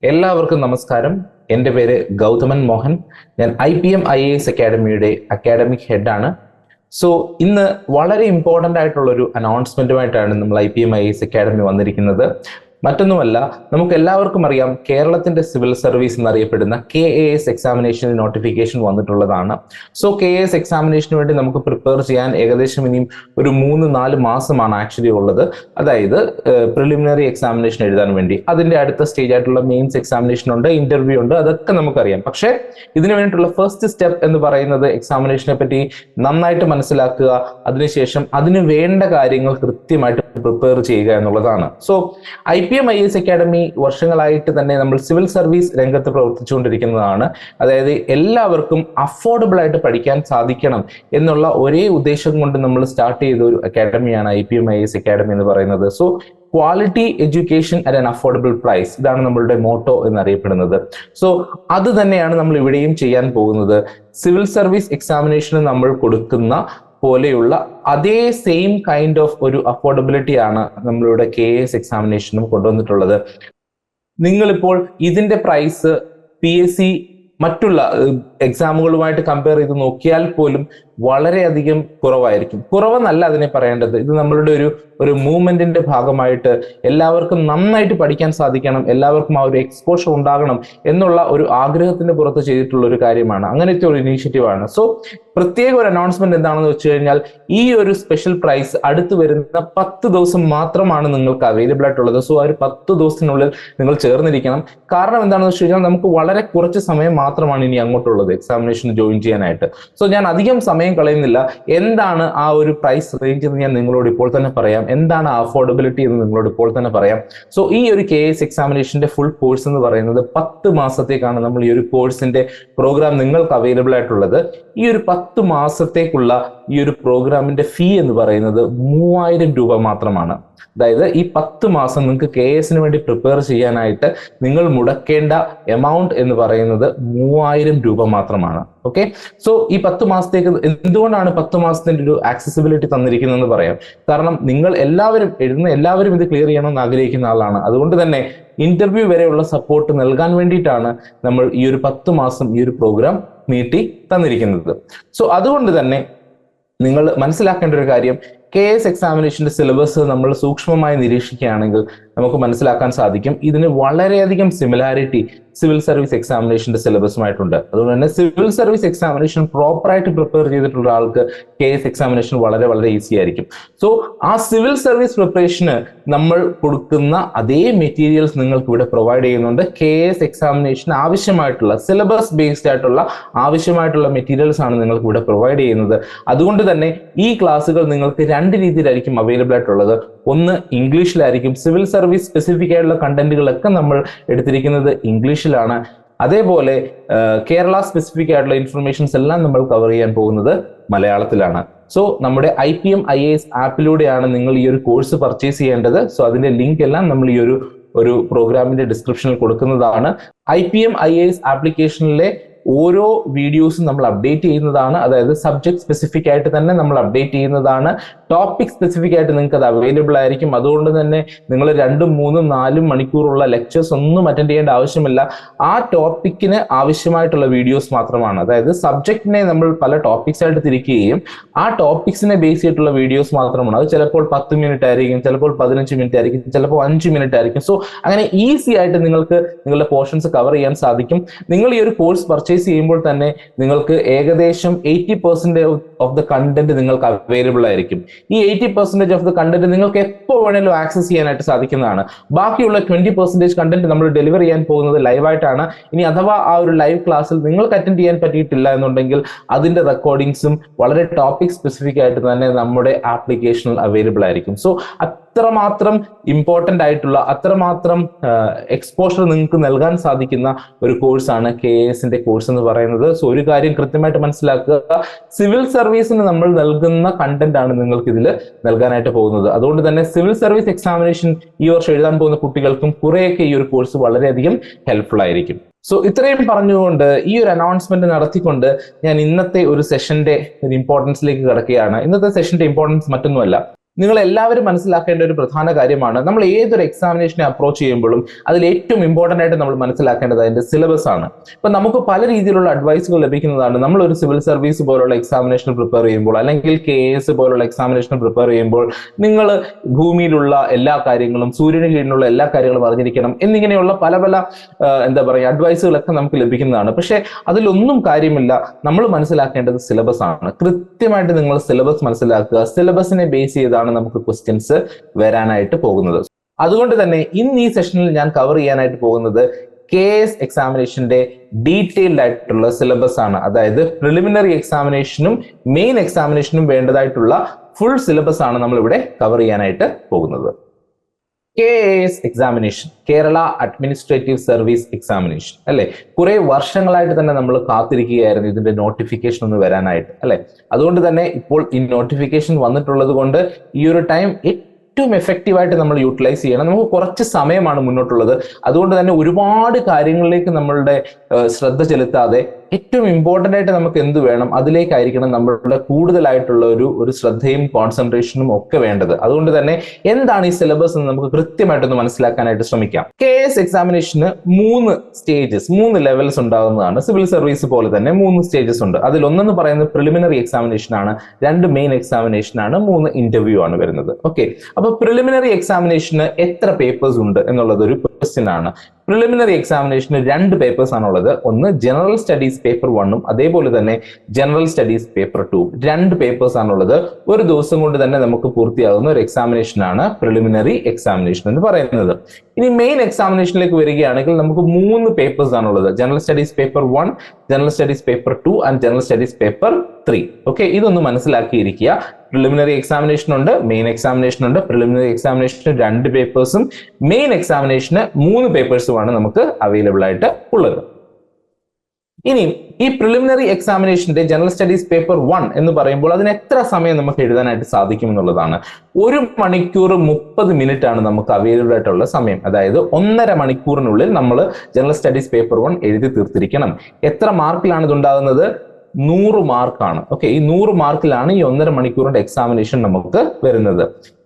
എല്ലാവർക്കും നമസ്കാരം. എൻ്റെ പേര് ഗൗതമൻ മോഹൻ. ഞാൻ IPM IAS അക്കാഡമിയുടെ അക്കാഡമിക് ഹെഡാണ്. സോ ഇന്ന് വളരെ ഇമ്പോർട്ടൻ്റ് ആയിട്ടുള്ളൊരു അനൗൺസ്മെൻറ്റുമായിട്ടാണ് നമ്മൾ IPM IAS അക്കാഡമി വന്നിരിക്കുന്നത്. മറ്റൊന്നുമല്ല, നമുക്ക് എല്ലാവർക്കും അറിയാം, കേരളത്തിന്റെ സിവിൽ സർവീസ് എന്നറിയപ്പെടുന്ന KAS എക്സാമിനേഷൻ നോട്ടിഫിക്കേഷൻ വന്നിട്ടുള്ളതാണ്. സോ KAS എക്സാമിനേഷന് വേണ്ടി നമുക്ക് പ്രിപ്പയർ ചെയ്യാൻ ഏകദേശം ഇനിയും ഒരു 3-4 മാസമാണ് ആക്ച്വലി ഉള്ളത്. അതായത് പ്രിലിമിനറി എക്സാമിനേഷൻ എഴുതാൻ വേണ്ടി. അതിന്റെ അടുത്ത സ്റ്റേജ് ആയിട്ടുള്ള മെയിൻസ് എക്സാമിനേഷൻ ഉണ്ട്, ഇന്റർവ്യൂ ഉണ്ട്, അതൊക്കെ നമുക്കറിയാം. പക്ഷേ ഇതിനു വേണ്ടിയിട്ടുള്ള ഫസ്റ്റ് സ്റ്റെപ്പ് എന്ന് പറയുന്നത് എക്സാമിനേഷനെ പറ്റി നന്നായിട്ട് മനസ്സിലാക്കുക, അതിനുശേഷം അതിന് വേണ്ട കാര്യങ്ങൾ കൃത്യമായിട്ട് പ്രിപ്പയർ ചെയ്യുക എന്നുള്ളതാണ്. സോ IPM IAS അക്കാഡമി വർഷങ്ങളായിട്ട് തന്നെ നമ്മൾ സിവിൽ സർവീസ് രംഗത്ത് പ്രവർത്തിച്ചുകൊണ്ടിരിക്കുന്നതാണ്. അതായത് എല്ലാവർക്കും അഫോർഡബിൾ ആയിട്ട് പഠിക്കാൻ സാധിക്കണം എന്നുള്ള ഒരേ ഉദ്ദേശം കൊണ്ട് നമ്മൾ സ്റ്റാർട്ട് ചെയ്ത ഒരു അക്കാഡമിയാണ് IPM IAS അക്കാഡമി എന്ന് പറയുന്നത്. So quality education at an affordable price, ഇതാണ് നമ്മളുടെ മോട്ടോ എന്നറിയപ്പെടുന്നത്. സോ അത് തന്നെയാണ് നമ്മൾ ഇവിടെയും ചെയ്യാൻ പോകുന്നത്. സിവിൽ സർവീസ് എക്സാമിനേഷന് നമ്മൾ കൊടുക്കുന്ന പോലെയുള്ള അതേ സെയിം കൈൻഡ് ഓഫ് ഒരു അഫോർഡബിലിറ്റി ആണ് നമ്മളിവിടെ KAS എക്സാമിനേഷനും കൊണ്ടുവന്നിട്ടുള്ളത്. നിങ്ങളിപ്പോൾ ഇതിന്റെ പ്രൈസ് PSC മറ്റുള്ള എക്സാമുകളുമായിട്ട് കമ്പയർ ചെയ്ത് നോക്കിയാൽ പോലും വളരെയധികം കുറവായിരിക്കും. കുറവെന്നല്ല അതിനെ പറയേണ്ടത്, ഇത് നമ്മളുടെ ഒരു മൂവ്മെന്റിന്റെ ഭാഗമായിട്ട് എല്ലാവർക്കും നന്നായിട്ട് പഠിക്കാൻ സാധിക്കണം, എല്ലാവർക്കും ആ ഒരു എക്സ്പോഷർ ഉണ്ടാകണം എന്നുള്ള ഒരു ആഗ്രഹത്തിന്റെ പുറത്ത് ചെയ്തിട്ടുള്ള ഒരു കാര്യമാണ്, അങ്ങനത്തെ ഒരു ഇനീഷ്യേറ്റീവാണ്. സോ പ്രത്യേക ഒരു അനൗൺസ്മെന്റ് എന്താണെന്ന് വെച്ച് കഴിഞ്ഞാൽ, ഈ ഒരു സ്പെഷ്യൽ പ്രൈസ് അടുത്ത് വരുന്ന 10 ദിവസം മാത്രമാണ് നിങ്ങൾക്ക് അവൈലബിൾ ആയിട്ടുള്ളത്. സോ ആ ഒരു 10 ദിവസത്തിനുള്ളിൽ നിങ്ങൾ ചേർന്നിരിക്കണം. കാരണം എന്താണെന്ന് വെച്ച് കഴിഞ്ഞാൽ, നമുക്ക് വളരെ കുറച്ച് സമയം മാത്രമാണ് ഇനി അങ്ങോട്ടുള്ളത് എക്സാമിനേഷൻ ജോയിൻ ചെയ്യാനായിട്ട്. സോ ഞാൻ അധികം സമയം കളയുന്നില്ല. എന്താണ് ആ ഒരു പ്രൈസ് റേഞ്ച് എന്ന് ഞാൻ നിങ്ങളോട് ഇപ്പോൾ തന്നെ പറയാം. എന്താണ് അഫോർഡബിലിറ്റി എന്ന് നിങ്ങളോട് ഇപ്പോൾ തന്നെ പറയാം. സോ ഈ ഒരു KAS എക്സാമിനേഷന്റെ ഫുൾ കോഴ്സ് എന്ന് പറയുന്നത് 10 മാസത്തേക്കാണ് നമ്മൾ ഈ ഒരു കോഴ്സിന്റെ പ്രോഗ്രാം നിങ്ങൾക്ക് അവൈലബിൾ ആയിട്ടുള്ളത്. ഈ ഒരു 10 മാസത്തേക്കുള്ള ഈ ഒരു പ്രോഗ്രാമിന്റെ ഫീ എന്ന് പറയുന്നത് 3000 രൂപ മാത്രമാണ്. അതായത് ഈ 10 മാസം നിങ്ങൾക്ക് KASന് വേണ്ടി പ്രിപ്പയർ ചെയ്യാനായിട്ട് നിങ്ങൾ മുടക്കേണ്ട എമൗണ്ട് എന്ന് പറയുന്നത് 3000 രൂപ മാത്രമാണ്. ഓക്കെ, സോ ഈ 10 മാസത്തേക്ക് എന്തുകൊണ്ടാണ് 10 മാസത്തിന്റെ ഒരു ആക്സസിബിലിറ്റി തന്നിരിക്കുന്നതെന്ന് പറയാം. കാരണം നിങ്ങൾ എല്ലാവരും ഇത് ക്ലിയർ ചെയ്യണമെന്ന് ആഗ്രഹിക്കുന്ന ആളാണ്. അതുകൊണ്ട് തന്നെ ഇന്റർവ്യൂ വരെയുള്ള സപ്പോർട്ട് നൽകാൻ വേണ്ടിയിട്ടാണ് നമ്മൾ ഈ ഒരു 10 മാസം ഈ ഒരു പ്രോഗ്രാം നീട്ടി തന്നിരിക്കുന്നത്. സോ അതുകൊണ്ട് തന്നെ നിങ്ങൾ മനസ്സിലാക്കേണ്ട ഒരു കാര്യം, KAS എക്സാമിനേഷന്റെ സിലബസ് നമ്മൾ സൂക്ഷ്മമായി നിരീക്ഷിക്കുകയാണെങ്കിൽ നമുക്ക് മനസ്സിലാക്കാൻ സാധിക്കും, ഇതിന് വളരെയധികം സിമിലാരിറ്റി സിവിൽ സർവീസ് എക്സാമിനേഷന്റെ സിലബസുമായിട്ടുണ്ട്. അതുകൊണ്ട് തന്നെ സിവിൽ സർവീസ് എക്സാമിനേഷൻ പ്രോപ്പറായിട്ട് പ്രിപ്പയർ ചെയ്തിട്ടുള്ള ആൾക്ക് KAS എക്സാമിനേഷൻ വളരെ വളരെ ഈസി ആയിരിക്കും. സോ ആ സിവിൽ സർവീസ് പ്രിപ്പറേഷന് നമ്മൾ കൊടുക്കുന്ന അതേ മെറ്റീരിയൽസ് നിങ്ങൾക്ക് ഇവിടെ പ്രൊവൈഡ് ചെയ്യുന്നുണ്ട്. KAS എക്സാമിനേഷൻ ആവശ്യമായിട്ടുള്ള സിലബസ് ബേസ്ഡ് ആയിട്ടുള്ള ആവശ്യമായിട്ടുള്ള മെറ്റീരിയൽസ് ആണ് നിങ്ങൾക്ക് ഇവിടെ പ്രൊവൈഡ് ചെയ്യുന്നത്. അതുകൊണ്ട് തന്നെ ഈ ക്ലാസ്സുകൾ നിങ്ങൾക്ക് 2 രീതിയിലായിരിക്കും അവൈലബിൾ ആയിട്ടുള്ളത്. ഒന്ന് ഇംഗ്ലീഷിലായിരിക്കും. സിവിൽ സർവീസ് സ്പെസിഫിക് ആയിട്ടുള്ള കണ്ടന്റുകളൊക്കെ നമ്മൾ എടുത്തിരിക്കുന്നത് ഇംഗ്ലീഷിലാണ്. അതേപോലെ കേരള സ്പെസിഫിക് ആയിട്ടുള്ള ഇൻഫർമേഷൻസ് എല്ലാം നമ്മൾ കവർ ചെയ്യാൻ പോകുന്നത് മലയാളത്തിലാണ്. സോ നമ്മുടെ IPM IAS ആപ്പിലൂടെയാണ് നിങ്ങൾ ഈ ഒരു കോഴ്സ് പർച്ചേസ് ചെയ്യേണ്ടത്. സോ അതിന്റെ ലിങ്ക് എല്ലാം നമ്മൾ ഈ ഒരു പ്രോഗ്രാമിന്റെ ഡിസ്ക്രിപ്ഷനിൽ കൊടുക്കുന്നതാണ്. IPM IAS ആപ്ലിക്കേഷനിലെ ഓരോ വീഡിയോസും നമ്മൾ അപ്ഡേറ്റ് ചെയ്യുന്നതാണ്. അതായത് സബ്ജക്ട് സ്പെസിഫിക് ആയിട്ട് തന്നെ നമ്മൾ അപ്ഡേറ്റ് ചെയ്യുന്നതാണ്. ടോപ്പിക് സ്പെസിഫിക് ആയിട്ട് നിങ്ങൾക്ക് അത് അവൈലബിൾ ആയിരിക്കും. അതുകൊണ്ട് തന്നെ നിങ്ങൾ 2, 3, 4 മണിക്കൂറുള്ള ലെക്ചേഴ്സ് ഒന്നും അറ്റൻഡ് ചെയ്യേണ്ട ആവശ്യമില്ല. ആ ടോപ്പിക്കിന് ആവശ്യമായിട്ടുള്ള വീഡിയോസ് മാത്രമാണ്. അതായത് സബ്ജക്റ്റിനെ നമ്മൾ പല ടോപ്പിക്സ് ആയിട്ട് തിരിക്കുകയും ആ ടോപ്പിക്സിനെ ബേസ് ചെയ്തിട്ടുള്ള വീഡിയോസ് മാത്രമാണ്. അത് ചിലപ്പോൾ 10 മിനിറ്റ് ആയിരിക്കും, ചിലപ്പോൾ 15 മിനിറ്റ് ആയിരിക്കും, ചിലപ്പോൾ 5 മിനിറ്റ് ആയിരിക്കും. സോ അങ്ങനെ ഈസി ആയിട്ട് നിങ്ങൾക്ക് നിങ്ങളുടെ പോർഷൻസ് കവർ ചെയ്യാൻ സാധിക്കും. നിങ്ങൾ ഈ ഒരു കോഴ്സ് പർച്ചേസ് ചെയ്യുമ്പോൾ തന്നെ നിങ്ങൾക്ക് ഏകദേശം 80% ഓഫ് ദ കണ്ടന്റ് നിങ്ങൾക്ക് അവൈലബിൾ ആയിരിക്കും. ഈ 80% ഓഫ് ദ കണ്ടന്റ് നിങ്ങൾക്ക് എപ്പോൾ വേണേലും ആക്സസ് ചെയ്യാനായിട്ട് സാധിക്കുന്നതാണ്. ബാക്കിയുള്ള 20% കണ്ടന്റ് നമ്മൾ ഡെലിവർ ചെയ്യാൻ പോകുന്നത് ലൈവായിട്ടാണ്. ഇനി അഥവാ ആ ഒരു ലൈവ് ക്ലാസ്സിൽ നിങ്ങൾക്ക് അറ്റൻഡ് ചെയ്യാൻ പറ്റിയിട്ടില്ല എന്നുണ്ടെങ്കിൽ അതിന്റെ റെക്കോർഡിങ്സും വളരെ ടോപ്പിക് സ്പെസിഫിക് ആയിട്ട് തന്നെ നമ്മുടെ ആപ്ലിക്കേഷനിൽ അവൈലബിൾ ആയിരിക്കും. സോ അത്രമാത്രം ഇമ്പോർട്ടൻ്റ് ആയിട്ടുള്ള, അത്രമാത്രം എക്സ്പോഷർ നിങ്ങൾക്ക് നൽകാൻ സാധിക്കുന്ന ഒരു കോഴ്സാണ് KASന്റെ കോഴ്സ് എന്ന് പറയുന്നത്. സോ ഒരു കാര്യം കൃത്യമായിട്ട് മനസ്സിലാക്കുക, സിവിൽ സർവീസിന് നമ്മൾ നൽകുന്ന കണ്ടന്റ് ആണ് നിങ്ങൾക്ക് ഇതിൽ നൽകാനായിട്ട് പോകുന്നത്. അതുകൊണ്ട് തന്നെ സിവിൽ സർവീസ് എക്സാമിനേഷൻ ഈ വർഷം എഴുതാൻ പോകുന്ന കുട്ടികൾക്കും കുറേയൊക്കെ ഈ ഒരു കോഴ്സ് വളരെയധികം ഹെൽപ്ഫുൾ ആയിരിക്കും. സോ ഇത്രയും പറഞ്ഞുകൊണ്ട് ഈ ഒരു അനൗൺസ്മെന്റ് നടത്തിക്കൊണ്ട് ഞാൻ ഇന്നത്തെ ഒരു സെഷന്റെ ഒരു ഇമ്പോർട്ടൻസിലേക്ക് കിടക്കുകയാണ്. ഇന്നത്തെ സെഷന്റെ ഇമ്പോർട്ടൻസ് മറ്റൊന്നുമല്ല, നിങ്ങൾ എല്ലാവരും മനസ്സിലാക്കേണ്ട ഒരു പ്രധാന കാര്യമാണ്, നമ്മൾ ഏതൊരു എക്സാമിനേഷനെ അപ്രോച്ച് ചെയ്യുമ്പോഴും അതിൽ ഏറ്റവും ഇമ്പോർട്ടന്റ് ആയിട്ട് നമ്മൾ മനസ്സിലാക്കേണ്ടത് അതിന്റെ സിലബസ് ആണ്. ഇപ്പൊ നമുക്ക് പല രീതിയിലുള്ള അഡ്വൈസുകൾ ലഭിക്കുന്നതാണ്. നമ്മൾ ഒരു സിവിൽ സർവീസ് പോലുള്ള എക്സാമിനേഷൻ പ്രിപ്പയർ ചെയ്യുമ്പോൾ, അല്ലെങ്കിൽ KS പോലുള്ള എക്സാമിനേഷൻ പ്രിപ്പയർ ചെയ്യുമ്പോൾ നിങ്ങൾ ഭൂമിയിലുള്ള എല്ലാ കാര്യങ്ങളും, സൂര്യന് കീഴിലുള്ള എല്ലാ കാര്യങ്ങളും അറിഞ്ഞിരിക്കണം എന്നിങ്ങനെയുള്ള പല പല എന്താ പറയുക അഡ്വൈസുകളൊക്കെ നമുക്ക് ലഭിക്കുന്നതാണ്. പക്ഷെ അതിലൊന്നും കാര്യമില്ല. നമ്മൾ മനസ്സിലാക്കേണ്ടത് സിലബസ് ആണ്. കൃത്യമായിട്ട് നിങ്ങൾ സിലബസ് മനസ്സിലാക്കുക. സിലബസിനെ ബേസ് ചെയ്താണ് നമുക്ക് ക്വസ്റ്റ്യൻസ് വരാനായിട്ട് പോകുന്നത്. അതുകൊണ്ട് തന്നെ ഇന്ന് ഈ സെഷനിൽ ഞാൻ കവർ ചെയ്യാനായിട്ട് പോകുന്നത് KS എക്സാമിനേഷന്റെ ഡീറ്റെയിൽഡ് ആയിട്ടുള്ള സിലബസ് ആണ്. അതായത് പ്രിലിമിനറി എക്സാമിനേഷനും മെയിൻ എക്സാമിനേഷനും വേണ്ടതായിട്ടുള്ള ഫുൾ സിലബസ് ആണ് നമ്മൾ ഇവിടെ കവർ ചെയ്യാനായിട്ട് പോകുന്നത്. KAS examination, Kerala administrative service examination അല്ലെ, കുറെ വർഷങ്ങളായിട്ട് തന്നെ നമ്മൾ കാത്തിരിക്കുകയായിരുന്നു ഇതിന്റെ നോട്ടിഫിക്കേഷൻ ഒന്ന് വരാനായിട്ട് അല്ലെ. അതുകൊണ്ട് തന്നെ ഇപ്പോൾ ഈ നോട്ടിഫിക്കേഷൻ വന്നിട്ടുള്ളത് കൊണ്ട് ഈ ഒരു ടൈം ഏറ്റവും എഫക്റ്റീവായിട്ട് നമ്മൾ യൂട്ടിലൈസ് ചെയ്യണം. നമുക്ക് കുറച്ച് സമയമാണ് മുന്നോട്ടുള്ളത്. അതുകൊണ്ട് തന്നെ ഒരുപാട് കാര്യങ്ങളിലേക്ക് നമ്മളുടെ ശ്രദ്ധ ചെലുത്താതെ ഏറ്റവും ഇമ്പോർട്ടന്റ് ആയിട്ട് നമുക്ക് എന്ത് വേണം അതിലേക്കായിരിക്കണം നമ്മളുടെ കൂടുതലായിട്ടുള്ള ഒരു ശ്രദ്ധയും കോൺസെൻട്രേഷനും ഒക്കെ വേണ്ടത്. അതുകൊണ്ട് തന്നെ എന്താണ് ഈ സിലബസ് എന്ന് നമുക്ക് കൃത്യമായിട്ടൊന്ന് മനസ്സിലാക്കാനായിട്ട് ശ്രമിക്കാം. KS എക്സാമിനേഷന് 3 സ്റ്റേജസ്, 3 ലെവൽസ് ഉണ്ടാകുന്നതാണ്. സിവിൽ സർവീസ് പോലെ തന്നെ 3 സ്റ്റേജസ് ഉണ്ട്. അതിൽ ഒന്നെന്ന് പറയുന്നത് പ്രിലിമിനറി എക്സാമിനേഷൻ ആണ്, 2 മെയിൻ എക്സാമിനേഷൻ ആണ്, 3 ഇന്റർവ്യൂ ആണ് വരുന്നത്. ഓക്കെ, അപ്പൊ പ്രിലിമിനറി എക്സാമിനേഷന് എത്ര പേപ്പേഴ്സ് ഉണ്ട് എന്നുള്ളത് ഒരു ക്വസ്റ്റ്യൻ ആണ്. പ്രിലിമിനറി എക്സാമിനേഷന് 2 പേപ്പേഴ്സ് ആണുള്ളത്. ഒന്ന് ജനറൽ സ്റ്റഡീസ് പേപ്പർ 1ഉം അതേപോലെ തന്നെ ജനറൽ സ്റ്റഡീസ് പേപ്പർ 2ഉം. 2 പേപ്പേഴ്സ് ആണുള്ളത്. ഒരു ദിവസം കൊണ്ട് തന്നെ നമുക്ക് പൂർത്തിയാകുന്ന ഒരു എക്സാമിനേഷൻ ആണ് പ്രിലിമിനറി എക്സാമിനേഷൻ എന്ന് പറയുന്നത്. ഇനി മെയിൻ എക്സാമിനേഷനിലേക്ക് വരികയാണെങ്കിൽ നമുക്ക് 3 പേപ്പേഴ്സ് ആണുള്ളത്. General studies paper 1, general studies paper 2 and general studies paper 3. Okay, ഇതൊന്ന് മനസ്സിലാക്കിയിരിക്കുക. പ്രിലിമിനറി എക്സാമിനേഷൻ ഉണ്ട്, മെയിൻ എക്സാമിനേഷൻ ഉണ്ട്. പ്രിലിമിനറി എക്സാമിനേഷന് 2 പേപ്പേഴ്സും മെയിൻ എക്സാമിനേഷന് 3 പേപ്പേഴ്സുമാണ് നമുക്ക് അവൈലബിൾ ആയിട്ട് ഉള്ളത്. ഇനി ഈ പ്രിലിമിനറി എക്സാമിനേഷന്റെ ജനറൽ സ്റ്റഡീസ് പേപ്പർ 1 എന്ന് പറയുമ്പോൾ അതിന് എത്ര സമയം നമുക്ക് എഴുതാനായിട്ട് സാധിക്കും എന്നുള്ളതാണ്. 1 മണിക്കൂർ 30 മിനിറ്റ് ആണ് നമുക്ക് അവൈലബിൾ ആയിട്ടുള്ള സമയം. അതായത് 1.5 മണിക്കൂറിനുള്ളിൽ നമ്മൾ ജനറൽ സ്റ്റഡീസ് പേപ്പർ 1 എഴുതി തീർത്തിരിക്കണം. എത്ര മാർക്കിലാണ് ഇതുണ്ടാകുന്നത്? 100 മാർക്കാണ്. ഓക്കെ, ഈ 100 മാർക്കിലാണ് ഈ 1.5 മണിക്കൂറിന്റെ എക്സാമിനേഷൻ നമുക്ക് വരുന്നത്.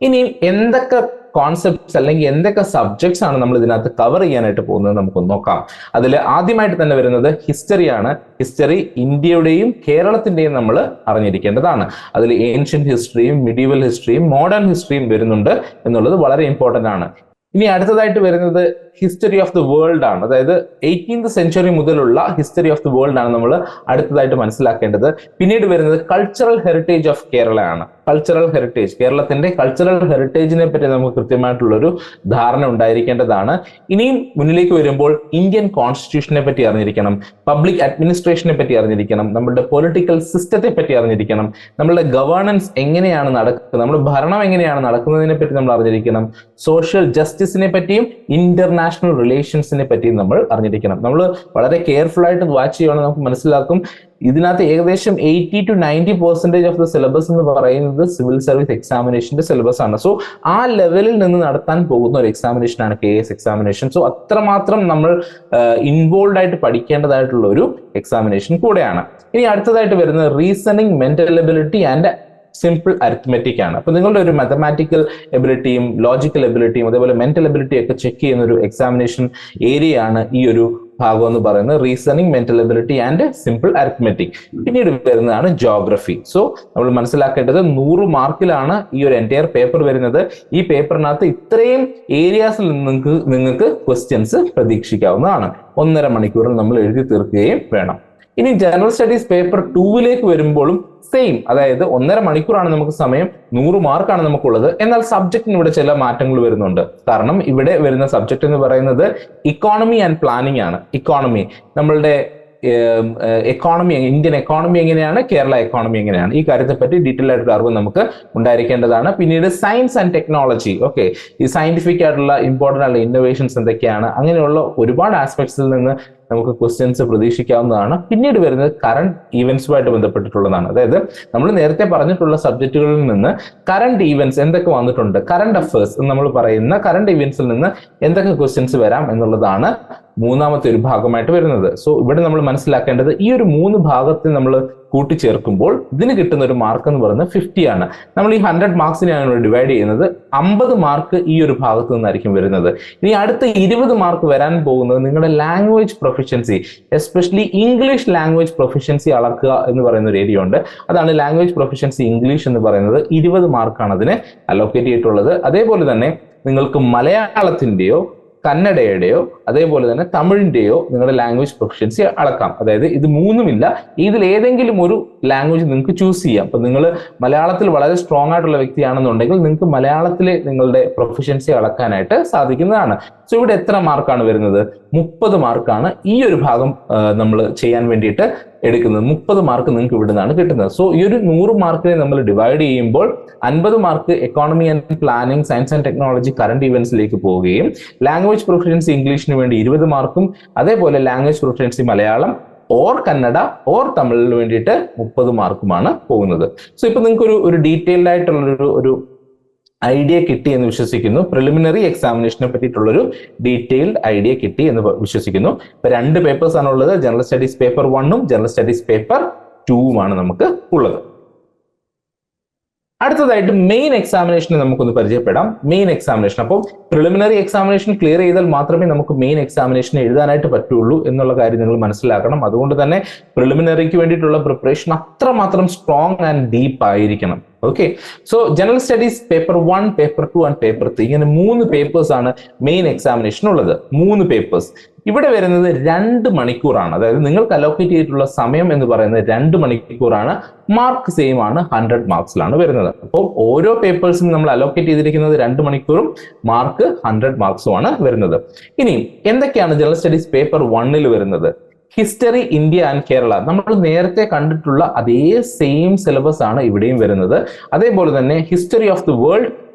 ഇനി എന്തൊക്കെ കോൺസെപ്റ്റ്സ് അല്ലെങ്കിൽ എന്തൊക്കെ സബ്ജക്ട്സ് ആണ് നമ്മൾ ഇതിനകത്ത് കവർ ചെയ്യാനായിട്ട് പോകുന്നത് നമുക്കൊന്ന് നോക്കാം. അതിൽ ആദ്യമായിട്ട് തന്നെ വരുന്നത് ഹിസ്റ്ററിയാണ്. ഹിസ്റ്ററി ഇന്ത്യയുടെയും കേരളത്തിന്റെയും നമ്മൾ അറിഞ്ഞിരിക്കേണ്ടതാണ്. അതിൽ ഏൻഷ്യന്റ് ഹിസ്റ്ററിയും മിഡീവൽ ഹിസ്റ്ററിയും മോഡേൺ ഹിസ്റ്ററിയും വരുന്നുണ്ട് എന്നുള്ളത് വളരെ ഇമ്പോർട്ടന്റ് ആണ്. ഇനി അടുത്തതായിട്ട് വരുന്നത് ഹിസ്റ്ററി ഓഫ് ദി വേൾഡ് ആണ്. അതായത് 18th സെഞ്ചുറി മുതലുള്ള ഹിസ്റ്ററി ഓഫ് ദി വേൾഡ് ആണ് നമ്മൾ അടുത്തതായിട്ട് മനസ്സിലാക്കേണ്ടത്. പിന്നീട് വരുന്നത് കൾച്ചറൽ ഹെറിറ്റേജ് ഓഫ് കേരള ആണ്. കൾച്ചറൽ ഹെറിറ്റേജ്, കേരളത്തിന്റെ കൾച്ചറൽ ഹെറിറ്റേജിനെ പറ്റി നമുക്ക് കൃത്യമായിട്ടുള്ളൊരു ധാരണ ഉണ്ടായിരിക്കേണ്ടതാണ്. ഇനിയും മുന്നിലേക്ക് വരുമ്പോൾ ഇന്ത്യൻ കോൺസ്റ്റിറ്റ്യൂഷനെ പറ്റി അറിഞ്ഞിരിക്കണം, പബ്ലിക് അഡ്മിനിസ്ട്രേഷനെ പറ്റി അറിഞ്ഞിരിക്കണം, നമ്മുടെ പൊളിറ്റിക്കൽ സിസ്റ്റത്തെ പറ്റി അറിഞ്ഞിരിക്കണം, നമ്മുടെ ഗവേണൻസ് എങ്ങനെയാണ് നടക്കുന്നത്, നമ്മുടെ ഭരണം എങ്ങനെയാണ് നടക്കുന്നതിനെ പറ്റി നമ്മൾ അറിഞ്ഞിരിക്കണം, സോഷ്യൽ ജസ്റ്റിസിനെ പറ്റിയും ഇന്റർനാഷണൽ റിലേഷൻസിനെ പറ്റിയും നമ്മൾ അറിഞ്ഞിരിക്കണം. നമ്മൾ വളരെ കെയർഫുൾ ആയിട്ട് വാച്ച് ചെയ്യുകയാണെങ്കിൽ നമുക്ക് മനസ്സിലാക്കും ഇതിനകത്ത് ഏകദേശം 80 to 90% ഓഫ് ദ സിലബസ് എന്ന് പറയുന്നത് സിവിൽ സർവീസ് എക്സാമിനേഷന്റെ സിലബസ് ആണ്. സോ ആ ലെവലിൽ നിന്ന് നടത്താൻ പോകുന്ന ഒരു എക്സാമിനേഷൻ ആണ് KS എക്സാമിനേഷൻ. സോ അത്രമാത്രം നമ്മൾ ഇൻവോൾവ് ആയിട്ട് പഠിക്കേണ്ടതായിട്ടുള്ള ഒരു എക്സാമിനേഷൻ കൂടെയാണ്. ഇനി അടുത്തതായിട്ട് വരുന്നത് reasoning, mental ability and simple arithmetic ആണ്. അപ്പൊ നിങ്ങളുടെ ഒരു മാത്തമാറ്റിക്കൽ എബിലിറ്റിയും ലോജിക്കൽ എബിലിറ്റിയും അതേപോലെ മെന്റൽ എബിലിറ്റിയും ഒക്കെ ചെക്ക് ചെയ്യുന്ന ഒരു എക്സാമിനേഷൻ ഏരിയ ആണ് ഈ ഒരു ഭാഗം എന്ന് പറയുന്നത് reasoning, mental ability and simple arithmetic. പിന്നീട് വരുന്നതാണ് ജോഗ്രഫി. സോ നമ്മൾ മനസ്സിലാക്കേണ്ടത് 100 മാർക്കിലാണ് ഈ ഒരു എൻറ്റയർ പേപ്പർ വരുന്നത്. ഈ പേപ്പറിനകത്ത് ഇത്രയും ഏരിയാസിൽ നിങ്ങൾക്ക് ക്വസ്റ്റ്യൻസ് പ്രതീക്ഷിക്കാവുന്നതാണ്. 1.5 മണിക്കൂറിൽ നമ്മൾ എഴുതി തീർക്കുകയും വേണം. ഇനി ജനറൽ സ്റ്റഡീസ് പേപ്പർ 2 വരുമ്പോഴും സെയിം, അതായത് 1.5 മണിക്കൂറാണ് നമുക്ക് സമയം, 100 മാർക്കാണ് നമുക്കുള്ളത്. എന്നാൽ സബ്ജക്റ്റിന് ഇവിടെ ചില മാറ്റങ്ങൾ വരുന്നുണ്ട്. കാരണം ഇവിടെ വരുന്ന സബ്ജക്ട് എന്ന് പറയുന്നത് ഇക്കോണമി ആൻഡ് പ്ലാനിങ് ആണ്. ഇക്കോണമി, നമ്മളുടെ എക്കോണമി, ഇന്ത്യൻ എക്കോണമി എങ്ങനെയാണ്, കേരള എക്കോണമി എങ്ങനെയാണ്, ഈ കാര്യത്തെ പറ്റി ഡീറ്റെയിൽ ആയിട്ടുള്ള അറിവ് നമുക്ക് ഉണ്ടായിരിക്കേണ്ടതാണ്. പിന്നീട് സയൻസ് ആൻഡ് ടെക്നോളജി, ഓക്കെ, ഈ സയന്റിഫിക് ആയിട്ടുള്ള ഇമ്പോർട്ടൻ്റ് ആയിട്ടുള്ള ഇന്നോവേഷൻസ് എന്തൊക്കെയാണ്, അങ്ങനെയുള്ള ഒരുപാട് ആസ്പെക്ട്സിൽ നിന്ന് നമുക്ക് ക്വസ്റ്റ്യൻസ് പ്രതീക്ഷിക്കാവുന്നതാണ്. പിന്നീട് വരുന്നത് കറണ്ട് ഈവൻസുമായിട്ട് ബന്ധപ്പെട്ടിട്ടുള്ളതാണ്. അതായത് നമ്മൾ നേരത്തെ പറഞ്ഞിട്ടുള്ള സബ്ജക്റ്റുകളിൽ നിന്ന് കറണ്ട് ഈവൻസ് എന്തൊക്കെ വന്നിട്ടുണ്ട്, കറണ്ട് അഫയേഴ്സ് എന്ന് നമ്മൾ പറയുന്ന കറണ്ട് ഈവൻസിൽ നിന്ന് എന്തൊക്കെ ക്വസ്റ്റ്യൻസ് വരാം എന്നുള്ളതാണ് മൂന്നാമത്തെ ഒരു ഭാഗമായിട്ട് വരുന്നത്. സോ ഇവിടെ നമ്മൾ മനസ്സിലാക്കേണ്ടത് ഈ ഒരു 3 ഭാഗത്തിൽ നമ്മൾ കൂട്ടിച്ചേർക്കുമ്പോൾ ഇതിന് കിട്ടുന്ന ഒരു മാർക്ക് എന്ന് പറയുന്നത് 50 ആണ്. നമ്മൾ ഈ 100 മാർക്സിനെയാണ് ഡിവൈഡ് ചെയ്യുന്നത്. 50 മാർക്ക് ഈ ഒരു ഭാഗത്ത് നിന്നായിരിക്കും വരുന്നത്. ഇനി അടുത്ത 20 മാർക്ക് വരാൻ പോകുന്നത് നിങ്ങളുടെ language proficiency, especially English language proficiency അളക്കുക എന്ന് പറയുന്ന ഒരു ഏരിയ ഉണ്ട്. അതാണ് ലാംഗ്വേജ് പ്രൊഫിഷ്യൻസി ഇംഗ്ലീഷ് എന്ന് പറയുന്നത്. 20 മാർക്കാണ് അതിന് അലോക്കേറ്റ് ചെയ്തിട്ടുള്ളത്. അതേപോലെ തന്നെ നിങ്ങൾക്ക് മലയാളത്തിന്റെയോ കന്നഡയുടെയോ അതേപോലെ തന്നെ തമിഴിന്റെയോ നിങ്ങളുടെ ലാംഗ്വേജ് പ്രൊഫിഷ്യൻസി അളക്കാം. അതായത് ഇത് മൂന്നുമില്ല, ഇതിൽ ഏതെങ്കിലും ഒരു ലാംഗ്വേജ് നിങ്ങൾക്ക് ചൂസ് ചെയ്യാം. അപ്പൊ നിങ്ങൾ മലയാളത്തിൽ വളരെ സ്ട്രോങ് ആയിട്ടുള്ള വ്യക്തിയാണെന്നുണ്ടെങ്കിൽ നിങ്ങൾക്ക് മലയാളത്തിലെ നിങ്ങളുടെ പ്രൊഫിഷ്യൻസി അളക്കാനായിട്ട് സാധിക്കുന്നതാണ്. സോ ഇവിടെ എത്ര മാർക്കാണ് വരുന്നത്? 30 മാർക്കാണ് ഈ ഒരു ഭാഗം നമ്മൾ ചെയ്യാൻ വേണ്ടിയിട്ട് എടുക്കുന്നത്. 30 മാർക്ക് നിങ്ങൾക്ക് ഇവിടെ നിന്നാണ് കിട്ടുന്നത്. സോ ഈ ഒരു 100 മാർക്കിനെ നമ്മൾ ഡിവൈഡ് ചെയ്യുമ്പോൾ 50 mark economy and planning, science and technology, current ഇവന്റ്സിലേക്ക് പോവുകയും ലാംഗ്വേജ് പ്രൊഫിഷ്യൻസി ഇംഗ്ലീഷിന് വേണ്ടി 20 മാർക്കും അതേപോലെ language proficiency Malayalam or Kannada or തമിഴിന് വേണ്ടിയിട്ട് 30 മാർക്കുമാണ് പോകുന്നത്. സോ ഇപ്പൊ നിങ്ങൾക്ക് ഒരു ഡീറ്റെയിൽഡ് ആയിട്ടുള്ള ഒരു ഐഡിയ കിട്ടി എന്ന് വിശ്വസിക്കുന്നു. പ്രിലിമിനറി എക്സാമിനേഷനെ പറ്റിയിട്ടുള്ളൊരു ഡീറ്റെയിൽഡ് ഐഡിയ കിട്ടി എന്ന് വിശ്വസിക്കുന്നു. ഇപ്പൊ 2 പേപ്പേഴ്സ് ആണുള്ളത്. ജനറൽ സ്റ്റഡീസ് പേപ്പർ 1ഉം ജനറൽ സ്റ്റഡീസ് പേപ്പർ 2ഉമാണ് നമുക്ക് ഉള്ളത്. അടുത്തതായിട്ട് മെയിൻ എക്സാമിനേഷനെ നമുക്കൊന്ന് പരിചയപ്പെടാം. മെയിൻ എക്സാമിനേഷൻ, അപ്പോൾ പ്രിലിമിനറി എക്സാമിനേഷൻ ക്ലിയർ ചെയ്താൽ മാത്രമേ നമുക്ക് മെയിൻ എക്സാമിനേഷൻ എഴുതാനായിട്ട് പറ്റുള്ളൂ എന്നുള്ള കാര്യം നിങ്ങൾ മനസ്സിലാക്കണം. അതുകൊണ്ട് തന്നെ പ്രിലിമിനറിക്ക് വേണ്ടിയിട്ടുള്ള പ്രിപ്പറേഷൻ അത്രമാത്രം സ്ട്രോങ് ആൻഡ് ഡീപ്പ് ആയിരിക്കണം. Okay, so general studies paper 1, paper 2 and paper 3 ഇങ്ങനെ 3 പേപ്പേഴ്സ് ആണ് മെയിൻ എക്സാമിനേഷൻ ഉള്ളത്. 3 പേപ്പേഴ്സ് ഇവിടെ വരുന്നത് 2 മണിക്കൂറാണ്. അതായത് നിങ്ങൾക്ക് അലോക്കേറ്റ് ചെയ്തിട്ടുള്ള സമയം എന്ന് പറയുന്നത് 2 മണിക്കൂറാണ്. മാർക്ക് സെയിം ആണ്, 100 മാർക്സിലാണ് വരുന്നത്. അപ്പോൾ ഓരോ പേപ്പേഴ്സിനും നമ്മൾ അലോക്കേറ്റ് ചെയ്തിരിക്കുന്നത് 2 മണിക്കൂറും മാർക്ക് 100 മാർക്സും ആണ് വരുന്നത്. ഇനി എന്തൊക്കെയാണ് ജനറൽ സ്റ്റഡീസ് പേപ്പർ 1ൽ വരുന്നത്? History, India and Kerala. നമ്മൾ നേരത്തെ കണ്ടിട്ടുള്ള അതേ സെയിം സിലബസ് ആണ് ഇവിടെയും വരുന്നത്. അതേപോലെ തന്നെ history of the world,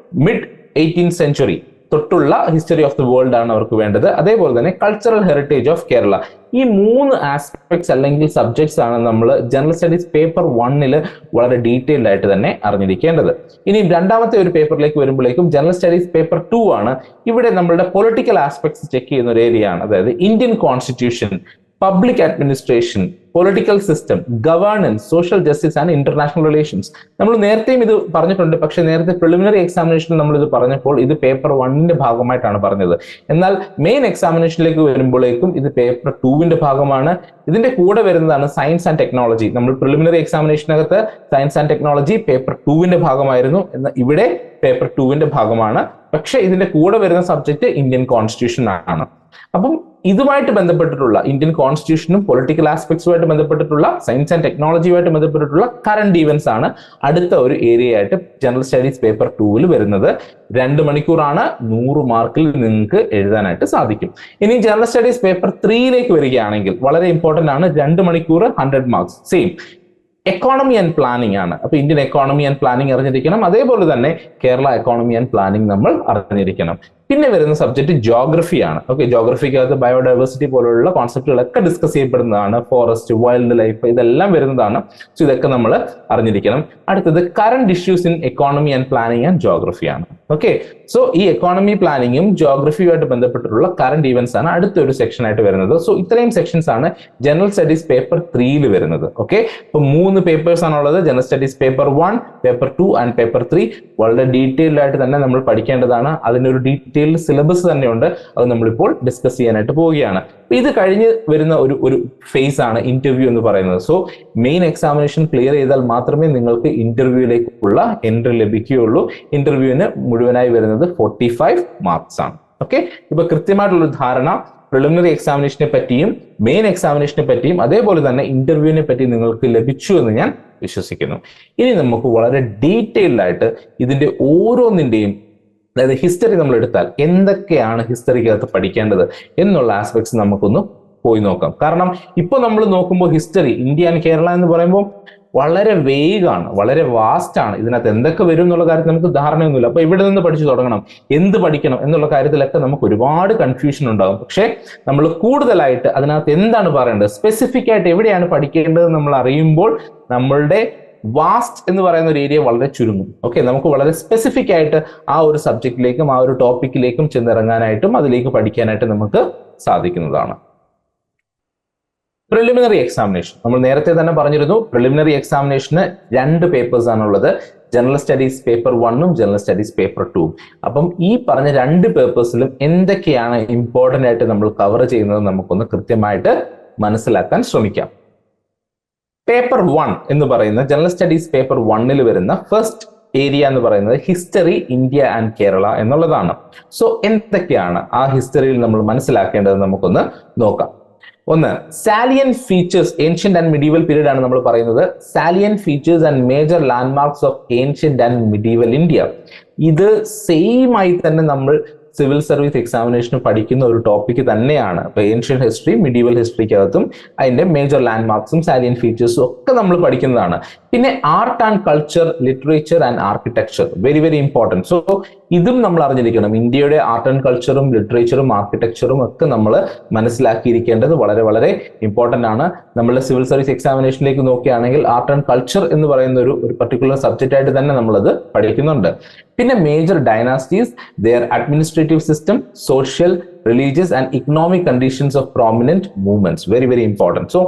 mid 18th century തൊട്ടുള്ള ഹിസ്റ്ററി ഓഫ് ദി വേൾഡ് ആണ് അവർക്ക് വേണ്ടത്. അതേപോലെ തന്നെ കൾച്ചറൽ ഹെറിറ്റേജ് ഓഫ് കേരള. ഈ 3 ആസ്പെക്ട്സ് അല്ലെങ്കിൽ സബ്ജക്ട്സ് ആണ് നമ്മൾ ജനറൽ സ്റ്റഡീസ് പേപ്പർ 1ൽ വളരെ ഡീറ്റെയിൽഡ് ആയിട്ട് തന്നെ അറിഞ്ഞിരിക്കേണ്ടത്. ഇനി രണ്ടാമത്തെ ഒരു പേപ്പറിലേക്ക് വരുമ്പോഴേക്കും ജനറൽ സ്റ്റഡീസ് പേപ്പർ 2 ആണ്. ഇവിടെ നമ്മളുടെ പൊളിറ്റിക്കൽ ആസ്പെക്ട്സ് ചെക്ക് ചെയ്യുന്ന ഒരു ഏരിയ ആണ്. അതായത് Indian constitution, public administration, political system, governance, social justice and international relations. നമ്മൾ നേരത്തെയും ഇത് പറഞ്ഞിട്ടുണ്ട്. പക്ഷെ നേരത്തെ പ്രിലിമിനറി എക്സാമിനേഷനിൽ നമ്മൾ ഇത് പറഞ്ഞപ്പോൾ ഇത് പേപ്പർ 1ന്റെ ഭാഗമായിട്ടാണ് പറഞ്ഞത്. എന്നാൽ മെയിൻ എക്സാമിനേഷനിലേക്ക് വരുമ്പോഴേക്കും ഇത് പേപ്പർ 2ന്റെ ഭാഗമാണ്. ഇതിന്റെ കൂടെ വരുന്നതാണ് സയൻസ് ആൻഡ് ടെക്നോളജി. നമ്മൾ പ്രിലിമിനറി എക്സാമിനേഷനകത്ത് സയൻസ് ആൻഡ് ടെക്നോളജി പേപ്പർ 2ന്റെ ഭാഗമായിരുന്നു. എന്നാൽ ഇവിടെ പേപ്പർ 2ന്റെ ഭാഗമാണ്. പക്ഷെ ഇതിന്റെ കൂടെ വരുന്ന സബ്ജക്ട് ഇന്ത്യൻ കോൺസ്റ്റിറ്റ്യൂഷൻ ആണ്. അപ്പം ഇതുമായിട്ട് ബന്ധപ്പെട്ടിട്ടുള്ള ഇന്ത്യൻ കോൺസ്റ്റിറ്റ്യൂഷനും പൊളിറ്റിക്കൽ ആസ്പെക്ട്സുമായിട്ട് ബന്ധപ്പെട്ടിട്ടുള്ള സയൻസ് ആൻഡ് ടെക്നോളജിയുമായിട്ട് ബന്ധപ്പെട്ടിട്ടുള്ള കറന്റ് ഈവൻസ് ആണ് അടുത്ത ഒരു ഏരിയ ആയിട്ട് ജനറൽ സ്റ്റഡീസ് പേപ്പർ 2ൽ വരുന്നത്. 2 മണിക്കൂറാണ്, 100 മാർക്കിൽ നിങ്ങൾക്ക് എഴുതാനായിട്ട് സാധിക്കും. ഇനി ജനറൽ സ്റ്റഡീസ് പേപ്പർ 3ലേക്ക് വരികയാണെങ്കിൽ വളരെ ഇമ്പോർട്ടന്റ് ആണ്. 2 മണിക്കൂർ, 100 marks same. Economy and planning ആണ്. അപ്പൊ ഇന്ത്യൻ എക്കോണമി ആൻഡ് പ്ലാനിംഗ് അറിഞ്ഞിരിക്കണം. അതേപോലെ തന്നെ കേരള എക്കോണമി ആൻഡ് പ്ലാനിംഗ് നമ്മൾ അറിഞ്ഞിരിക്കണം. പിന്നെ വരുന്ന സബ്ജക്ട് ജോഗ്രഫി ആണ്. ഓക്കെ, ജോഗ്രഫിക്കകത്ത് ബയോഡൈവേഴ്സിറ്റി പോലുള്ള കോൺസെപ്റ്റുകളൊക്കെ ഡിസ്കസ് ചെയ്യപ്പെടുന്നതാണ്. ഫോറസ്റ്റ്, വൈൽഡ് ലൈഫ്, ഇതെല്ലാം വരുന്നതാണ്. സോ ഇതൊക്കെ നമ്മൾ അറിഞ്ഞിരിക്കണം. അടുത്തത് current issues in economy and planning and geography ആണ്. ഓക്കെ, സോ ഈ എക്കോണമി പ്ലാനിങ്ങും ജോഗ്രഫിയുമായിട്ട് ബന്ധപ്പെട്ടിട്ടുള്ള കറന്റ് ഇവന്റ്സ് ആണ് അടുത്തൊരു സെക്ഷൻ ആയിട്ട് വരുന്നത്. സോ ഇത്രയും സെക്ഷൻസ് ആണ് ജനറൽ സ്റ്റഡീസ് പേപ്പർ 3ൽ വരുന്നത്. ഓക്കെ, ഇപ്പൊ 3 പേപ്പേഴ്സ് ആണുള്ളത്. General studies paper 1, paper 2 and paper 3 വളരെ ഡീറ്റെയിൽഡ് ആയിട്ട് തന്നെ നമ്മൾ പഠിക്കേണ്ടതാണ്. അതിനൊരു ഡീറ്റെയിൽഡ് സിലബസ് തന്നെയുണ്ട്. അത് നമ്മളിപ്പോൾ ഡിസ്കസ് ചെയ്യാനായിട്ട് പോവുകയാണ്. ഇത് കഴിഞ്ഞ് വരുന്ന ഒരു ഫേസ് ആണ് ഇന്റർവ്യൂ എന്ന് പറയുന്നത്. സോ മെയിൻ എക്സാമിനേഷൻ ക്ലിയർ ചെയ്താൽ മാത്രമേ നിങ്ങൾക്ക് ഇന്റർവ്യൂയിലേക്കുള്ള എൻട്രി ലഭിക്കുകയുള്ളൂ. ഇന്റർവ്യൂവിന് മുഴുവനായി വരുന്നത് 45 മാർക്സ് ആണ്. ഓക്കെ, ഇപ്പൊ കൃത്യമായിട്ടുള്ള ധാരണ പ്രിലിമിനറി എക്സാമിനേഷനെ പറ്റിയും മെയിൻ എക്സാമിനേഷനെ പറ്റിയും അതേപോലെ തന്നെ ഇന്റർവ്യൂവിനെ പറ്റി നിങ്ങൾക്ക് ലഭിച്ചു എന്ന് ഞാൻ വിശ്വസിക്കുന്നു. ഇനി നമുക്ക് വളരെ ഡീറ്റെയിൽഡ് ആയിട്ട് ഇതിന്റെ ഓരോന്നിന്റെയും, അതായത് ഹിസ്റ്ററി നമ്മൾ എടുത്താൽ എന്തൊക്കെയാണ് ഹിസ്റ്ററിക്കകത്ത് പഠിക്കേണ്ടത് എന്നുള്ള ആസ്പെക്ട്സ് നമുക്കൊന്ന് പോയി നോക്കാം. കാരണം ഇപ്പൊ നമ്മൾ നോക്കുമ്പോൾ ഹിസ്റ്ററി, ഇന്ത്യ ആൻഡ് കേരള എന്ന് പറയുമ്പോൾ വളരെ വേഗാണ്, വളരെ വാസ്റ്റ് ആണ്. ഇതിനകത്ത് എന്തൊക്കെ വരും എന്നുള്ള കാര്യത്തിൽ നമുക്ക് ധാരണയൊന്നുമില്ല. അപ്പൊ ഇവിടെ നിന്ന് പഠിച്ചു തുടങ്ങണം, എന്ത് പഠിക്കണം എന്നുള്ള കാര്യത്തിലൊക്കെ നമുക്ക് ഒരുപാട് കൺഫ്യൂഷൻ ഉണ്ടാകും. പക്ഷെ നമ്മൾ കൂടുതലായിട്ട് അതിനകത്ത് എന്താണ് പറയേണ്ടത്, സ്പെസിഫിക് ആയിട്ട് എവിടെയാണ് പഠിക്കേണ്ടത് നമ്മൾ അറിയുമ്പോൾ നമ്മളുടെ വാസ്റ്റ് എന്ന് പറയുന്ന ഒരു ഏരിയ വളരെ ചുരുങ്ങും. ഓക്കെ, നമുക്ക് വളരെ സ്പെസിഫിക് ആയിട്ട് ആ ഒരു സബ്ജക്റ്റിലേക്കും ആ ഒരു ടോപ്പിക്കിലേക്കും ചെന്നിറങ്ങാനായിട്ടും അതിലേക്ക് പഠിക്കാനായിട്ട് നമുക്ക് സാധിക്കുന്നതാണ്. പ്രിലിമിനറി എക്സാമിനേഷൻ നമ്മൾ നേരത്തെ തന്നെ പറഞ്ഞിരുന്നു, പ്രിലിമിനറി എക്സാമിനേഷന് 2 പേപ്പേഴ്സ് ആണുള്ളത്, ജനറൽ സ്റ്റഡീസ് പേപ്പർ 1ഉം ജനറൽ സ്റ്റഡീസ് പേപ്പർ 2ഉം. അപ്പം ഈ പറഞ്ഞ 2 പേപ്പേഴ്സിലും എന്തൊക്കെയാണ് ഇമ്പോർട്ടന്റ് ആയിട്ട് നമ്മൾ കവർ ചെയ്യുന്നത് നമുക്കൊന്ന് കൃത്യമായിട്ട് മനസ്സിലാക്കാൻ ശ്രമിക്കാം. പേപ്പർ 1 എന്ന് പറയുന്ന ജനറൽ സ്റ്റഡീസ് പേപ്പർ 1ൽ വരുന്ന ഫസ്റ്റ് ഏരിയ എന്ന് പറയുന്നത് ഹിസ്റ്ററി ഇന്ത്യ ആൻഡ് കേരള എന്നുള്ളതാണ്. സോ എന്തൊക്കെയാണ് ആ ഹിസ്റ്ററിയിൽ നമ്മൾ മനസ്സിലാക്കേണ്ടത് നമുക്കൊന്ന് നോക്കാം. ഒന്ന്, salient features, ancient and medieval period ആണ് നമ്മൾ പറയുന്നത്. Salient features and major landmarks of ancient and medieval India. ഇത് സെയിം ആയി തന്നെ നമ്മൾ സിവിൽ സർവീസ് എക്സാമിനേഷന് പഠിക്കുന്ന ഒരു ടോപ്പിക് തന്നെയാണ്. ഇപ്പൊ ഏൻഷ്യൻ ഹിസ്റ്ററി, മിഡീവൽ ഹിസ്റ്ററിക്കകത്തും അതിന്റെ മേജർ ലാൻഡ്മാർക്സും സാലിയൻ ഫീച്ചേഴ്സും ഒക്കെ നമ്മൾ പഠിക്കുന്നതാണ്. പിന്നെ art and culture, literature and architecture, very very important. So ഇതും നമ്മൾ അറിഞ്ഞിരിക്കണം. ഇന്ത്യയുടെ ആർട്ട് ആൻഡ് കൾച്ചറും ലിറ്ററേച്ചറും ആർക്കിടെക്ചറും ഒക്കെ നമ്മൾ മനസ്സിലാക്കിയിരിക്കേണ്ടത് വളരെ വളരെ ഇമ്പോർട്ടൻ്റ് ആണ്. നമ്മൾ സിവിൽ സർവീസ് എക്സാമിനേഷനിലേക്ക് നോക്കുകയാണെങ്കിൽ ആർട്ട് ആൻഡ് കൾച്ചർ എന്ന് പറയുന്ന ഒരു പർട്ടിക്കുലർ സബ്ജക്റ്റ് ആയിട്ട് തന്നെ നമ്മളത് പഠിക്കുന്നുണ്ട്. പിന്നെ major dynasties, their administrative system, social, religious and economic conditions of prominent movements, very very important. So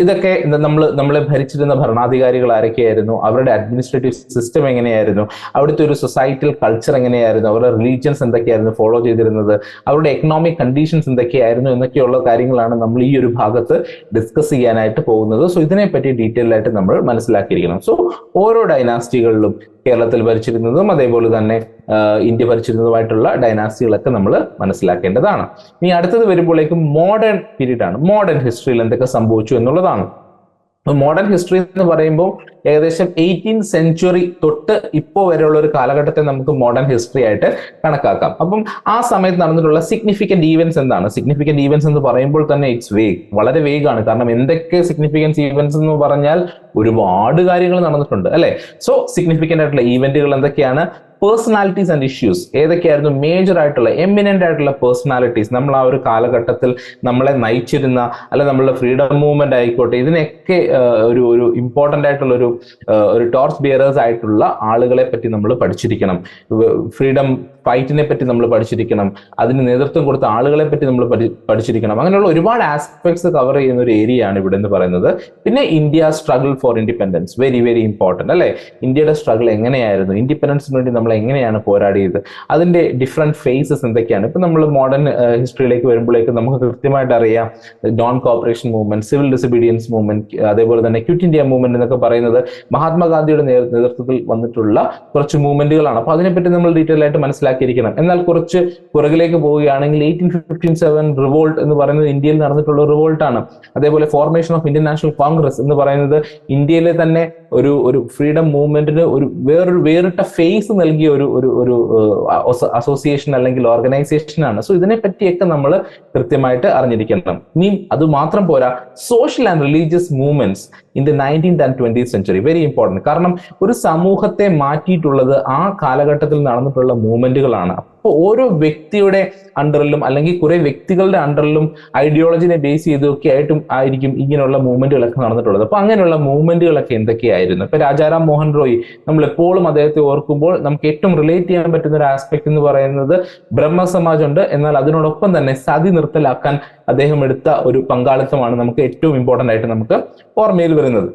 ഇതൊക്കെ നമ്മളെ ഭരിച്ചിരുന്ന ഭരണാധികാരികൾ ആരൊക്കെയായിരുന്നു, അവരുടെ അഡ്മിനിസ്ട്രേറ്റീവ് സിസ്റ്റം എങ്ങനെയായിരുന്നു, അവിടുത്തെ ഒരു സൊസൈറ്റൽ കൾച്ചർ എങ്ങനെയായിരുന്നു, അവരുടെ റിലീജിയൻസ് എന്തൊക്കെയായിരുന്നു ഫോളോ ചെയ്തിരുന്നത്, അവരുടെ എക്കണോമിക് കണ്ടീഷൻസ് എന്തൊക്കെയായിരുന്നു എന്നൊക്കെയുള്ള കാര്യങ്ങളാണ് നമ്മൾ ഈ ഒരു ഭാഗത്ത് ഡിസ്കസ് ചെയ്യാനായിട്ട് പോകുന്നത്. സോ ഇതിനെപ്പറ്റി ഡീറ്റെയിൽ ആയിട്ട് നമ്മൾ മനസ്സിലാക്കിയിരിക്കണം. സോ ഓരോ ഡൈനാസ്റ്റികളിലും കേരളത്തിൽ ഭരിച്ചിരുന്നതും അതേപോലെ തന്നെ ഇന്ത്യ ഭരിച്ചിരുന്നതുമായിട്ടുള്ള ഡൈനാസ്റ്റികളൊക്കെ നമ്മൾ മനസ്സിലാക്കേണ്ടതാണ്. ഇനി അടുത്തത് വരുമ്പോഴേക്കും മോഡേൺ പീരീഡ് ആണ്. മോഡേൺ ഹിസ്റ്ററിയിൽ എന്തൊക്കെ സംഭവിച്ചു എന്നുള്ളതാണ്. മോഡേൺ ഹിസ്റ്ററി എന്ന് പറയുമ്പോൾ ഏകദേശം 18th സെഞ്ച്വറി തൊട്ട് ഇപ്പോൾ വരെയുള്ള ഒരു കാലഘട്ടത്തെ നമുക്ക് മോഡേൺ ഹിസ്റ്ററി ആയിട്ട് കണക്കാക്കാം. അപ്പം ആ സമയത്ത് നടന്നിട്ടുള്ള സിഗ്നിഫിക്കന്റ് ഈവൻസ് എന്താണ്? സിഗ്നിഫിക്കന്റ് ഈവൻസ് എന്ന് പറയുമ്പോൾ തന്നെ ഇറ്റ്സ് വേഗ്, വളരെ വേഗാണ്. കാരണം എന്തൊക്കെ സിഗ്നിഫിക്കൻസ് ഈവൻസ് എന്ന് പറഞ്ഞാൽ ഒരുപാട് കാര്യങ്ങൾ നടന്നിട്ടുണ്ട് അല്ലെ. സോ സിഗ്നിഫിക്കന്റ് ആയിട്ടുള്ള ഈവന്റുകൾ എന്തൊക്കെയാണ്? പേഴ്സണാലിറ്റീസ് ആൻഡ് ഇഷ്യൂസ്, ഏതൊക്കെയായിരുന്നു മേജർ ആയിട്ടുള്ള എമിനന്റ് ആയിട്ടുള്ള പേഴ്സണാലിറ്റീസ് നമ്മൾ ആ ഒരു കാലഘട്ടത്തിൽ നമ്മളെ നയിച്ചിരുന്ന, അല്ലെ നമ്മളുടെ ഫ്രീഡം മൂവ്മെന്റ് ആയിക്കോട്ടെ, ഇതിനൊക്കെ ഒരു ഇമ്പോർട്ടന്റ് ആയിട്ടുള്ള ഒരു ടോർച്ച് ബിയറേഴ്സ് ആയിട്ടുള്ള ആളുകളെ പറ്റി നമ്മൾ പഠിച്ചിരിക്കണം. ഫ്രീഡം ഫൈറ്റിനെ പറ്റി നമ്മൾ പഠിച്ചിരിക്കണം, അതിന് നേതൃത്വം കൊടുത്ത ആളുകളെ പറ്റി നമ്മൾ പഠിച്ചിരിക്കണം. അങ്ങനെയുള്ള ഒരുപാട് ആസ്പെക്ട്സ് കവർ ചെയ്യുന്ന ഒരു ഏരിയ ആണ് ഇവിടെ എന്ന് പറയുന്നത്. പിന്നെ India struggle for independence, very very important അല്ലെ. ഇന്ത്യയുടെ സ്ട്രഗിൾ എങ്ങനെയായിരുന്നു, ഇൻഡിപെൻഡൻസിന് വേണ്ടി നമ്മൾ എങ്ങനെയാണ് പോരാടിയത്, അതിന്റെ ഡിഫറെന്റ് ഫേസസ് എന്തൊക്കെയാണ്. ഇപ്പൊ നമ്മൾ മോഡേൺ ഹിസ്റ്ററിയിലേക്ക് വരുമ്പോഴേക്ക് നമുക്ക് കൃത്യമായിട്ട് അറിയാം non corporation movement, civil disobedience movement, അതേപോലെ തന്നെ ക്വിറ്റ് ഇന്ത്യ മൂവ്മെന്റ് എന്നൊക്കെ പറയുന്നത് മഹാത്മാഗാന്ധിയുടെ നേതൃത്വത്തിൽ വന്നിട്ടുള്ള കുറച്ച് മൂവ്മെന്റുകളാണ്. അപ്പൊ അതിനെപ്പറ്റി നമ്മൾ ഡീറ്റെയിൽ ആയിട്ട് മനസ്സിലാക്കിയിരിക്കണം. എന്നാൽ കുറച്ച് പുറകിലേക്ക് പോവുകയാണെങ്കിൽ 1857 റിവോൾട്ട് എന്ന് പറയുന്നത് ഇന്ത്യയിൽ നടന്നിട്ടുള്ള റിവോൾട്ട് ആണ്. അതേപോലെ formation of Indian national Congress എന്ന് പറയുന്നത് ഇന്ത്യയിലെ തന്നെ ഒരു ഫ്രീഡം മൂവ്മെന്റിന് വേറിട്ട ഫേസ് നൽകിയ ഒരു അസോസിയേഷൻ അല്ലെങ്കിൽ ഓർഗനൈസേഷൻ ആണ്. സോ ഇതിനെ പറ്റിയൊക്കെ നമ്മൾ കൃത്യമായിട്ട് അറിഞ്ഞിരിക്കണം. ഇനി അത് മാത്രം പോരാ, social and religious movements in the 19th and 20th century, very important. കാരണം ഒരു സമൂഹത്തെ മാറ്റിയിട്ടുള്ളത് ആ കാലഘട്ടത്തിൽ നടന്നിട്ടുള്ള മൂവ്മെന്റുകളാണ്. അപ്പോൾ ഓരോ വ്യക്തിയുടെ അണ്ടറിലും അല്ലെങ്കിൽ കുറെ വ്യക്തികളുടെ അണ്ടറിലും ഐഡിയോളജിനെ ബേസ് ചെയ്തൊക്കെ ആയിരിക്കും ഇങ്ങനെയുള്ള മൂവ്മെന്റുകളൊക്കെ നടന്നിട്ടുള്ളത്. അപ്പൊ അങ്ങനെയുള്ള മൂവ്മെന്റുകളൊക്കെ എന്തൊക്കെയായിരുന്നു? ഇപ്പൊ രാജാറാം മോഹൻ റോയ്, നമ്മൾ എപ്പോഴും അദ്ദേഹത്തെ ഓർക്കുമ്പോൾ നമുക്ക് ഏറ്റവും റിലേറ്റ് ചെയ്യാൻ പറ്റുന്ന ഒരു ആസ്പെക്ട് എന്ന് പറയുന്നത് ബ്രഹ്മസമാജ് ഉണ്ട്. എന്നാൽ അതിനോടൊപ്പം തന്നെ സതി നിർത്തലാക്കാൻ അദ്ദേഹം എടുത്ത ഒരു പങ്കാളിത്തമാണ് നമുക്ക് ഏറ്റവും ഇമ്പോർട്ടന്റ് ആയിട്ട് നമുക്ക് ഓർമ്മയിൽ വരുന്നത്.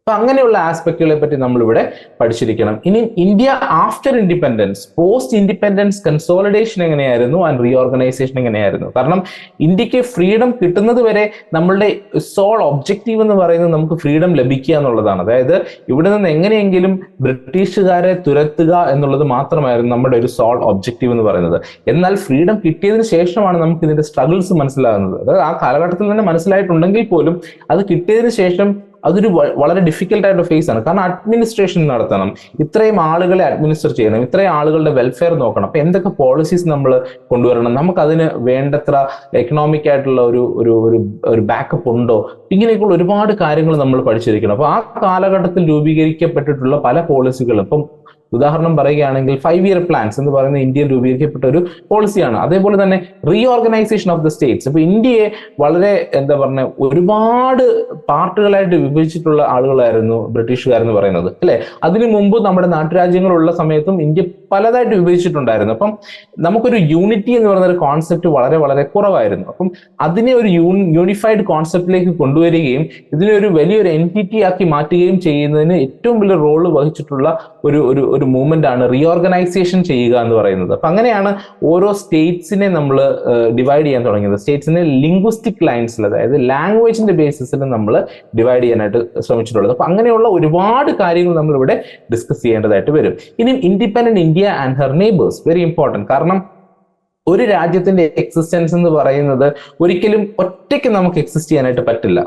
അപ്പൊ അങ്ങനെയുള്ള ആസ്പെക്ടുകളെ പറ്റി നമ്മളിവിടെ പഠിച്ചിരിക്കണം. ഇനി India after independence, post independence consolidation എങ്ങനെയായിരുന്നു ആൻഡ് റീഓർഗനൈസേഷൻ എങ്ങനെയായിരുന്നു? കാരണം ഇന്ത്യക്ക് ഫ്രീഡം കിട്ടുന്നത് വരെ നമ്മളുടെ സോൾ ഒബ്ജക്റ്റീവ് എന്ന് പറയുന്നത് നമുക്ക് ഫ്രീഡം ലഭിക്കുക എന്നുള്ളതാണ്. അതായത് ഇവിടെ നിന്ന് എങ്ങനെയെങ്കിലും ബ്രിട്ടീഷുകാരെ തുരത്തുക എന്നുള്ളത് മാത്രമായിരുന്നു നമ്മുടെ ഒരു സോൾ ഒബ്ജക്റ്റീവ് എന്ന് പറയുന്നത്. എന്നാൽ ഫ്രീഡം കിട്ടിയതിന് ശേഷമാണ് നമുക്ക് ഇതിന്റെ സ്ട്രഗിൾസ് മനസ്സിലാകുന്നത്. അതായത് ആ കാലഘട്ടത്തിൽ തന്നെ മനസ്സിലായിട്ടുണ്ടെങ്കിൽ പോലും അത് കിട്ടിയതിന് ശേഷം അതൊരു വളരെ ഡിഫിക്കൽട്ട് ആയിട്ടുള്ള ഫേസ് ആണ്. കാരണം അഡ്മിനിസ്ട്രേഷൻ നടത്തണം, ഇത്രയും ആളുകളെ അഡ്മിനിസ്റ്റർ ചെയ്യണം, ഇത്രയും ആളുകളുടെ വെൽഫെയർ നോക്കണം. അപ്പൊ എന്തൊക്കെ പോളിസീസ് നമ്മൾ കൊണ്ടുവരണം, നമുക്ക് അതിന് വേണ്ടത്ര എക്കണോമിക് ആയിട്ടുള്ള ഒരു ബാക്കപ്പ് ഉണ്ടോ, ഇങ്ങനെയൊക്കെയുള്ള ഒരുപാട് കാര്യങ്ങൾ നമ്മൾ പഠിച്ചിരിക്കണം. അപ്പൊ ആ കാലഘട്ടത്തിൽ രൂപീകരിക്കപ്പെട്ടിട്ടുള്ള പല പോളിസികളും, ഇപ്പം ഉദാഹരണം പറയുകയാണെങ്കിൽ 5-year പ്ലാൻസ് എന്ന് പറയുന്ന ഇന്ത്യയിൽ രൂപീകരിക്കപ്പെട്ട ഒരു പോളിസിയാണ്. അതേപോലെ തന്നെ റീഓർഗനൈസേഷൻ ഓഫ് ദ സ്റ്റേറ്റ്സ്. ഇപ്പൊ ഇന്ത്യയെ വളരെ ഒരുപാട് പാർട്ടുകളായിട്ട് വിഭജിച്ചിട്ടുള്ള ആളുകളായിരുന്നു ബ്രിട്ടീഷുകാരെന്ന് പറയുന്നത് അല്ലെ. അതിനു മുമ്പ് നമ്മുടെ നാട്ടുരാജ്യങ്ങളുള്ള സമയത്തും ഇന്ത്യ പലതായിട്ട് വിഭജിച്ചിട്ടുണ്ടായിരുന്നു. അപ്പം നമുക്കൊരു യൂണിറ്റി എന്ന് പറയുന്ന ഒരു കോൺസെപ്റ്റ് വളരെ വളരെ കുറവായിരുന്നു. അപ്പം അതിനെ ഒരു യൂണിഫൈഡ് കോൺസെപ്റ്റിലേക്ക് കൊണ്ടുവരികയും ഇതിനെ ഒരു വലിയൊരു എൻറ്റിറ്റി ആക്കി മാറ്റുകയും ചെയ്യുന്നതിന് ഏറ്റവും വലിയ റോള് വഹിച്ചിട്ടുള്ള ഒരു മൂവ്മെന്റ് ആണ് റീഓർഗനൈസേഷൻ ചെയ്യുക എന്ന് പറയുന്നത്. അപ്പൊ അങ്ങനെയാണ് ഓരോ സ്റ്റേറ്റ്സിനെ നമ്മൾ ഡിവൈഡ് ചെയ്യാൻ തുടങ്ങിയത്. സ്റ്റേറ്റ്സിനെ ലിംഗ്വിസ്റ്റിക് ലൈൻസിൽ, അതായത് ലാംഗ്വേജിന്റെ ബേസിസിൽ നമ്മൾ ഡിവൈഡ് ചെയ്യാനായിട്ട് ശ്രമിച്ചിട്ടുള്ളത്. അപ്പൊ അങ്ങനെയുള്ള ഒരുപാട് കാര്യങ്ങൾ നമ്മൾ ഇവിടെ ഡിസ്കസ് ചെയ്യേണ്ടതായിട്ട് വരും. ഇനി independent India and her neighbours, very important. കാരണം ഒരു രാജ്യത്തിന്റെ എക്സിസ്റ്റൻസ് എന്ന് പറയുന്നത് ഒരിക്കലും ഒറ്റയ്ക്ക് നമുക്ക് എക്സിസ്റ്റ് ചെയ്യാനായിട്ട് പറ്റില്ല.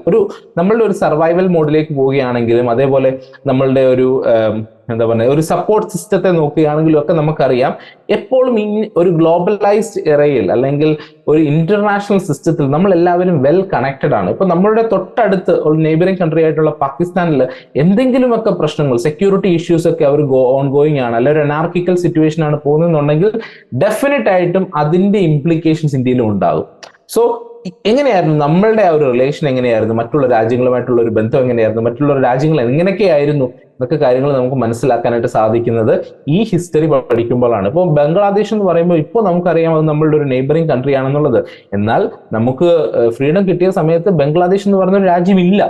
നമ്മളുടെ ഒരു സർവൈവൽ മോഡിലേക്ക് പോവുകയാണെങ്കിലും അതേപോലെ നമ്മളുടെ ഒരു സപ്പോർട്ട് സിസ്റ്റത്തെ നോക്കുകയാണെങ്കിലും ഒക്കെ നമുക്കറിയാം എപ്പോഴും ഒരു ഗ്ലോബലൈസ്ഡ് എറയിൽ അല്ലെങ്കിൽ ഒരു ഇന്റർനാഷണൽ സിസ്റ്റത്തിൽ നമ്മൾ എല്ലാവരും വെൽ കണക്റ്റഡ് ആണ്. ഇപ്പൊ നമ്മളുടെ തൊട്ടടുത്ത് ഒരു നെയ്ബറിംഗ് കൺട്രി ആയിട്ടുള്ള പാകിസ്ഥാനിൽ എന്തെങ്കിലുമൊക്കെ പ്രശ്നങ്ങൾ, സെക്യൂരിറ്റി ഇഷ്യൂസ് ഒക്കെ അവർ ഓൺ ഗോയിങ് ആണ്, അല്ലെങ്കിൽ ഒരു അനാർക്കിക്കൽ സിറ്റുവേഷൻ ആണ് പോകുന്നതെന്നുണ്ടെങ്കിൽ ഡെഫിനറ്റ് ആയിട്ടും അതിന്റെ ഇംപ്ലിക്കേഷൻസ് ഇന്ത്യയിലും ഉണ്ടാകും. സോ എങ്ങനെയായിരുന്നു നമ്മളുടെ ആ ഒരു റിലേഷൻ, എങ്ങനെയായിരുന്നു മറ്റുള്ള രാജ്യങ്ങളുമായിട്ടുള്ള ഒരു ബന്ധം, എങ്ങനെയായിരുന്നു മറ്റുള്ള രാജ്യങ്ങൾ എങ്ങനെയൊക്കെയായിരുന്നു എന്നൊക്കെ കാര്യങ്ങൾ നമുക്ക് മനസ്സിലാക്കാനായിട്ട് സാധിക്കുന്നത് ഈ ഹിസ്റ്ററി പഠിക്കുമ്പോഴാണ്. ഇപ്പോൾ ബംഗ്ലാദേശ് എന്ന് പറയുമ്പോൾ ഇപ്പോൾ നമുക്കറിയാം അത് നമ്മളുടെ ഒരു നെയ്ബറിംഗ് കൺട്രി ആണെന്നുള്ളത്. എന്നാൽ നമുക്ക് ഫ്രീഡം കിട്ടിയ സമയത്ത് ബംഗ്ലാദേശ് എന്ന് പറയുന്ന ഒരു രാജ്യമില്ല.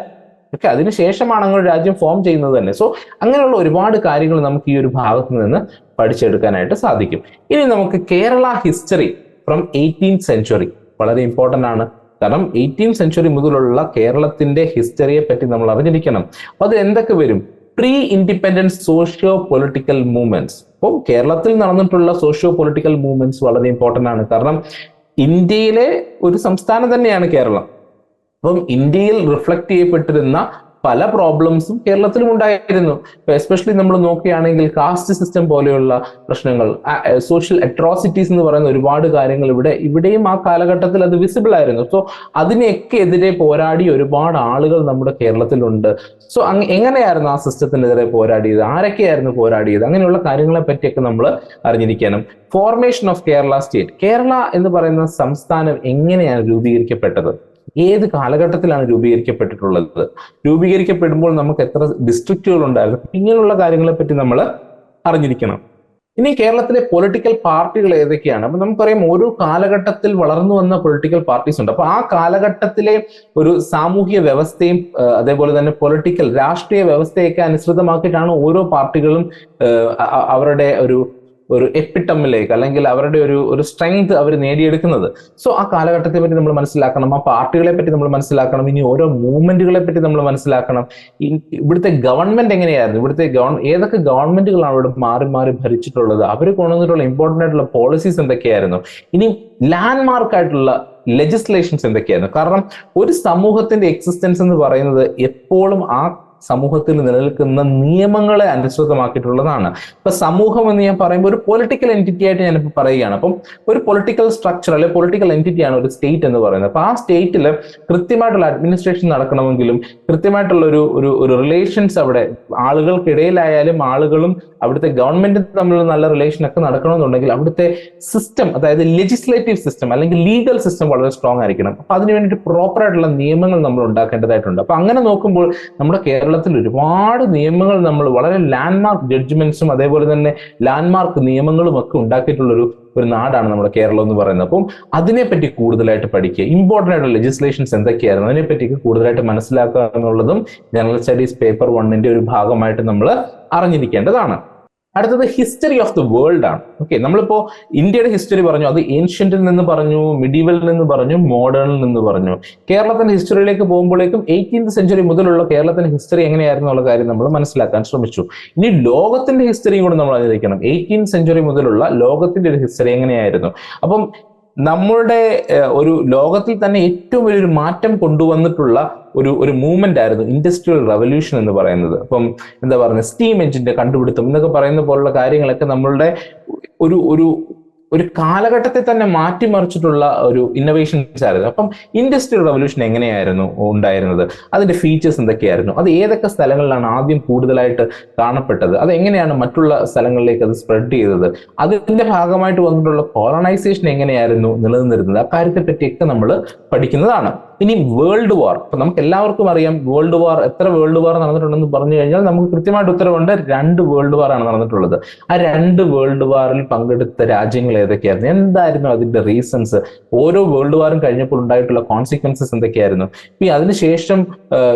ഓക്കെ, അതിനുശേഷമാണ് അങ്ങനെ ഒരു രാജ്യം ഫോം ചെയ്യുന്നത് തന്നെ. സോ അങ്ങനെയുള്ള ഒരുപാട് കാര്യങ്ങൾ നമുക്ക് ഈ ഒരു ഭാഗത്ത് നിന്ന് പഠിച്ചെടുക്കാനായിട്ട് സാധിക്കും. ഇനി നമുക്ക് Kerala history from 18th century വളരെ ഇമ്പോർട്ടന്റ് ആണ്. കാരണം 18th century മുതലുള്ള കേരളത്തിന്റെ ഹിസ്റ്ററിയെ പറ്റി നമ്മൾ അറിഞ്ഞിരിക്കണം. അപ്പൊ അത് എന്തൊക്കെ വരും? Pre independence socio political movements. അപ്പം കേരളത്തിൽ നടന്നിട്ടുള്ള സോഷ്യോ പൊളിറ്റിക്കൽ മൂവ്മെന്റ്സ് വളരെ ഇമ്പോർട്ടന്റ് ആണ്. കാരണം ഇന്ത്യയിലെ ഒരു സംസ്ഥാനം തന്നെയാണ് കേരളം. അപ്പം ഇന്ത്യയിൽ റിഫ്ലക്ട് ചെയ്യപ്പെട്ടിരുന്ന പല പ്രോബ്ലംസും കേരളത്തിലും ഉണ്ടായിരുന്നു. എസ്പെഷ്യലി നമ്മൾ നോക്കുകയാണെങ്കിൽ കാസ്റ്റ് സിസ്റ്റം പോലെയുള്ള പ്രശ്നങ്ങൾ, സോഷ്യൽ അട്രോസിറ്റീസ് എന്ന് പറയുന്ന ഒരുപാട് കാര്യങ്ങൾ ഇവിടെയും ആ കാലഘട്ടത്തിൽ അത് വിസിബിൾ ആയിരുന്നു. സോ അതിനെയൊക്കെ എതിരെ പോരാടി ഒരുപാട് ആളുകൾ നമ്മുടെ കേരളത്തിലുണ്ട്. സോ എങ്ങനെയായിരുന്നു ആ സിസ്റ്റത്തിനെതിരെ പോരാടിയത്, ആരൊക്കെയായിരുന്നു പോരാടിയത്, അങ്ങനെയുള്ള കാര്യങ്ങളെ പറ്റിയൊക്കെ നമ്മൾ അറിഞ്ഞിരിക്കണം. Formation of Kerala state, Kerala എന്ന് പറയുന്ന സംസ്ഥാനം എങ്ങനെയാണ് രൂപീകരിക്കപ്പെട്ടത്, ഏത് കാലഘട്ടത്തിലാണ് രൂപീകരിക്കപ്പെട്ടിട്ടുള്ളത്, രൂപീകരിക്കപ്പെടുമ്പോൾ നമുക്ക് എത്ര ഡിസ്ട്രിക്റ്റുകൾ ഉണ്ടായിരുന്നു, ഇങ്ങനെയുള്ള കാര്യങ്ങളെ പറ്റി നമ്മൾ അറിഞ്ഞിരിക്കണം. ഇനി കേരളത്തിലെ പൊളിറ്റിക്കൽ പാർട്ടികൾ ഏതൊക്കെയാണ്? അപ്പൊ നമുക്കറിയാം ഓരോ കാലഘട്ടത്തിൽ വളർന്നു വന്ന പൊളിറ്റിക്കൽ പാർട്ടീസ് ഉണ്ട്. അപ്പൊ ആ കാലഘട്ടത്തിലെ ഒരു സാമൂഹിക വ്യവസ്ഥയും അതേപോലെ തന്നെ പൊളിറ്റിക്കൽ രാഷ്ട്രീയ വ്യവസ്ഥയൊക്കെ അനുസൃതമാക്കിയിട്ടാണ് ഓരോ പാർട്ടികളും അവരുടെ ഒരു എപ്പിട്ടമ്മിലേക്ക് അല്ലെങ്കിൽ അവരുടെ ഒരു സ്ട്രെങ്ത് അവർ നേടിയെടുക്കുന്നത്. സോ ആ കാലഘട്ടത്തെ പറ്റി നമ്മൾ മനസ്സിലാക്കണം, ആ പാർട്ടികളെ പറ്റി നമ്മൾ മനസ്സിലാക്കണം, ഇനി ഓരോ മൂവ്മെന്റുകളെ പറ്റി നമ്മൾ മനസ്സിലാക്കണം. ഇവിടുത്തെ ഗവൺമെന്റ് എങ്ങനെയായിരുന്നു, ഏതൊക്കെ ഗവൺമെന്റുകളാണ് ഇവിടെ മാറി മാറി ഭരിച്ചിട്ടുള്ളത്, അവർ കൊണ്ടുവന്നിട്ടുള്ള ഇമ്പോർട്ടന്റ് ആയിട്ടുള്ള പോളിസീസ് എന്തൊക്കെയായിരുന്നു, ഇനി ലാൻഡ് മാർക്കായിട്ടുള്ള ലെജിസ്ലേഷൻസ് എന്തൊക്കെയായിരുന്നു. കാരണം ഒരു സമൂഹത്തിന്റെ എക്സിസ്റ്റൻസ് എന്ന് പറയുന്നത് എപ്പോഴും ആ സമൂഹത്തിൽ നിലനിൽക്കുന്ന നിയമങ്ങളെ അനുസൃതമാക്കിയിട്ടുള്ളതാണ്. ഇപ്പൊ സമൂഹം എന്ന് ഞാൻ പറയുമ്പോൾ ഒരു പൊളിറ്റിക്കൽ എൻറ്റിറ്റി ആയിട്ട് ഞാനിപ്പോൾ പറയുകയാണ്. അപ്പം ഒരു പൊളിറ്റിക്കൽ സ്ട്രക്ചർ അല്ലെങ്കിൽ പൊളിറ്റിക്കൽ എൻറ്റിറ്റിയാണ് ഒരു സ്റ്റേറ്റ് എന്ന് പറയുന്നത്. അപ്പൊ ആ സ്റ്റേറ്റിൽ കൃത്യമായിട്ടുള്ള അഡ്മിനിസ്ട്രേഷൻ നടക്കണമെങ്കിലും കൃത്യമായിട്ടുള്ള ഒരു റിലേഷൻസ് അവിടെ ആളുകൾക്കിടയിലായാലും ആളുകളും അവിടുത്തെ ഗവൺമെന്റും തമ്മിലുള്ള നല്ല റിലേഷൻ ഒക്കെ നടക്കണമെന്നുണ്ടെങ്കിൽ അവിടുത്തെ സിസ്റ്റം, അതായത് ലെജിസ്ലേറ്റീവ് സിസ്റ്റം അല്ലെങ്കിൽ ലീഗൽ സിസ്റ്റം വളരെ സ്ട്രോങ് ആയിരിക്കണം. അപ്പൊ അതിന് വേണ്ടിയിട്ട് പ്രോപ്പർ ആയിട്ടുള്ള നിയമങ്ങൾ നമ്മൾ ഉണ്ടാക്കേണ്ടതായിട്ടുണ്ട്. അപ്പൊ അങ്ങനെ നോക്കുമ്പോൾ നമ്മുടെ കേരളത്തിൽ ഒരുപാട് നിയമങ്ങൾ നമ്മൾ വളരെ ലാൻഡ്മാർക്ക് ജഡ്ജ്മെന്റ്സും അതേപോലെ തന്നെ ലാൻഡ്മാർക്ക് നിയമങ്ങളും ഒക്കെ ഉണ്ടാക്കിയിട്ടുള്ള ഒരു നാടാണ് നമ്മുടെ കേരളം എന്ന് പറയുന്നത്. അപ്പം അതിനെപ്പറ്റി കൂടുതലായിട്ട് പഠിക്കുക, ഇമ്പോർട്ടൻ്റ് ആയിട്ടുള്ള ലെജിസ്ലേഷൻസ് എന്തൊക്കെയായിരുന്നു അതിനെപ്പറ്റി കൂടുതലായിട്ട് മനസ്സിലാക്കുക എന്നുള്ളതും ജനറൽ സ്റ്റഡീസ് പേപ്പർ 1 ഒരു ഭാഗമായിട്ട് നമ്മൾ അറിഞ്ഞിരിക്കേണ്ടതാണ്. അടുത്തത് ഹിസ്റ്ററി ഓഫ് ദ വേൾഡ് ആണ്. ഓക്കെ, നമ്മളിപ്പോ ഇന്ത്യയുടെ ഹിസ്റ്ററി പറഞ്ഞു, അത് ഏൻഷ്യന്റിൽ നിന്ന് പറഞ്ഞു, മിഡീവലിൽ നിന്ന് പറഞ്ഞു, മോഡേണിൽ നിന്ന് പറഞ്ഞു. കേരളത്തിന്റെ ഹിസ്റ്ററിയിലേക്ക് പോകുമ്പോഴേക്കും 18th century മുതലുള്ള കേരളത്തിന്റെ ഹിസ്റ്ററി എങ്ങനെയായിരുന്നു എന്നുള്ള കാര്യം നമ്മൾ മനസ്സിലാക്കാൻ ശ്രമിച്ചു. ഇനി ലോകത്തിന്റെ ഹിസ്റ്ററിയും കൂടെ നമ്മൾ അറിഞ്ഞിരിക്കണം. 18th century മുതലുള്ള ലോകത്തിന്റെ ഒരു ഹിസ്റ്ററി എങ്ങനെയായിരുന്നു. അപ്പം നമ്മളുടെ ഒരു ലോകത്തിൽ തന്നെ ഏറ്റവും വലിയൊരു മാറ്റം കൊണ്ടുവന്നിട്ടുള്ള ഒരു മൂവ്മെന്റ് ആയിരുന്നു ഇൻഡസ്ട്രിയൽ റവല്യൂഷൻ എന്ന് പറയുന്നത്. അപ്പം എന്താ പറയുക, സ്റ്റീം എഞ്ചിന്റെ കണ്ടുപിടുത്തം എന്നൊക്കെ പറയുന്ന പോലുള്ള കാര്യങ്ങളൊക്കെ നമ്മളുടെ ഒരു ഒരു കാലഘട്ടത്തെ തന്നെ മാറ്റിമറിച്ചിട്ടുള്ള ഒരു ഇന്നോവേഷൻസ് ആയിരുന്നു. അപ്പം ഇൻഡസ്ട്രിയൽ റവല്യൂഷൻ എങ്ങനെയായിരുന്നു ഉണ്ടായിരുന്നത്, അതിന്റെ ഫീച്ചേഴ്സ് എന്തൊക്കെയായിരുന്നു, അത് ഏതൊക്കെ സ്ഥലങ്ങളിലാണ് ആദ്യം കൂടുതലായിട്ട് കാണപ്പെട്ടത്, അത് എങ്ങനെയാണ് മറ്റുള്ള സ്ഥലങ്ങളിലേക്ക് അത് സ്പ്രെഡ് ചെയ്തത്, അതിന്റെ ഭാഗമായിട്ട് വന്നിട്ടുള്ള കോളനൈസേഷൻ എങ്ങനെയായിരുന്നു നിലനിന്നിരുന്നത്, അക്കാര്യത്തെ പറ്റിയൊക്കെ നമ്മൾ പഠിക്കുന്നതാണ്. ഇനി വേൾഡ് വാർ, ഇപ്പൊ നമുക്ക് എല്ലാവർക്കും അറിയാം വേൾഡ് വാർ, എത്ര വേൾഡ് വാർ നടന്നിട്ടുണ്ടെന്ന് പറഞ്ഞു കഴിഞ്ഞാൽ നമുക്ക് കൃത്യമായിട്ട് ഉത്തരവുണ്ട്. 2 വേൾഡ് വാർ ആണ് നടന്നിട്ടുള്ളത്. ആ 2 വേൾഡ് വാറിൽ പങ്കെടുത്ത രാജ്യങ്ങൾ ഏതൊക്കെയായിരുന്നു, എന്തായിരുന്നു അതിന്റെ റീസൺസ്, ഓരോ വേൾഡ് വാറും കഴിഞ്ഞപ്പോൾ ഉണ്ടായിട്ടുള്ള കോൺസിക്വൻസസ് എന്തൊക്കെയായിരുന്നു, ഈ അതിനുശേഷം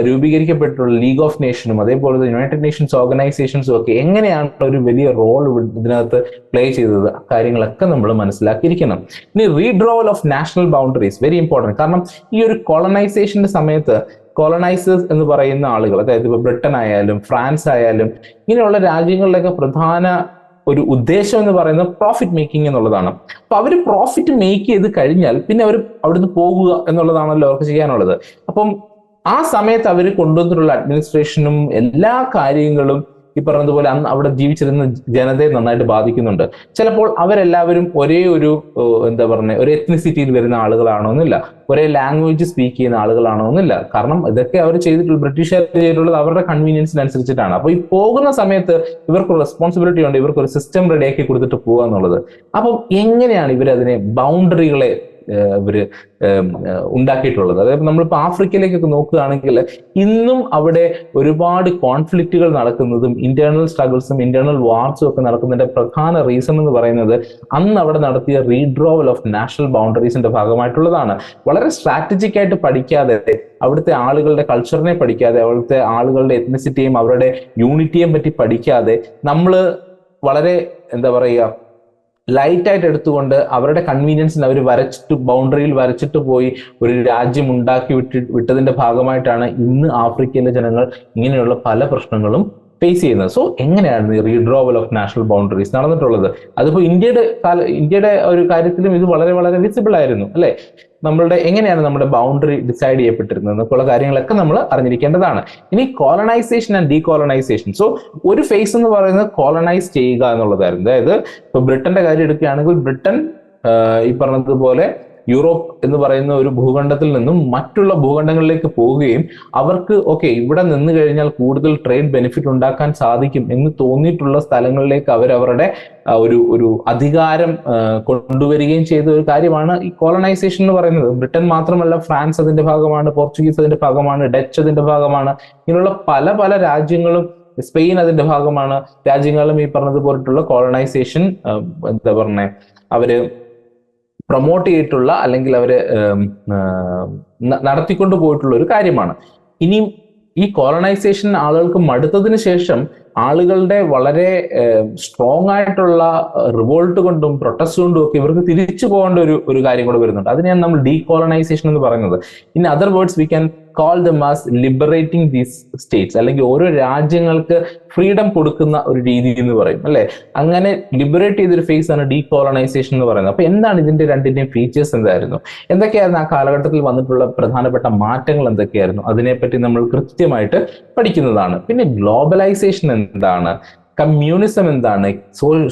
രൂപീകരിക്കപ്പെട്ടിട്ടുള്ള ലീഗ് ഓഫ് നേഷനും അതേപോലെ യുണൈറ്റഡ് നേഷൻസ് ഓർഗനൈസേഷൻസും ഒക്കെ എങ്ങനെയാണ് ഒരു വലിയ റോൾ ഇതിനകത്ത് പ്ലേ ചെയ്തത്, കാര്യങ്ങളൊക്കെ നമ്മൾ മനസ്സിലാക്കിയിരിക്കണം. ഇനി redrawal of national boundaries very important. കാരണം ഈ ഒരു കോളനൈസേഷന്റെ സമയത്ത് കോളനൈസേഴ്സ് എന്ന് പറയുന്ന ആളുകൾ, അതായത് ഇപ്പൊ ബ്രിട്ടൻ ആയാലും ഫ്രാൻസ് ആയാലും ഇങ്ങനെയുള്ള രാജ്യങ്ങളിലൊക്കെ പ്രധാന ഒരു ഉദ്ദേശം എന്ന് പറയുന്നത് പ്രോഫിറ്റ് മേക്കിംഗ് എന്നുള്ളതാണ്. അപ്പൊ അവർ പ്രോഫിറ്റ് മേക്ക് ചെയ്ത് കഴിഞ്ഞാൽ പിന്നെ അവർ അവിടുന്ന് പോകുക എന്നുള്ളതാണല്ലോ അവർക്ക് ചെയ്യാനുള്ളത്. അപ്പം ആ സമയത്ത് അവർ കൊണ്ടുവന്നിട്ടുള്ള അഡ്മിനിസ്ട്രേഷനും എല്ലാ കാര്യങ്ങളും ഈ പറഞ്ഞതുപോലെ അന്ന് അവിടെ ജീവിച്ചിരുന്ന ജനതയെ നന്നായിട്ട് ബാധിക്കുന്നുണ്ട്. ചിലപ്പോൾ അവരെല്ലാവരും ഒരേ ഒരു ഒരു എത്നിസിറ്റിയിൽ വരുന്ന ആളുകളാണോ എന്നില്ല, ഒരേ ലാംഗ്വേജ് സ്പീക്ക് ചെയ്യുന്ന ആളുകളാണോ എന്നില്ല. കാരണം ഇതൊക്കെ അവർ ചെയ്തിട്ടുള്ള ബ്രിട്ടീഷുകാർ ചെയ്തിട്ടുള്ളത് അവരുടെ കൺവീനിയൻസിനനുസരിച്ചിട്ടാണ്. അപ്പൊ ഈ പോകുന്ന സമയത്ത് ഇവർക്ക് റെസ്പോൺസിബിലിറ്റി ഉണ്ട്, ഇവർക്ക് ഒരു സിസ്റ്റം റെഡിയാക്കി കൊടുത്തിട്ട് പോകുക എന്നുള്ളത്. അപ്പം എങ്ങനെയാണ് ഇവരതിനെ ബൗണ്ടറികളെ ഇവര് ഉണ്ടാക്കിയിട്ടുള്ളത്? അതായത് നമ്മളിപ്പോൾ ആഫ്രിക്കയിലേക്കൊക്കെ നോക്കുകയാണെങ്കിൽ ഇന്നും അവിടെ ഒരുപാട് കോൺഫ്ലിക്റ്റുകൾ നടക്കുന്നതും ഇന്റേണൽ സ്ട്രഗിൾസും ഇന്റേണൽ വാർസും ഒക്കെ നടക്കുന്നതിന്റെ പ്രധാന റീസൺ എന്ന് പറയുന്നത് അന്ന് അവിടെ നടത്തിയ റീഡ്രോവൽ ഓഫ് നാഷണൽ ബൗണ്ടറീസിന്റെ ഭാഗമായിട്ടുള്ളതാണ്. വളരെ സ്ട്രാറ്റജിക് ആയിട്ട് പഠിക്കാതെ, അവിടുത്തെ ആളുകളുടെ കൾച്ചറിനെ പഠിക്കാതെ, അവിടുത്തെ ആളുകളുടെ എത്നിസിറ്റിയും അവരുടെ യൂണിറ്റിയെയും പറ്റി പഠിക്കാതെ നമ്മൾ വളരെ ലൈറ്റ് ആയിട്ട് എടുത്തുകൊണ്ട് അവരുടെ കൺവീനിയൻസിന് അവർ ബൗണ്ടറിയിൽ വരച്ചിട്ട് പോയി ഒരു രാജ്യം ഉണ്ടാക്കി വിട്ടതിന്റെ ഭാഗമായിട്ടാണ് ഇന്ന് ആഫ്രിക്കയിലെ ജനങ്ങൾ ഇങ്ങനെയുള്ള പല പ്രശ്നങ്ങളും ഫേസ് ചെയ്യുന്നത്. സോ എങ്ങനെയാണ് ഈ റീഡ്രോവൽ ഓഫ് നാഷണൽ ബൗണ്ടറീസ് നടന്നിട്ടുള്ളത്? അതിപ്പോ ഇന്ത്യയുടെ ഒരു കാര്യത്തിലും ഇത് വളരെ വളരെ വിസിബിൾ ആയിരുന്നു അല്ലെ. എങ്ങനെയാണ് നമ്മുടെ ബൗണ്ടറി ഡിസൈഡ് ചെയ്യപ്പെട്ടിരുന്നത് എന്നൊക്കെയുള്ള കാര്യങ്ങളൊക്കെ നമ്മൾ അറിഞ്ഞിരിക്കേണ്ടതാണ്. ഇനി കോളനൈസേഷൻ ആൻഡ് ഡീകോളനൈസേഷൻ. സോ ഒരു ഫേസ് എന്ന് പറയുന്നത് കോളനൈസ് ചെയ്യുക എന്നുള്ളതായിരുന്നു. അതായത് ഇപ്പൊ ബ്രിട്ടന്റെ കാര്യം എടുക്കുകയാണെങ്കിൽ ബ്രിട്ടൻ ഈ പറഞ്ഞതുപോലെ യൂറോപ്പ് എന്ന് പറയുന്ന ഒരു ഭൂഖണ്ഡത്തിൽ നിന്നും മറ്റുള്ള ഭൂഖണ്ഡങ്ങളിലേക്ക് പോവുകയും അവർക്ക് ഇവിടെ നിന്ന് കഴിഞ്ഞാൽ കൂടുതൽ ട്രേഡ് ബെനിഫിറ്റ് ഉണ്ടാക്കാൻ സാധിക്കും എന്ന് തോന്നിയിട്ടുള്ള സ്ഥലങ്ങളിലേക്ക് അവരവരുടെ ഒരു അധികാരം കൊണ്ടുവരികയും ചെയ്ത ഒരു കാര്യമാണ് ഈ കോളനൈസേഷൻ എന്ന് പറയുന്നത്. ബ്രിട്ടൻ മാത്രമല്ല, ഫ്രാൻസ് അതിന്റെ ഭാഗമാണ്, പോർച്ചുഗീസ് അതിന്റെ ഭാഗമാണ്, ഡച്ച് അതിന്റെ ഭാഗമാണ്. ഇങ്ങനെയുള്ള പല പല രാജ്യങ്ങളും, സ്പെയിൻ അതിന്റെ ഭാഗമാണ്, രാജ്യങ്ങളും ഈ പറഞ്ഞതുപോലുള്ള കോളനൈസേഷൻ അവര് പ്രൊമോട്ട് ചെയ്തിട്ടുള്ള അല്ലെങ്കിൽ അവര് നടത്തിക്കൊണ്ടു പോയിട്ടുള്ള ഒരു കാര്യമാണ്. ഇനിയും ഈ കോളനൈസേഷൻ ആളുകൾക്ക് മടുത്തതിന് ശേഷം ആളുകളുടെ വളരെ സ്ട്രോങ് ആയിട്ടുള്ള റിവോൾട്ട് കൊണ്ടും പ്രൊട്ടസ്റ്റ് കൊണ്ടും ഒക്കെ ഇവർക്ക് തിരിച്ചു പോകേണ്ട ഒരു കാര്യം കൂടെ വരുന്നുണ്ട്. അതിനെയാണ് നമ്മൾ ഡീകോളനൈസേഷൻ എന്ന് പറയുന്നത്. In other words we can call them as liberating these States, അല്ലെങ്കിൽ ഓരോ രാജ്യങ്ങൾക്ക് ഫ്രീഡം കൊടുക്കുന്ന ഒരു രീതി എന്ന് പറയും അല്ലെ. അങ്ങനെ ലിബറേറ്റ് ചെയ്തൊരു ഫേസ് ആണ് ഡീകോളനൈസേഷൻ എന്ന് പറയുന്നത്. അപ്പൊ എന്താണ് ഇതിന്റെ രണ്ടിന്റെയും ഫീച്ചേഴ്സ് എന്തായിരുന്നു, എന്തൊക്കെയായിരുന്നു ആ കാലഘട്ടത്തിൽ വന്നിട്ടുള്ള പ്രധാനപ്പെട്ട മാറ്റങ്ങൾ എന്തൊക്കെയായിരുന്നു, അതിനെപ്പറ്റി നമ്മൾ കൃത്യമായിട്ട് പഠിക്കുന്നതാണ്. പിന്നെ ഗ്ലോബലൈസേഷൻ എന്താണ്, കമ്മ്യൂണിസം എന്താണ്,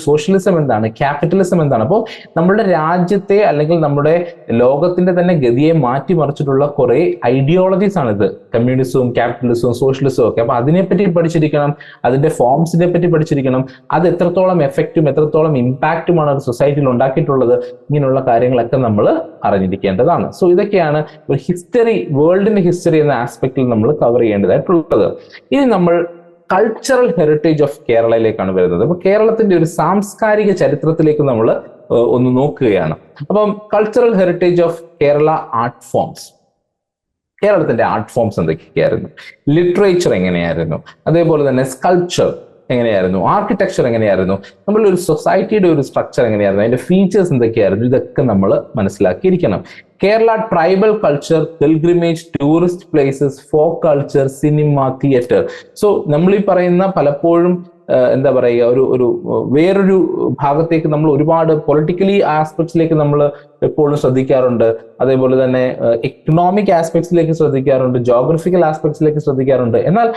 സോഷ്യലിസം എന്താണ്, ക്യാപിറ്റലിസം എന്താണ്. അപ്പോൾ നമ്മുടെ രാജ്യത്തെ അല്ലെങ്കിൽ നമ്മുടെ ലോകത്തിന്റെ തന്നെ ഗതിയെ മാറ്റിമറിച്ചിട്ടുള്ള കുറെ ഐഡിയോളജീസ് ആണിത്. കമ്മ്യൂണിസവും ക്യാപിറ്റലിസവും സോഷ്യലിസവും ഒക്കെ. അപ്പൊ അതിനെപ്പറ്റി പഠിച്ചിരിക്കണം, അതിന്റെ ഫോംസിനെ പറ്റി പഠിച്ചിരിക്കണം, അത് എത്രത്തോളം എഫക്റ്റും എത്രത്തോളം ഇമ്പാക്റ്റുമാണ് അത് സൊസൈറ്റിയിൽ ഉണ്ടാക്കിയിട്ടുള്ളത്. ഇങ്ങനെയുള്ള കാര്യങ്ങളൊക്കെ നമ്മൾ അറിഞ്ഞിരിക്കേണ്ടതാണ്. സോ ഇതൊക്കെയാണ് ഒരു ഹിസ്റ്ററി, വേൾഡിന്റെ ഹിസ്റ്ററി എന്ന ആസ്പെക്റ്റിൽ നമ്മൾ കവർ ചെയ്യേണ്ടതായിട്ടുള്ളത്. ഇനി നമ്മൾ കൾച്ചറൽ ഹെറിറ്റേജ് ഓഫ് കേരളയിലേക്കാണ് വരുന്നത്. അപ്പൊ കേരളത്തിന്റെ ഒരു സാംസ്കാരിക ചരിത്രത്തിലേക്ക് നമ്മൾ ഒന്ന് നോക്കുകയാണ്. അപ്പം cultural heritage of Kerala art forms. കേരളത്തിന്റെ ആർട്ട് ഫോംസ് എന്തൊക്കെയായിരുന്നു, ലിറ്ററേച്ചർ എങ്ങനെയായിരുന്നു, അതേപോലെ തന്നെ സ്കൾപ്ചർ എങ്ങനെയായിരുന്നു, ആർക്കിടെക്ചർ എങ്ങനെയായിരുന്നു, നമ്മളുടെ ഒരു സൊസൈറ്റിയുടെ ഒരു സ്ട്രക്ചർ എങ്ങനെയായിരുന്നു, അതിന്റെ ഫീച്ചേഴ്സ് എന്തൊക്കെയായിരുന്നു, ഇതൊക്കെ നമ്മൾ മനസ്സിലാക്കിയിരിക്കണം. Kerala tribal culture, pilgrimage, tourist places, folk culture, cinema, theatre. So നമ്മൾ ഈ പറയുന്ന പലപ്പോഴും എന്താ പറയുക, ഒരു വേറൊരു ഭാഗത്തേക്ക് നമ്മൾ ഒരുപാട് പൊളിറ്റിക്കലി ആസ്പെക്ട്സിലേക്ക് നമ്മൾ എപ്പോഴും ശ്രദ്ധിക്കാറുണ്ട്. അതേപോലെ തന്നെ എക്കണോമിക് ആസ്പെക്ട്സിലേക്ക് ശ്രദ്ധിക്കാറുണ്ട്, ജോഗ്രഫിക്കൽ ആസ്പെക്ട്സിലേക്ക് ശ്രദ്ധിക്കാറുണ്ട്. എന്നാൽ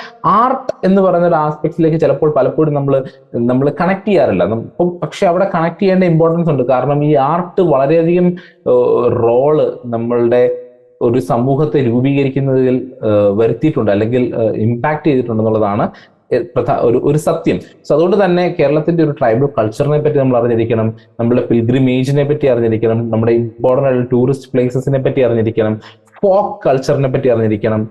ആർട്ട് എന്ന് പറയുന്ന ഒരു ആസ്പെക്ട്സിലേക്ക് ചിലപ്പോൾ പലപ്പോഴും നമ്മൾ കണക്ട് ചെയ്യാറില്ല. പക്ഷെ അവിടെ കണക്ട് ചെയ്യേണ്ട ഇമ്പോർട്ടൻസ് ഉണ്ട്. കാരണം ഈ ആർട്ട് വളരെയധികം റോള് നമ്മളുടെ ഒരു സമൂഹത്തെ രൂപീകരിക്കുന്നതിൽ വരുത്തിയിട്ടുണ്ട്, അല്ലെങ്കിൽ ഇമ്പാക്ട് ചെയ്തിട്ടുണ്ടെന്നുള്ളതാണ് ഒരു സത്യം. സോ അതുകൊണ്ട് തന്നെ കേരളത്തിന്റെ ഒരു ട്രൈബൽ കൾച്ചറിനെ പറ്റി നമ്മൾ അറിഞ്ഞിരിക്കണം, നമ്മുടെ പിൽഗ്രിമേജിനെ പറ്റി അറിഞ്ഞിരിക്കണം, നമ്മുടെ ഇമ്പോർട്ടൻ്റ് ആയിട്ടുള്ള ടൂറിസ്റ്റ് പ്ലേസസിനെ പറ്റി അറിഞ്ഞിരിക്കണം, ഫോക്ക് കൾച്ചറിനെ പറ്റി അറിഞ്ഞിരിക്കണം,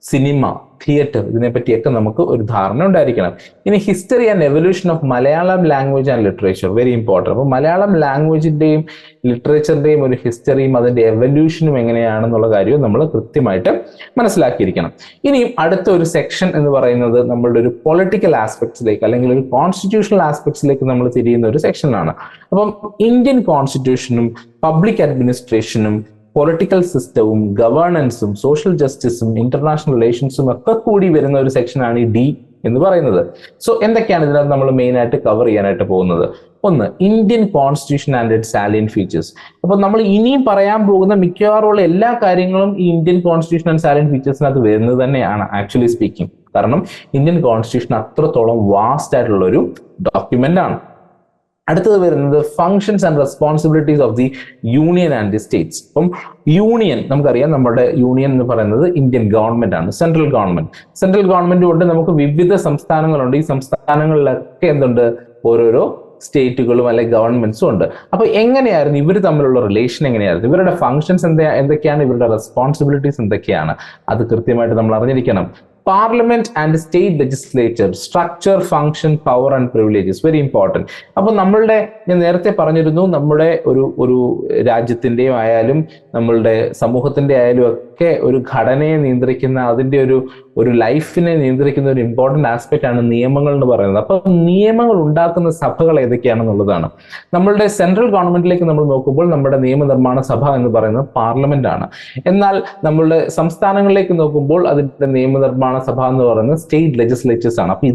സിനിമ, തിയേറ്റർ, ഇതിനെപ്പറ്റിയൊക്കെ നമുക്ക് ഒരു ധാരണ ഉണ്ടായിരിക്കണം. ഇനി history and evolution of Malayalam language and literature, very important. അപ്പോൾ മലയാളം ലാംഗ്വേജിന്റെയും ലിറ്ററേച്ചറിന്റെയും ഒരു ഹിസ്റ്ററിയും അതിന്റെ എവല്യൂഷനും എങ്ങനെയാണെന്നുള്ള കാര്യവും നമ്മൾ കൃത്യമായിട്ട് മനസ്സിലാക്കിയിരിക്കണം. ഇനിയും അടുത്ത ഒരു സെക്ഷൻ എന്ന് പറയുന്നത് നമ്മളുടെ ഒരു പൊളിറ്റിക്കൽ ആസ്പെക്ട്സിലേക്ക് അല്ലെങ്കിൽ ഒരു കോൺസ്റ്റിറ്റ്യൂഷണൽ ആസ്പെക്ട്സിലേക്ക് നമ്മൾ തിരിയുന്ന ഒരു സെക്ഷനാണ്. അപ്പം ഇന്ത്യൻ കോൺസ്റ്റിറ്റ്യൂഷനും പബ്ലിക് അഡ്മിനിസ്ട്രേഷനും പൊളിറ്റിക്കൽ സിസ്റ്റവും ഗവേണൻസും സോഷ്യൽ ജസ്റ്റിസും ഇന്റർനാഷണൽ റിലേഷൻസും ഒക്കെ കൂടി വരുന്ന ഒരു സെക്ഷനാണ് ഈ ഡി എന്ന് പറയുന്നത്. സോ എന്തൊക്കെയാണ് ഇതിനകത്ത് നമ്മൾ മെയിൻ ആയിട്ട് കവർ ചെയ്യാനായിട്ട് പോകുന്നത്? ഒന്ന്, Indian constitution and it's salient features. അപ്പൊ നമ്മൾ ഇനിയും പറയാൻ പോകുന്ന മിക്കവാറുമുള്ള എല്ലാ കാര്യങ്ങളും ഈ ഇന്ത്യൻ കോൺസ്റ്റിറ്റ്യൂഷൻ ആൻഡ് സാലിയന്റ് ഫീച്ചേഴ്സിനകത്ത് വരുന്നത് തന്നെയാണ് ആക്ച്വലി സ്പീക്കിംഗ്. കാരണം ഇന്ത്യൻ കോൺസ്റ്റിറ്റ്യൂഷൻ അത്രത്തോളം വാസ്റ്റ് ആയിട്ടുള്ള ഒരു ഡോക്യുമെന്റ് ആണ്. അടുത്തത് വരുന്നത് functions and responsibilities of the union and the States. അപ്പം യൂണിയൻ നമുക്കറിയാം, നമ്മുടെ യൂണിയൻ എന്ന് പറയുന്നത് ഇന്ത്യൻ ഗവൺമെന്റ് ആണ്, സെൻട്രൽ ഗവൺമെന്റ്. സെൻട്രൽ ഗവൺമെന്റ് കൊണ്ട് നമുക്ക് വിവിധ സംസ്ഥാനങ്ങളുണ്ട്. ഈ സംസ്ഥാനങ്ങളിലൊക്കെ എന്തുണ്ട്, ഓരോരോ സ്റ്റേറ്റുകളും അല്ലെങ്കിൽ ഗവൺമെന്റ്സും ഉണ്ട്. അപ്പൊ എങ്ങനെയായിരുന്നു ഇവർ തമ്മിലുള്ള റിലേഷൻ, എങ്ങനെയായിരുന്നു ഇവരുടെ ഫങ്ഷൻസ് എന്തൊക്കെയാണ്, ഇവരുടെ റെസ്പോൺസിബിലിറ്റീസ് എന്തൊക്കെയാണ്, അത് കൃത്യമായിട്ട് നമ്മൾ അറിഞ്ഞിരിക്കണം. Parliament and state legislature, structure, function, power and privileges, very important. അപ്പൊ ഞാൻ നേരത്തെ പറഞ്ഞിരുന്നു, നമ്മുടെ ഒരു രാജ്യത്തിന്റെയും ആയാലും നമ്മളുടെ സമൂഹത്തിന്റെ ആയാലും ഒക്കെ ഒരു ഘടനയെ നിയന്ത്രിക്കുന്ന, അതിന്റെ ഒരു ലൈഫിനെ നിയന്ത്രിക്കുന്ന ഒരു ഇമ്പോർട്ടന്റ് ആസ്പെക്ട് ആണ് നിയമങ്ങൾ എന്ന് പറയുന്നത്. അപ്പൊ നിയമങ്ങൾ ഉണ്ടാക്കുന്ന സഭകൾ ഏതൊക്കെയാണെന്നുള്ളതാണ്. നമ്മളുടെ സെൻട്രൽ ഗവൺമെന്റിലേക്ക് നമ്മൾ നോക്കുമ്പോൾ നമ്മുടെ നിയമനിർമ്മാണ സഭ എന്ന് പറയുന്നത് പാർലമെന്റ് ആണ്. എന്നാൽ നമ്മളുടെ സംസ്ഥാനങ്ങളിലേക്ക് നോക്കുമ്പോൾ അതിന്റെ നിയമനിർമ്മാണ സഭ എന്ന് പറയുന്നത് സ്റ്റേറ്റ് ലെജിസ്ലേച്ചേഴ്സ് ആണ്. അപ്പൊ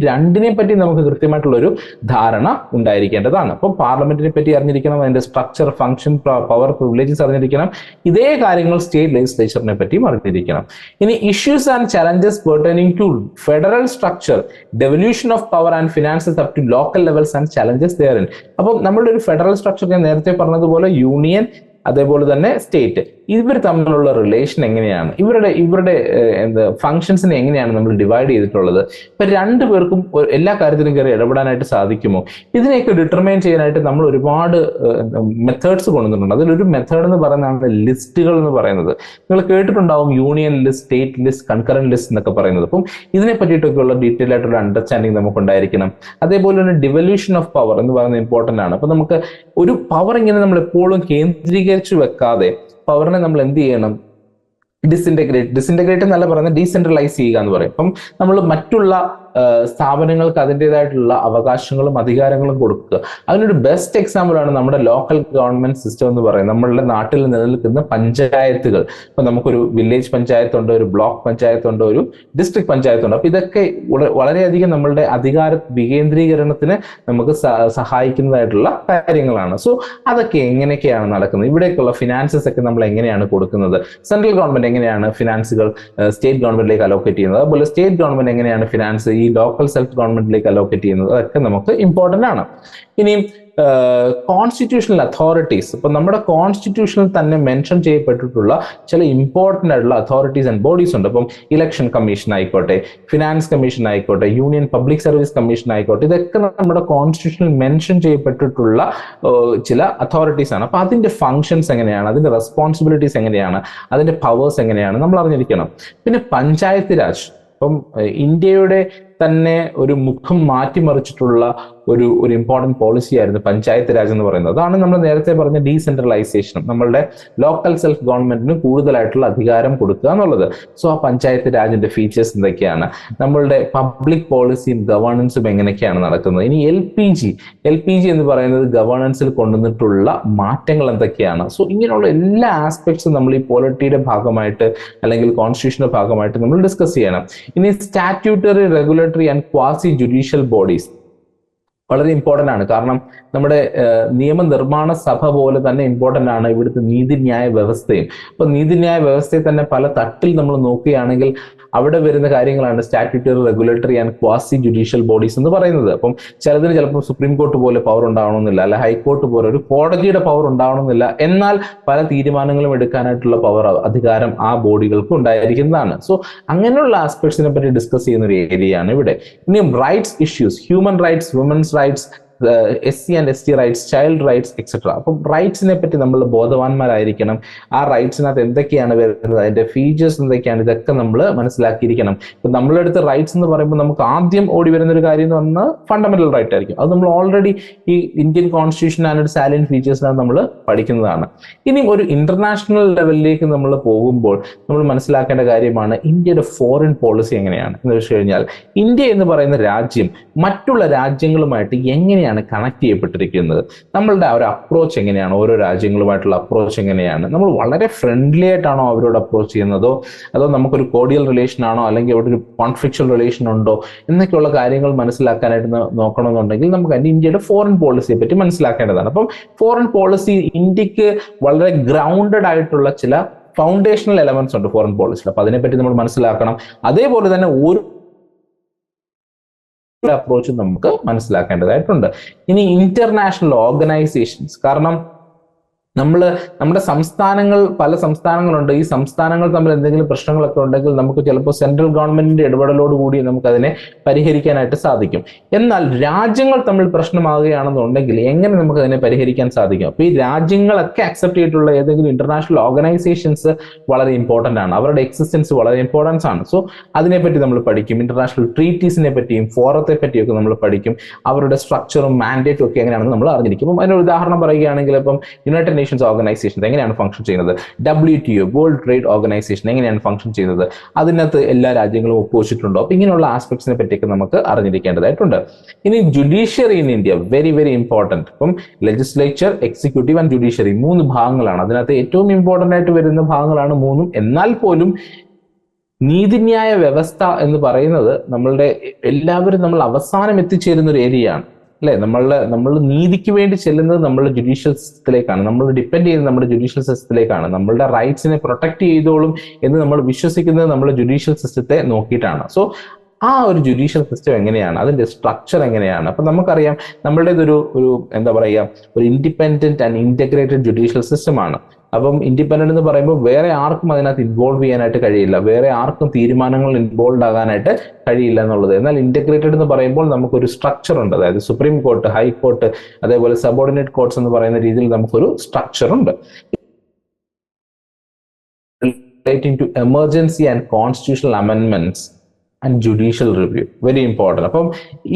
രണ്ടിനെ പറ്റി നമുക്ക് കൃത്യമായിട്ടുള്ള ഒരു ധാരണ ഉണ്ടായിരിക്കേണ്ടതാണ്. അപ്പം പാർലമെന്റിനെ പറ്റി അറിഞ്ഞിരിക്കണം, അതിന്റെ സ്ട്രക്ചർ, ഫംഗ്ഷൻ, പവർ, പ്രിവിലേജസ് അറിഞ്ഞിരിക്കണം. ഇതേ കാര്യങ്ങൾ സ്റ്റേറ്റ് ലെജിസ്ലേച്ചറിനെ പറ്റിയും അറിഞ്ഞിരിക്കണം. ഇനി issues and challenges pertaining to federal structure, devolution of power and finances up to local levels and challenges therein. അപ്പോൾ നമ്മളുടെ ഒരു ഫെഡറൽ സ്ട്രക്ചർ ഞാൻ നേരത്തെ പറഞ്ഞതുപോലെ യൂണിയൻ, അതേപോലെ തന്നെ സ്റ്റേറ്റ്, ഇവർ തമ്മിലുള്ള റിലേഷൻ എങ്ങനെയാണ്, ഇവരുടെ ഫങ്ഷൻസിനെ എങ്ങനെയാണ് നമ്മൾ ഡിവൈഡ് ചെയ്തിട്ടുള്ളത്. ഇപ്പൊ രണ്ടുപേർക്കും എല്ലാ കാര്യത്തിലും കയറി ഇടപെടാനായിട്ട് സാധിക്കുമോ? ഇതിനെയൊക്കെ ഡിറ്റർമൈൻ ചെയ്യാനായിട്ട് നമ്മൾ ഒരുപാട് മെത്തേഡ്സ് കൊണ്ടുവന്നിട്ടുണ്ട്. അതിലൊരു മെത്തേഡ് എന്ന് പറയുന്നതാണ് ലിസ്റ്റുകൾ എന്ന് പറയുന്നത്. നിങ്ങൾ കേട്ടിട്ടുണ്ടാവും union list, state list, concurrent list എന്നൊക്കെ പറയുന്നത്. അപ്പം ഇതിനെ പറ്റിയിട്ടൊക്കെയുള്ള ഡീറ്റെയിൽ ആയിട്ടുള്ള അണ്ടർസ്റ്റാൻഡിങ് നമുക്ക് ഉണ്ടായിരിക്കണം. അതേപോലെ തന്നെ ഡിവല്യൂഷൻ ഓഫ് പവർ എന്ന് പറയുന്നത് ഇമ്പോർട്ടന്റ് ആണ്. അപ്പൊ നമുക്ക് ഒരു പവർ ഇങ്ങനെ നമ്മൾ എപ്പോഴും കേന്ദ്രീകരിച്ചു വെക്കാതെ പവറിനെ നമ്മൾ എന്ത് ചെയ്യണം, ഡിസിൻറ്റഗ്രേറ്റ് എന്നല്ല പറയുന്നത്, ഡീസെൻട്രലൈസ് ചെയ്യുക എന്ന് പറയും. അപ്പം നമ്മൾ മറ്റുള്ള സ്ഥാപനങ്ങൾക്ക് അതിൻ്റെതായിട്ടുള്ള അവകാശങ്ങളും അധികാരങ്ങളും കൊടുക്കുക. അതിനൊരു ബെസ്റ്റ് എക്സാമ്പിൾ ആണ് നമ്മുടെ ലോക്കൽ ഗവൺമെന്റ് സിസ്റ്റം എന്ന് പറയുന്നത്. നമ്മളുടെ നാട്ടിൽ നിലനിൽക്കുന്ന പഞ്ചായത്തുകൾ. ഇപ്പൊ നമുക്കൊരു വില്ലേജ് പഞ്ചായത്തുണ്ട്, ഒരു ബ്ലോക്ക് പഞ്ചായത്തുണ്ട്, ഒരു ഡിസ്ട്രിക്ട് പഞ്ചായത്തുണ്ട്. അപ്പൊ ഇതൊക്കെ വളരെയധികം നമ്മളുടെ അധികാര വികേന്ദ്രീകരണത്തിന് നമുക്ക് സഹായിക്കുന്നതായിട്ടുള്ള കാര്യങ്ങളാണ്. സോ അതൊക്കെ എങ്ങനെയൊക്കെയാണ് നടക്കുന്നത്, ഇവിടേക്കുള്ള ഫിനാൻസസ് ഒക്കെ നമ്മൾ എങ്ങനെയാണ് കൊടുക്കുന്നത്, സെൻട്രൽ ഗവൺമെന്റ് എങ്ങനെയാണ് ഫിനാൻസുകൾ സ്റ്റേറ്റ് ഗവൺമെന്റിലേക്ക് അലോക്കേറ്റ് ചെയ്യുന്നത്, അതുപോലെ സ്റ്റേറ്റ് ഗവൺമെന്റ് എങ്ങനെയാണ് ഫിനാൻസ് ഈ ലോക്കൽ സെൽഫ് ഗവൺമെന്റിലേക്ക് അലോക്കേറ്റ് ചെയ്യുന്നത്, അതൊക്കെ നമുക്ക് ഇമ്പോർട്ടന്റ് ആണ്. ഇനിയും കോൺസ്റ്റിറ്റ്യൂഷണൽ അതോറിറ്റീസ്. ഇപ്പൊ നമ്മുടെ കോൺസ്റ്റിറ്റ്യൂഷനിൽ തന്നെ മെൻഷൻ ചെയ്യപ്പെട്ടിട്ടുള്ള ചില ഇമ്പോർട്ടന്റ് ആയിട്ടുള്ള അതോറിറ്റീസ് ആൻഡ് ബോഡീസ് ഉണ്ട്. ഇപ്പം ഇലക്ഷൻ കമ്മീഷൻ ആയിക്കോട്ടെ, ഫിനാൻസ് കമ്മീഷൻ ആയിക്കോട്ടെ, യൂണിയൻ പബ്ലിക് സർവീസ് കമ്മീഷൻ ആയിക്കോട്ടെ, ഇതൊക്കെ നമ്മുടെ കോൺസ്റ്റിറ്റ്യൂഷനിൽ മെൻഷൻ ചെയ്യപ്പെട്ടിട്ടുള്ള ചില അതോറിറ്റീസ് ആണ്. അപ്പൊ അതിന്റെ ഫങ്ഷൻസ് എങ്ങനെയാണ്, അതിന്റെ റെസ്പോൺസിബിലിറ്റീസ് എങ്ങനെയാണ്, അതിന്റെ പവേഴ്സ് എങ്ങനെയാണ് നമ്മൾ അറിഞ്ഞിരിക്കണം. പിന്നെ പഞ്ചായത്ത് രാജ്. ഇപ്പം ഇന്ത്യയുടെ തന്നെ ഒരു മുഖം മാറ്റിമറിച്ചിട്ടുള്ള ഒരു ഇമ്പോർട്ടന്റ് പോളിസി ആയിരുന്നു പഞ്ചായത്ത് രാജ് എന്ന് പറയുന്നത്. അതാണ് നമ്മൾ നേരത്തെ പറഞ്ഞ ഡീസെൻട്രലൈസേഷൻ, നമ്മളുടെ ലോക്കൽ സെൽഫ് ഗവൺമെന്റിന് കൂടുതലായിട്ടുള്ള അധികാരം കൊടുക്കുക എന്നുള്ളത്. സോ ആ പഞ്ചായത്ത് രാജിന്റെ ഫീച്ചേഴ്സ് എന്തൊക്കെയാണ്, നമ്മളുടെ പബ്ലിക് പോളിസിയും ഗവേണൻസും എങ്ങനെയൊക്കെയാണ് നടക്കുന്നത്. ഇനി എൽ പി ജി എന്ന് പറയുന്നത് ഗവേണൻസിൽ കൊണ്ടുവന്നിട്ടുള്ള മാറ്റങ്ങൾ എന്തൊക്കെയാണ്. സോ ഇങ്ങനെയുള്ള എല്ലാ ആസ്പെക്ട്സും നമ്മൾ ഈ പോളിറ്റിയുടെ ഭാഗമായിട്ട് അല്ലെങ്കിൽ കോൺസ്റ്റിറ്റ്യൂഷന്റെ ഭാഗമായിട്ട് നമ്മൾ ഡിസ്കസ് ചെയ്യണം. ഇനി statutory regulatory regulatory and quasi judicial bodies വളരെ ഇമ്പോർട്ടൻ്റ് ആണ്. കാരണം നമ്മുടെ നിയമനിർമ്മാണ സഭ പോലെ തന്നെ ഇമ്പോർട്ടൻ്റ് ആണ് ഇവിടുത്തെ നീതിന്യായ വ്യവസ്ഥയും. അപ്പൊ നീതിന്യായ വ്യവസ്ഥയെ തന്നെ പല തട്ടിൽ നമ്മൾ നോക്കുകയാണെങ്കിൽ അവിടെ വരുന്ന കാര്യങ്ങളാണ് statutory, regulatory and quasi judicial bodies എന്ന് പറയുന്നത്. അപ്പം ചിലതിന് ചിലപ്പോൾ സുപ്രീം കോർട്ട് പോലെ പവർ ഉണ്ടാവണമെന്നില്ല, അല്ല ഹൈക്കോർട്ട് പോലെ ഒരു കോടതിയുടെ പവർ ഉണ്ടാവണമെന്നില്ല. എന്നാൽ പല തീരുമാനങ്ങളും എടുക്കാനായിട്ടുള്ള പവർ, അധികാരം ആ ബോഡികൾക്ക് ഉണ്ടായിരിക്കുന്നതാണ്. സോ അങ്ങനെയുള്ള ആസ്പെക്ട്സിനെ പറ്റി ഡിസ്കസ് ചെയ്യുന്ന ഒരു ഏരിയയാണ് ഇവിടെ. ഇനിയും rights issues, human rights, women's rights, SC and ST rights, child rights etcetera. അപ്പം റൈറ്റ്സിനെ പറ്റി നമ്മൾ ബോധവാന്മാരായിരിക്കണം. ആ റൈറ്റ്സിനകത്ത് എന്തൊക്കെയാണ് വരുന്നത്, അതിന്റെ ഫീച്ചേഴ്സ് എന്തൊക്കെയാണ്, ഇതൊക്കെ നമ്മൾ മനസ്സിലാക്കിയിരിക്കണം. ഇപ്പം നമ്മളെടുത്ത് റൈറ്റ്സ് എന്ന് പറയുമ്പോൾ നമുക്ക് ആദ്യം ഓടി വരുന്ന ഒരു കാര്യം എന്ന് പറഞ്ഞാൽ ഫണ്ടമെന്റൽ റൈറ്റ് ആയിരിക്കും. അത് നമ്മൾ ഓൾറെഡി ഈ ഇന്ത്യൻ കോൺസ്റ്റിറ്റ്യൂഷൻ ആൻഡ് സാലിയന്റ് ഫീച്ചേഴ്സിനകത്ത് നമ്മൾ പഠിക്കുന്നതാണ്. ഇനി ഒരു ഇന്റർനാഷണൽ ലെവലിലേക്ക് നമ്മൾ പോകുമ്പോൾ നമ്മൾ മനസ്സിലാക്കേണ്ട കാര്യമാണ് ഇന്ത്യയുടെ ഫോറിൻ പോളിസി എങ്ങനെയാണ് എന്ന് വെച്ച് കഴിഞ്ഞാൽ, ഇന്ത്യ എന്ന് പറയുന്ന രാജ്യം മറ്റുള്ള രാജ്യങ്ങളുമായിട്ട് എങ്ങനെയാണ് കണക്ട് ചെയ്യപ്പെട്ടിരിക്കുന്നത്, നമ്മളുടെ ഒരു അപ്രോച്ച് എങ്ങനെയാണ്, ഓരോ രാജ്യങ്ങളുമായിട്ടുള്ള അപ്രോച്ച് എങ്ങനെയാണ്, നമ്മൾ വളരെ ഫ്രണ്ട്ലി ആയിട്ടാണോ അവരോട് അപ്രോച്ച് ചെയ്യുന്നതോ, അതോ നമുക്കൊരു കോഡിയൽ റിലേഷൻ ആണോ, അല്ലെങ്കിൽ അവിടെ ഒരു കോൺഫ്ലിക്ച്വൽ റിലേഷൻ ഉണ്ടോ എന്നൊക്കെയുള്ള കാര്യങ്ങൾ മനസ്സിലാക്കാനായിട്ട് നോക്കണമെന്നുണ്ടെങ്കിൽ നമുക്ക് അതിന്റെ ഇന്ത്യയുടെ ഫോറിൻ പോളിസിയെ പറ്റി മനസ്സിലാക്കേണ്ടതാണ്. അപ്പം ഫോറിൻ പോളിസി ഇന്ത്യക്ക് വളരെ ഗ്രൗണ്ടഡ് ആയിട്ടുള്ള ചില ഫൗണ്ടേഷണൽ എലമെന്റ്സ് ഉണ്ട് ഫോറിൻ പോളിസിയിൽ. അപ്പൊ അതിനെപ്പറ്റി നമ്മൾ മനസ്സിലാക്കണം. അതേപോലെ തന്നെ ഓരോ അപ്രോച്ച് നമുക്ക് മനസ്സിലാക്കേണ്ടതായിട്ടുണ്ട്. ഇനി ഇന്റർനാഷണൽ ഓർഗനൈസേഷൻസ്, കാരണം നമ്മുടെ സംസ്ഥാനങ്ങൾ, പല സംസ്ഥാനങ്ങളുണ്ട്. ഈ സംസ്ഥാനങ്ങൾ തമ്മിൽ എന്തെങ്കിലും പ്രശ്നങ്ങളൊക്കെ ഉണ്ടെങ്കിൽ നമുക്ക് ചിലപ്പോൾ സെൻട്രൽ ഗവൺമെന്റിന്റെ ഇടപെടലോട് കൂടി നമുക്ക് അതിനെ പരിഹരിക്കാനായിട്ട് സാധിക്കും. എന്നാൽ രാജ്യങ്ങൾ തമ്മിൽ പ്രശ്നമാകുകയാണെന്നുണ്ടെങ്കിൽ എങ്ങനെ നമുക്ക് അതിനെ പരിഹരിക്കാൻ സാധിക്കും? അപ്പൊ ഈ രാജ്യങ്ങളൊക്കെ അക്സെപ്റ്റ് ചെയ്തിട്ടുള്ള ഏതെങ്കിലും ഇന്റർനാഷണൽ ഓർഗനൈസേഷൻസ് വളരെ ഇമ്പോർട്ടന്റ് ആണ്, അവരുടെ എക്സിസ്റ്റൻസ് വളരെ ഇമ്പോർട്ടൻസ് ആണ്. സോ അതിനെപ്പറ്റി നമ്മൾ പഠിക്കും. ഇന്റർനാഷണൽ ട്രീറ്റീസിനെ പറ്റിയും ഫോറത്തെ പറ്റിയൊക്കെ നമ്മൾ പഠിക്കും. അവരുടെ സ്ട്രക്ചറും മാൻഡേറ്റും ഒക്കെ എങ്ങനെയാണെന്ന് നമ്മൾ അറിഞ്ഞിരിക്കും. അപ്പം അതിനൊരു ഉദാഹരണം പറയുകയാണെങ്കിൽ, ഇപ്പം യുണൈറ്റഡ് നേഷൻസ് ഓർഗനൈസേഷൻ എങ്ങനെയാണ് ഫംഗ്ഷൻ ചെയ്യുന്നത്, WTO വേൾഡ് ട്രേഡ് ഓർഗനൈസേഷൻ എങ്ങനെയാണ് ഫംഗ്ഷൻ ചെയ്യുന്നത്, അതിനകത്ത് എല്ലാ രാജ്യങ്ങളും ഒപ്പുവെച്ചിട്ടുണ്ടോ? അപ്പൊ ഇങ്ങനെയുള്ള ആസ്പെക്ട്സിനെ പറ്റിയൊക്കെ നമുക്ക് അറിഞ്ഞിരിക്കേണ്ടതായിട്ടുണ്ട്. ഇനി judiciary in India very very important. ഇപ്പം ലെജിസ്ലേച്ചർ, എക്സിക്യൂട്ടീവ് ആൻഡ് ജുഡീഷ്യറി 3 ഭാഗങ്ങളാണ്. അതിനകത്ത് ഏറ്റവും ഇമ്പോർട്ടന്റ് ആയിട്ട് വരുന്ന ഭാഗങ്ങളാണ് 3. എന്നാൽ പോലും നീതിന്യായ വ്യവസ്ഥ എന്ന് പറയുന്നത് നമ്മളുടെ എല്ലാവരും നമ്മൾ അവസാനം എത്തിച്ചേരുന്ന ഒരു ഏരിയയാണ്, അല്ലെ? നമ്മൾ നീതിക്ക് വേണ്ടി ചെല്ലുന്നത് നമ്മളുടെ ജുഡീഷ്യൽ സിസ്റ്റത്തിലേക്കാണ്, നമ്മൾ ഡിപ്പെൻഡ് ചെയ്യുന്നത് നമ്മുടെ ജുഡീഷ്യൽ സിസ്റ്റത്തിലേക്കാണ്. നമ്മളുടെ റൈറ്റ്സിനെ പ്രൊട്ടക്ട് ചെയ്തോളും എന്ന് നമ്മൾ വിശ്വസിക്കുന്നത് നമ്മുടെ ജുഡീഷ്യൽ സിസ്റ്റത്തെ നോക്കിയിട്ടാണ്. സോ ആ ഒരു ജുഡീഷ്യൽ സിസ്റ്റം എങ്ങനെയാണ്, അതിന്റെ സ്ട്രക്ചർ എങ്ങനെയാണ്? അപ്പൊ നമുക്കറിയാം നമ്മളുടേതൊരു എന്താ പറയുക, ഒരു ഇൻഡിപെൻഡന്റ് ആൻഡ് ഇന്റഗ്രേറ്റഡ് ജുഡീഷ്യൽ സിസ്റ്റമാണ്. അപ്പം ഇൻഡിപെൻഡന്റ് എന്ന് പറയുമ്പോൾ വേറെ ആർക്കും അതിനകത്ത് ഇൻവോൾവ് ചെയ്യാനായിട്ട് കഴിയില്ല, വേറെ ആർക്കും തീരുമാനങ്ങൾ ഇൻവോൾവ് ആകാനായിട്ട് കഴിയില്ല എന്നുള്ളത്. എന്നാൽ ഇന്റഗ്രേറ്റഡ് എന്ന് പറയുമ്പോൾ നമുക്കൊരു സ്ട്രക്ചർ ഉണ്ട്, അതായത് സുപ്രീം കോർട്ട്, ഹൈക്കോർട്ട്, അതേപോലെ സബോർഡിനേറ്റ് കോർട്ട്സ് എന്ന് പറയുന്ന രീതിയിൽ നമുക്കൊരു സ്ട്രക്ചർ ഉണ്ട്. Relating to emergency and constitutional amendments and judicial review, very important. അപ്പം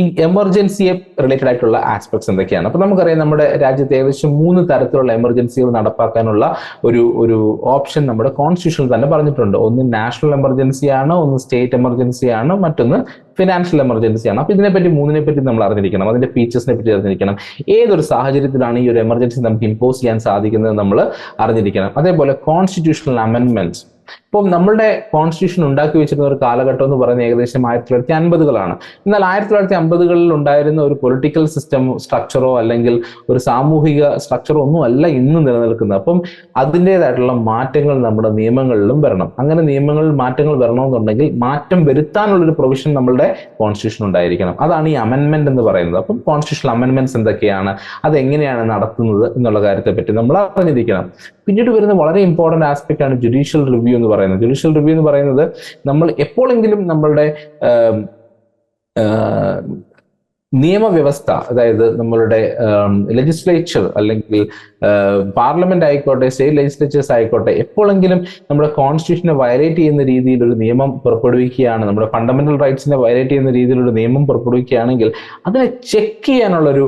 ഈ എമർജൻസിയെ റിലേറ്റഡ് ആയിട്ടുള്ള ആസ്പെക്ട്സ് എന്തൊക്കെയാണ്? അപ്പൊ നമുക്കറിയാം നമ്മുടെ രാജ്യത്ത് ഏകദേശം 3 തരത്തിലുള്ള എമർജൻസികൾ നടപ്പാക്കാനുള്ള ഒരു ഓപ്ഷൻ നമ്മുടെ കോൺസ്റ്റിറ്റ്യൂഷനിൽ തന്നെ പറഞ്ഞിട്ടുണ്ട്. ഒന്ന് നാഷണൽ എമർജൻസി ആണ്, ഒന്ന് സ്റ്റേറ്റ് എമർജൻസി ആണ്, മറ്റൊന്ന് ഫിനാൻഷ്യൽ എമർജൻസി ആണ്. അപ്പൊ ഇതിനെപ്പറ്റി 3നെ പറ്റി നമ്മൾ അറിഞ്ഞിരിക്കണം, അതിന്റെ ഫീച്ചേഴ്സിനെ പറ്റി അറിഞ്ഞിരിക്കണം. ഏതൊരു സാഹചര്യത്തിലാണ് ഈ ഒരു എമർജൻസി നമുക്ക് ഇമ്പോസ് ചെയ്യാൻ സാധിക്കുന്നത് നമ്മൾ അറിഞ്ഞിരിക്കണം. അതേപോലെ കോൺസ്റ്റിറ്റ്യൂഷണൽ അമെൻമെന്റ്സ്. ഇപ്പം നമ്മളുടെ കോൺസ്റ്റിറ്റ്യൂഷൻ ഉണ്ടാക്കി വെച്ചിരുന്ന ഒരു കാലഘട്ടം എന്ന് പറയുന്നത് ഏകദേശം 1950കളാണ്. എന്നാൽ 1950കളിൽ ഉണ്ടായിരുന്ന ഒരു പൊളിറ്റിക്കൽ സിസ്റ്റം സ്ട്രക്ചറോ അല്ലെങ്കിൽ ഒരു സാമൂഹിക സ്ട്രക്ചറോ ഒന്നും അല്ല ഇന്ന് നിലനിൽക്കുന്നത്. അപ്പം അതിൻ്റെതായിട്ടുള്ള മാറ്റങ്ങൾ നമ്മുടെ നിയമങ്ങളിലും വരണം. അങ്ങനെ നിയമങ്ങളിൽ മാറ്റങ്ങൾ വരണമെന്നുണ്ടെങ്കിൽ മാറ്റം വരുത്താനുള്ളൊരു പ്രൊവിഷൻ നമ്മളുടെ കോൺസ്റ്റിറ്റ്യൂഷൻ ഉണ്ടായിരിക്കണം. അതാണ് ഈ അമെൻമെന്റ് എന്ന് പറയുന്നത്. അപ്പം കോൺസ്റ്റിറ്റ്യൂഷണൽ അമെൻമെന്റ്സ് എന്തൊക്കെയാണ്, അതെങ്ങനെയാണ് നടത്തുന്നത് എന്നുള്ള കാര്യത്തെ പറ്റി നമ്മൾ അറിഞ്ഞിരിക്കണം. പിന്നീട് വരുന്ന വളരെ ഇമ്പോർട്ടന്റ് ആസ്പെക്ട് ആണ് ജുഡീഷ്യൽ റിവ്യൂ എന്ന് പറയുന്നത്. ജുഡീഷ്യൽ റിവ്യൂ എന്ന് പറയുന്നത് നമ്മൾ എപ്പോഴെങ്കിലും നമ്മളുടെ നിയമവ്യവസ്ഥ, അതായത് നമ്മളുടെ ലെജിസ്ലേച്ചർ അല്ലെങ്കിൽ പാർലമെന്റ് ആയിക്കോട്ടെ, സ്റ്റേറ്റ് ലെജിസ്ലേച്ചേഴ്സ് ആയിക്കോട്ടെ, എപ്പോഴെങ്കിലും നമ്മുടെ കോൺസ്റ്റിറ്റ്യൂഷനെ വയലേറ്റ് ചെയ്യുന്ന രീതിയിൽ ഒരു നിയമം പുറപ്പെടുവിക്കുകയാണ്, നമ്മുടെ ഫണ്ടമെന്റൽ റൈറ്റ്സിനെ വയലേറ്റ് ചെയ്യുന്ന രീതിയിലൊരു നിയമം പുറപ്പെടുവിക്കുകയാണെങ്കിൽ അതിനെ ചെക്ക് ചെയ്യാനുള്ളൊരു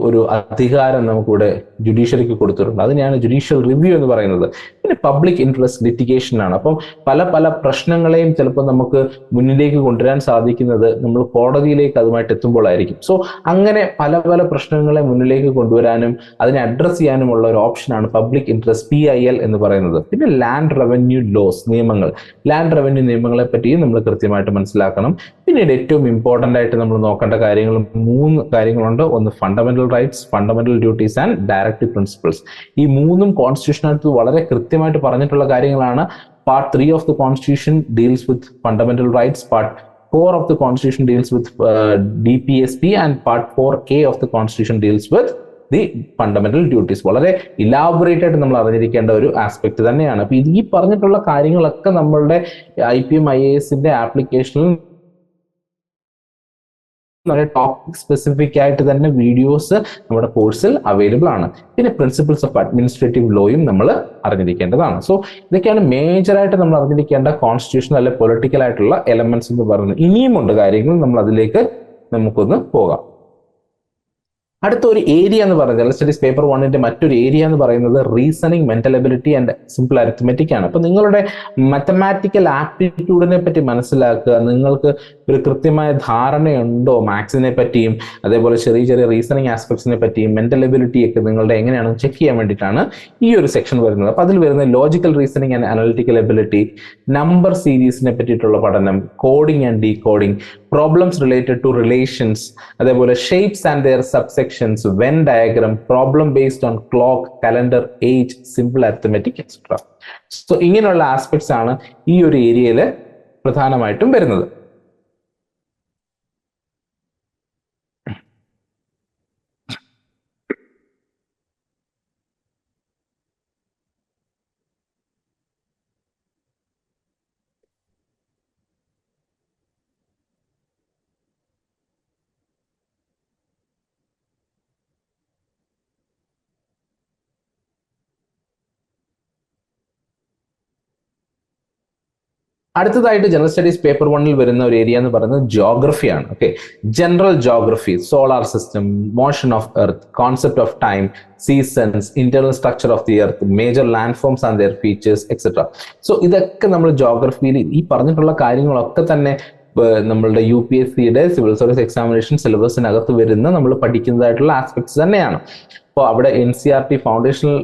ഒരു അധികാരം നമുക്കിവിടെ ജുഡീഷ്യറിക്ക് കൊടുത്തിട്ടുണ്ട്. അതിനെയാണ് ജുഡീഷ്യൽ റിവ്യൂ എന്ന് പറയുന്നത്. പിന്നെ പബ്ലിക് ഇൻട്രസ്റ്റ് ലിറ്റിഗേഷൻ ആണ്. അപ്പം പല പല പ്രശ്നങ്ങളെയും ചിലപ്പോൾ നമുക്ക് മുന്നിലേക്ക് കൊണ്ടുവരാൻ സാധിക്കുന്നത് നമ്മൾ കോടതിയിലേക്ക് അതുമായിട്ട് എത്തുമ്പോഴായിരിക്കും. സോ അങ്ങനെ പല പല പ്രശ്നങ്ങളെ മുന്നിലേക്ക് കൊണ്ടുവരാനും അതിനെ അഡ്രസ് ചെയ്യാനുമുള്ള ഒരു ഓപ്ഷനാണ് പബ്ലിക് ഇൻട്രസ്റ്റ് PIL എന്ന് പറയുന്നത്. പിന്നെ ലാൻഡ് റവന്യൂ ലോസ്, നിയമങ്ങൾ, ലാൻഡ് റവന്യൂ നിയമങ്ങളെ പറ്റിയും നമ്മൾ കൃത്യമായിട്ട് മനസ്സിലാക്കണം. പിന്നീട് ഏറ്റവും ഇമ്പോർട്ടൻ്റ് ആയിട്ട് നമ്മൾ നോക്കേണ്ട കാര്യങ്ങൾ 3 കാര്യങ്ങളുണ്ട്. ഒന്ന് fundamental rights, fundamental duties and directive principles. ഈ 3ഉം കോൺസ്റ്റിറ്റ്യൂഷനകത്ത് വളരെ കൃത്യമായിട്ട് പറഞ്ഞിട്ടുള്ള കാര്യങ്ങളാണ്. Part 3 of the Constitution deals with fundamental rights. Part 4 of the Constitution deals with DPSP, and Part 4A of the Constitution deals with the fundamental duties. വളരെ elaborate ആയിട്ട് നമ്മൾ അറിഞ്ഞിരിക്കേണ്ട ഒരു ആസ്പെക്ട് തന്നെയാണ്. അപ്പൊ ഈ പറഞ്ഞിട്ടുള്ള കാര്യങ്ങളൊക്കെ നമ്മളുടെ IPM IAS ആപ്ലിക്കേഷനിൽ ടോപ്പിക് സ്പെസിഫിക് ആയിട്ട് തന്നെ വീഡിയോസ് നമ്മുടെ കോഴ്സിൽ അവൈലബിൾ ആണ്. പിന്നെ പ്രിൻസിപ്പിൾസ് ഓഫ് അഡ്മിനിസ്ട്രേറ്റീവ് ലോയും നമ്മൾ അറിഞ്ഞിരിക്കേണ്ടതാണ്. സോ ഇതൊക്കെയാണ് മേജറായിട്ട് നമ്മൾ അറിഞ്ഞിരിക്കേണ്ട കോൺസ്റ്റിറ്റ്യൂഷൻ അല്ലെ പൊളിറ്റിക്കൽ ആയിട്ടുള്ള എലമെന്റ്സ് എന്ന് പറയുന്നത്. ഇനിയുമുണ്ട് കാര്യങ്ങൾ, നമ്മൾ അതിലേക്ക് നമുക്കൊന്ന് പോകാം. അടുത്ത ഒരു ഏരിയ എന്ന് പറയുന്നത് ജനറൽ സ്റ്റഡീസ് പേപ്പർ 1ന്റെ മറ്റൊരു ഏരിയ എന്ന് പറയുന്നത് reasoning, mental ability and simple arithmetic ആണ്. അപ്പൊ നിങ്ങളുടെ മാത്തമാറ്റിക്കൽ ആപ്റ്റിറ്റ്യൂഡിനെ പറ്റി മനസ്സിലാക്കുക, നിങ്ങൾക്ക് ഒരു കൃത്യമായ ധാരണയുണ്ടോ മാത്സിനെ പറ്റിയും അതേപോലെ ചെറിയ ചെറിയ റീസണിങ് ആസ്പെക്ട്സിനെ പറ്റിയും മെന്റൽ എബിലിറ്റി ഒക്കെ നിങ്ങളുടെ എങ്ങനെയാണെന്ന് ചെക്ക് ചെയ്യാൻ വേണ്ടിയിട്ടാണ് ഈ ഒരു സെക്ഷൻ വരുന്നത്. അപ്പൊ അതിൽ വരുന്ന logical reasoning and analytical ability, number സീരീസിനെ പറ്റിയിട്ടുള്ള പഠനം, coding and decoding, problems related to relations, അതേപോലെ shapes and their subsections, Venn diagram, problem based on clock, calendar, age, simple arithmetic etcetera. So ഇങ്ങനെയുള്ള ആസ്പെക്ട്സ് ആണ് ഈ ഒരു ഏരിയയിൽ പ്രധാനമായിട്ടും വരുന്നത്. അടുത്തതായിട്ട് ജനറൽ സ്റ്റഡീസ് പേപ്പർ 1ൽ വരുന്ന ഒരു ഏരിയ എന്ന് പറയുന്നത് ജോഗ്രഫിയാണ്. Okay, general geography, solar system, motion of earth, concept of time, seasons, internal structure of the earth, major land forms and their features etcetera. So ഇതൊക്കെ നമ്മൾ ജോഗ്രഫിയിൽ ഈ പറഞ്ഞിട്ടുള്ള കാര്യങ്ങളൊക്കെ തന്നെ നമ്മളുടെ UPSCയുടെ സിവിൽ സർവീസ് എക്സാമിനേഷൻ സിലബസിനകത്ത് വരുന്ന നമ്മൾ പഠിക്കുന്നതായിട്ടുള്ള ആസ്പെക്ട്സ് തന്നെയാണ്. അപ്പോൾ അവിടെ NCERT ഫൗണ്ടേഷണൽ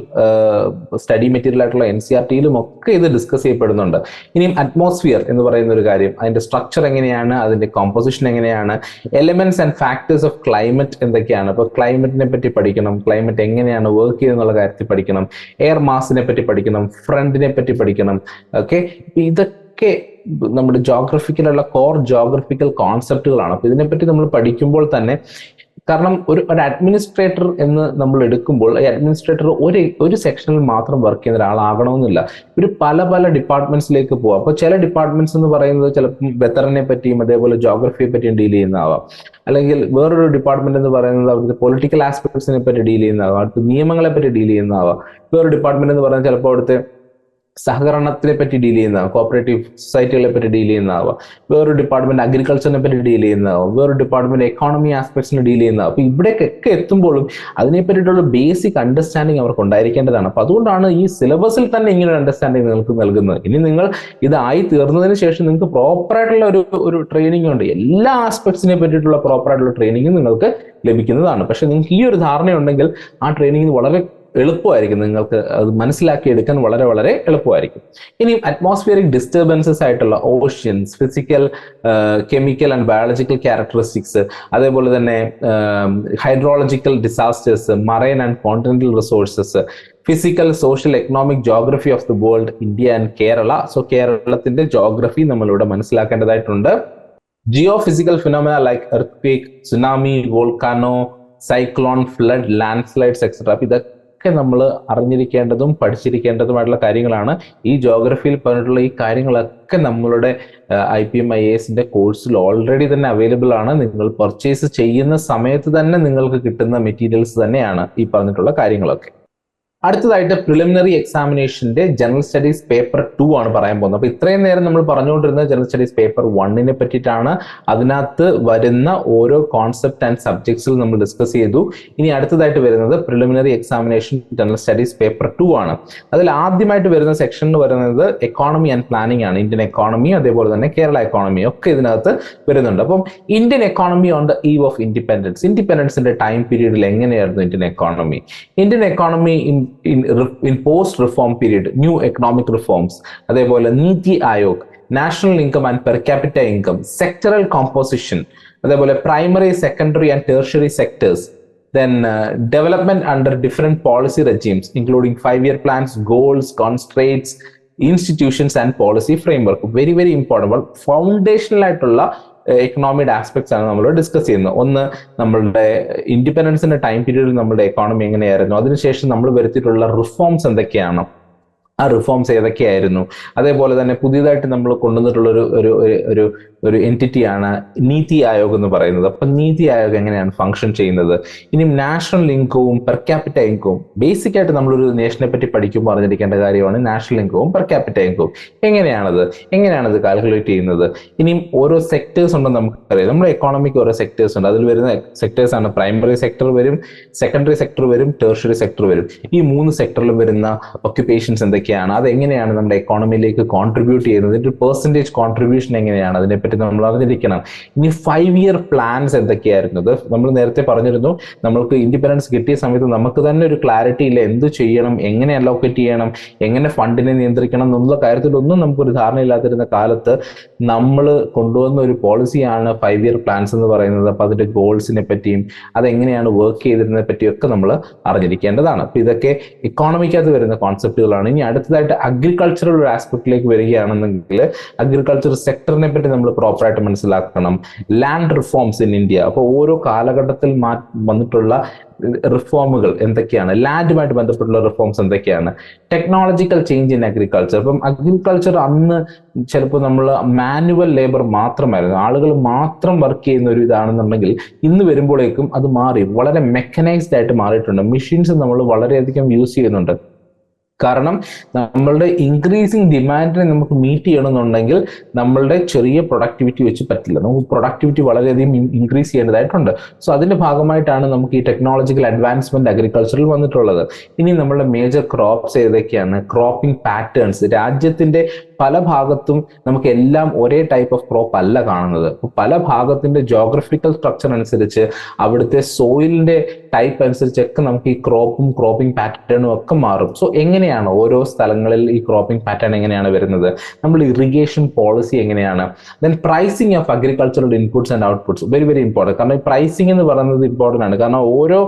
സ്റ്റഡി മെറ്റീരിയൽ ആയിട്ടുള്ള NCERTയിലും ഒക്കെ ഇത് ഡിസ്കസ് ചെയ്യപ്പെടുന്നുണ്ട്. ഇനിയും അറ്റ്മോസ്ഫിയർ എന്ന് പറയുന്ന ഒരു കാര്യം, അതിന്റെ സ്ട്രക്ചർ എങ്ങനെയാണ്, അതിന്റെ കോമ്പോസിഷൻ എങ്ങനെയാണ്, elements and factors of climate എന്തൊക്കെയാണ്. അപ്പോൾ ക്ലൈമറ്റിനെ പറ്റി പഠിക്കണം, ക്ലൈമറ്റ് എങ്ങനെയാണ് വർക്ക് ചെയ്യുന്നുള്ള കാര്യത്തിൽ പഠിക്കണം, എയർ മാസിനെ പറ്റി പഠിക്കണം, ഫ്രണ്ടിനെ പറ്റി പഠിക്കണം. ഓക്കെ, ഇതൊക്കെ നമ്മുടെ ജോഗ്രഫിക്കലുള്ള കോർ ജോഗ്രഫിക്കൽ കോൺസെപ്റ്റുകളാണ്. അപ്പൊ ഇതിനെപ്പറ്റി നമ്മൾ പഠിക്കുമ്പോൾ തന്നെ, കാരണം ഒരു അഡ്മിനിസ്ട്രേറ്റർ എന്ന് നമ്മൾ എടുക്കുമ്പോൾ ഈ അഡ്മിനിസ്ട്രേറ്റർ ഒരു സെക്ഷനിൽ മാത്രം വർക്ക് ചെയ്യുന്ന ഒരാളാകണമെന്നില്ല. ഒരു പല പല ഡിപ്പാർട്ട്മെന്റ്സിലേക്ക് പോവാം. അപ്പോൾ ചില ഡിപ്പാർട്ട്മെന്റ്സ് എന്ന് പറയുന്നത് ചിലപ്പോൾ വെതറിനെ പറ്റിയും അതേപോലെ ജോഗ്രഫിയെ പറ്റിയും ഡീൽ ചെയ്യുന്നതാവാം. അല്ലെങ്കിൽ വേറൊരു ഡിപ്പാർട്ട്മെന്റ് എന്ന് പറയുന്നത് അവിടുത്തെ പൊളിറ്റിക്കൽ ആസ്പെക്ട്സിനെ പറ്റി ഡീൽ ചെയ്യുന്നതാവാം, അവിടുത്തെ നിയമങ്ങളെ പറ്റി ഡീൽ ചെയ്യുന്നതാവാം. വേറൊരു ഡിപ്പാർട്ട്മെന്റ് എന്ന് പറയുന്നത് ചിലപ്പോൾ അവിടുത്തെ സഹകരണത്തിനെ പറ്റി ഡീൽ ചെയ്യുന്നതാവും, കോപ്പറേറ്റീവ് സൊസൈറ്റികളെ പറ്റി ഡീൽ ചെയ്യുന്നതാവാം. വേറൊരു ഡിപ്പാർട്ട്മെന്റ് അഗ്രികൾച്ചറിനെ പറ്റി ഡീൽ ചെയ്യുന്നതാവും, വേറൊരു ഡിപ്പാർട്ട്മെന്റ് എക്കോണമി ആസ്പെക്ട്സിന് ഡീൽ ചെയ്യുന്നതാവും. അപ്പൊ ഇവിടേക്കൊക്കെ എത്തുമ്പോഴും അതിനെ പറ്റിയിട്ടുള്ള ബേസിക് അണ്ടർസ്റ്റാൻഡിങ് അവർക്ക് ഉണ്ടായിരിക്കേണ്ടതാണ്. അപ്പൊ അതുകൊണ്ടാണ് ഈ സിലബസിൽ തന്നെ ഇങ്ങനെ ഒരു അണ്ടർസ്റ്റാൻഡിങ് നിങ്ങൾക്ക് നൽകുന്നത്. ഇനി നിങ്ങൾ ഇതായി തീർന്നതിന് ശേഷം നിങ്ങൾക്ക് പ്രോപ്പറായിട്ടുള്ള ഒരു ട്രെയിനിങ് ഉണ്ട്, എല്ലാ ആസ്പെക്ട്സിനെ പറ്റിയിട്ടുള്ള പ്രോപ്പറായിട്ടുള്ള ട്രെയിനിങ് നിങ്ങൾക്ക് ലഭിക്കുന്നതാണ്. പക്ഷെ നിങ്ങൾക്ക് ഈ ഒരു ധാരണയുണ്ടെങ്കിൽ ആ ട്രെയിനിങ് വളരെ എളുപ്പമായിരിക്കും, നിങ്ങൾക്ക് അത് മനസ്സിലാക്കിയെടുക്കാൻ വളരെ വളരെ എളുപ്പമായിരിക്കും. ഇനി അറ്റ്മോസ്ഫിയറിക് ഡിസ്റ്റർബൻസസ് ആയിട്ടുള്ള oceans, physical, chemical and biological characteristics, അതേപോലെ തന്നെ hydrological disasters, marine and continental resources, physical, social, economic geography of the world, India and Kerala. So കേരളത്തിന്റെ ജോഗ്രഫി നമ്മളിവിടെ മനസ്സിലാക്കേണ്ടതായിട്ടുണ്ട്. Geophysical phenomena like earthquake, tsunami, volcano, cyclone, flood, landslides etcetera. ഇതൊക്കെ നമ്മൾ അറിഞ്ഞിരിക്കേണ്ടതും പഠിച്ചിരിക്കേണ്ടതുമായിട്ടുള്ള കാര്യങ്ങളാണ്. ഈ ജോഗ്രഫിയിൽ പറഞ്ഞിട്ടുള്ള ഈ കാര്യങ്ങളൊക്കെ നമ്മളുടെ IPM IAS കോഴ്സിൽ ഓൾറെഡി തന്നെ അവൈലബിൾ ആണ്. നിങ്ങൾ പർച്ചേസ് ചെയ്യുന്ന സമയത്ത് തന്നെ നിങ്ങൾക്ക് കിട്ടുന്ന മെറ്റീരിയൽസ് തന്നെയാണ് ഈ പറഞ്ഞിട്ടുള്ള കാര്യങ്ങളൊക്കെ. അടുത്തതായിട്ട് പ്രിലിമിനറി എക്സാമിനേഷന്റെ ജനറൽ സ്റ്റഡീസ് പേപ്പർ 2 ആണ് പറയാൻ പോകുന്നത്. അപ്പൊ ഇത്രയും നേരം നമ്മൾ പറഞ്ഞുകൊണ്ടിരുന്ന ജനറൽ സ്റ്റഡീസ് പേപ്പർ 1നെ പറ്റിയിട്ടാണ്. അതിനകത്ത് വരുന്ന ഓരോ കോൺസെപ്റ്റ് ആൻഡ് സബ്ജക്ട്സിൽ നമ്മൾ ഡിസ്കസ് ചെയ്തു. ഇനി അടുത്തതായിട്ട് വരുന്നത് preliminary examination general studies paper 2 ആണ്. അതിൽ ആദ്യമായിട്ട് വരുന്ന സെക്ഷൻ എന്ന് പറയുന്നത് എക്കോണമി ആൻഡ് പ്ലാനിംഗ് ആണ്. ഇന്ത്യൻ എക്കോണമി, അതേപോലെ തന്നെ കേരള എക്കോണമി ഒക്കെ ഇതിനകത്ത് വരുന്നുണ്ട്. അപ്പം Indian economy on the eve of ഇൻഡിപെൻഡൻസിന്റെ ടൈം പീരീഡിൽ എങ്ങനെയായിരുന്നു Indian economy? Indian economy in post reform period, new economic reforms, അതേപോലെ NITI Aayog, national income and per capita income, sectoral composition, അതേപോലെ primary, secondary and tertiary sectors, then development under different policy regimes including 5-year plans, goals, constraints, institutions and policy framework. Very very important, foundational ആയിട്ടുള്ള എക്കണോമിയുടെ aspects ആണ് നമ്മൾ discuss ചെയ്യുന്നത്. ഒന്ന്, നമ്മളുടെ ഇൻഡിപെൻഡൻസിന്റെ time പീരീഡിൽ നമ്മുടെ economy എങ്ങനെയായിരുന്നു, അതിനുശേഷം നമ്മൾ വരുത്തിയിട്ടുള്ള റിഫോംസ് എന്തൊക്കെയാണ്, ആ റിഫോംസ് ഏതൊക്കെയായിരുന്നു, അതേപോലെ തന്നെ പുതിയതായിട്ട് നമ്മൾ കൊണ്ടുവന്നിട്ടുള്ള ഒരു എൻറ്റിറ്റിയാണ് നീതി ആയോഗ് എന്ന് പറയുന്നത്. അപ്പൊ നീതി ആയോഗ് എങ്ങനെയാണ് ഫംഗ്ഷൻ ചെയ്യുന്നത്? ഇനി നാഷണൽ ഇൻകവും പെർ ക്യാപിറ്റ ഇൻകവും, ബേസിക് ആയിട്ട് നമ്മളൊരു നേഷനെ പറ്റി പഠിക്കുമ്പോൾ അറിഞ്ഞിരിക്കേണ്ട കാര്യമാണ് നാഷണൽ ഇൻകവും പെർ ക്യാപിറ്റ ഇൻകവും. എങ്ങനെയാണത് കാൽക്കുലേറ്റ് ചെയ്യുന്നത്? ഇനിയും ഓരോ സെക്ടേഴ്സ് ഉണ്ടെന്ന് നമുക്കറിയാം. നമ്മുടെ എക്കോണമിക്ക് ഓരോ സെക്ടേഴ്സ് ഉണ്ട്. അതിൽ വരുന്ന സെക്ടേഴ്സ് ആണ് പ്രൈമറി സെക്ടർ വരും, സെക്കൻഡറി സെക്ടർ വരും, ടെർഷ്യറി സെക്ടർ വരും. ഈ 3 സെക്ടറിലും വരുന്ന ഒക്യുപ്പേഷൻസ് എന്തൊക്കെയാണ്, അതെങ്ങനെയാണ് നമ്മുടെ എക്കോണമിയിലേക്ക് കോൺട്രിബ്യൂട്ട് ചെയ്യുന്നത്, ഇതിന്റെ പെർസെന്റേജ് കോൺട്രിബ്യൂഷൻ എങ്ങനെയാണ്, അതിനെപ്പറ്റി നമ്മൾ അറിഞ്ഞിരിക്കണം. ഇനി 5-year പ്ലാൻസ് എന്തൊക്കെയായിരുന്നു? അത് നമ്മൾ നേരത്തെ പറഞ്ഞിരുന്നു. നമ്മൾക്ക് ഇൻഡിപെൻഡൻസ് കിട്ടിയ സമയത്ത് നമുക്ക് തന്നെ ഒരു ക്ലാരിറ്റി ഇല്ല, എന്ത് ചെയ്യണം, എങ്ങനെ അലോക്കേറ്റ് ചെയ്യണം, എങ്ങനെ ഫണ്ടിനെ നിയന്ത്രിക്കണം എന്നുള്ള കാര്യത്തിലൊന്നും നമുക്കൊരു ധാരണയില്ലാതിരുന്ന കാലത്ത് നമ്മൾ കൊണ്ടുവന്ന ഒരു പോളിസിയാണ് 5-year പ്ലാൻസ് എന്ന് പറയുന്നത്. അപ്പൊ അതിന്റെ ഗോൾസിനെ പറ്റിയും അതെങ്ങനെയാണ് വർക്ക് ചെയ്തിരുന്നതിനെ പറ്റിയും ഒക്കെ നമ്മൾ അറിഞ്ഞിരിക്കേണ്ടതാണ്. അപ്പൊ ഇതൊക്കെ ഇക്കോണമിക്കകത്ത് വരുന്ന കോൺസെപ്റ്റുകളാണ്. ഇനി അടുത്തതായിട്ട് അഗ്രികൾച്ചറൽ ഒരു ആസ്പെക്റ്റിലേക്ക് വരികയാണെന്നെങ്കിൽ അഗ്രികൾച്ചർ സെക്ടറിനെ പറ്റി നമ്മൾ പ്രോപ്പറായിട്ട് മനസ്സിലാക്കണം. ലാൻഡ് റിഫോംസ് ഇൻ ഇന്ത്യ, അപ്പോൾ ഓരോ കാലഘട്ടത്തിൽ വന്നിട്ടുള്ള റിഫോമുകൾ എന്തൊക്കെയാണ്, ലാൻഡുമായിട്ട് ബന്ധപ്പെട്ടുള്ള റിഫോംസ് എന്തൊക്കെയാണ്, ടെക്നോളജിക്കൽ ചേഞ്ച് ഇൻ അഗ്രികൾച്ചർ. ഇപ്പം അഗ്രികൾച്ചർ അന്ന് ചിലപ്പോൾ നമ്മൾ മാനുവൽ ലേബർ മാത്രമായിരുന്നു, ആളുകൾ മാത്രം വർക്ക് ചെയ്യുന്ന ഒരു ഇതാണെന്നുണ്ടെങ്കിൽ ഇന്ന് വരുമ്പോഴേക്കും അത് മാറി വളരെ മെക്കനൈസ്ഡ് ആയിട്ട് മാറിയിട്ടുണ്ട്. മെഷീൻസ് നമ്മൾ വളരെയധികം യൂസ് ചെയ്യുന്നുണ്ട്. കാരണം നമ്മളുടെ ഇൻക്രീസിങ് ഡിമാൻഡിനെ നമുക്ക് മീറ്റ് ചെയ്യണമെന്നുണ്ടെങ്കിൽ നമ്മളുടെ ചെറിയ പ്രൊഡക്ടിവിറ്റി വെച്ച് പറ്റില്ല. നമുക്ക് പ്രൊഡക്ടിവിറ്റി വളരെയധികം ഇൻക്രീസ് ചെയ്യേണ്ടതായിട്ടുണ്ട്. സോ അതിന്റെ ഭാഗമായിട്ടാണ് നമുക്ക് ഈ ടെക്നോളജിക്കൽ അഡ്വാൻസ്മെന്റ് അഗ്രികൾച്ചറിൽ വന്നിട്ടുള്ളത്. ഇനി നമ്മളുടെ മേജർ ക്രോപ്സ് ഏതൊക്കെയാണ്, ക്രോപ്പിംഗ് പാറ്റേൺസ്, രാജ്യത്തിന്റെ പല ഭാഗത്തും നമുക്ക് എല്ലാം ഒരേ ടൈപ്പ് ഓഫ് ക്രോപ്പ് അല്ല കാണുന്നത്. പല ഭാഗത്തിന്റെ ജോഗ്രഫിക്കൽ സ്ട്രക്ചർ അനുസരിച്ച് അവിടുത്തെ സോയിലിന്റെ ടൈപ്പ് അനുസരിച്ചൊക്കെ നമുക്ക് ഈ ക്രോപ്പിംഗ് പാറ്റേണും ഒക്കെ മാറും. സോ എങ്ങനെയാണ് ഓരോ സ്ഥലങ്ങളിൽ ഈ ക്രോപ്പിംഗ് പാറ്റേൺ എങ്ങനെയാണ് വരുന്നത്, നമ്മൾ ഇറിഗേഷൻ പോളിസി എങ്ങനെയാണ്, then pricing of agricultural inputs and outputs, very very important. കാരണം ഈ പ്രൈസിങ് എന്ന് പറയുന്നത് ഇമ്പോർട്ടൻ്റ് ആണ്. കാരണം ഓരോ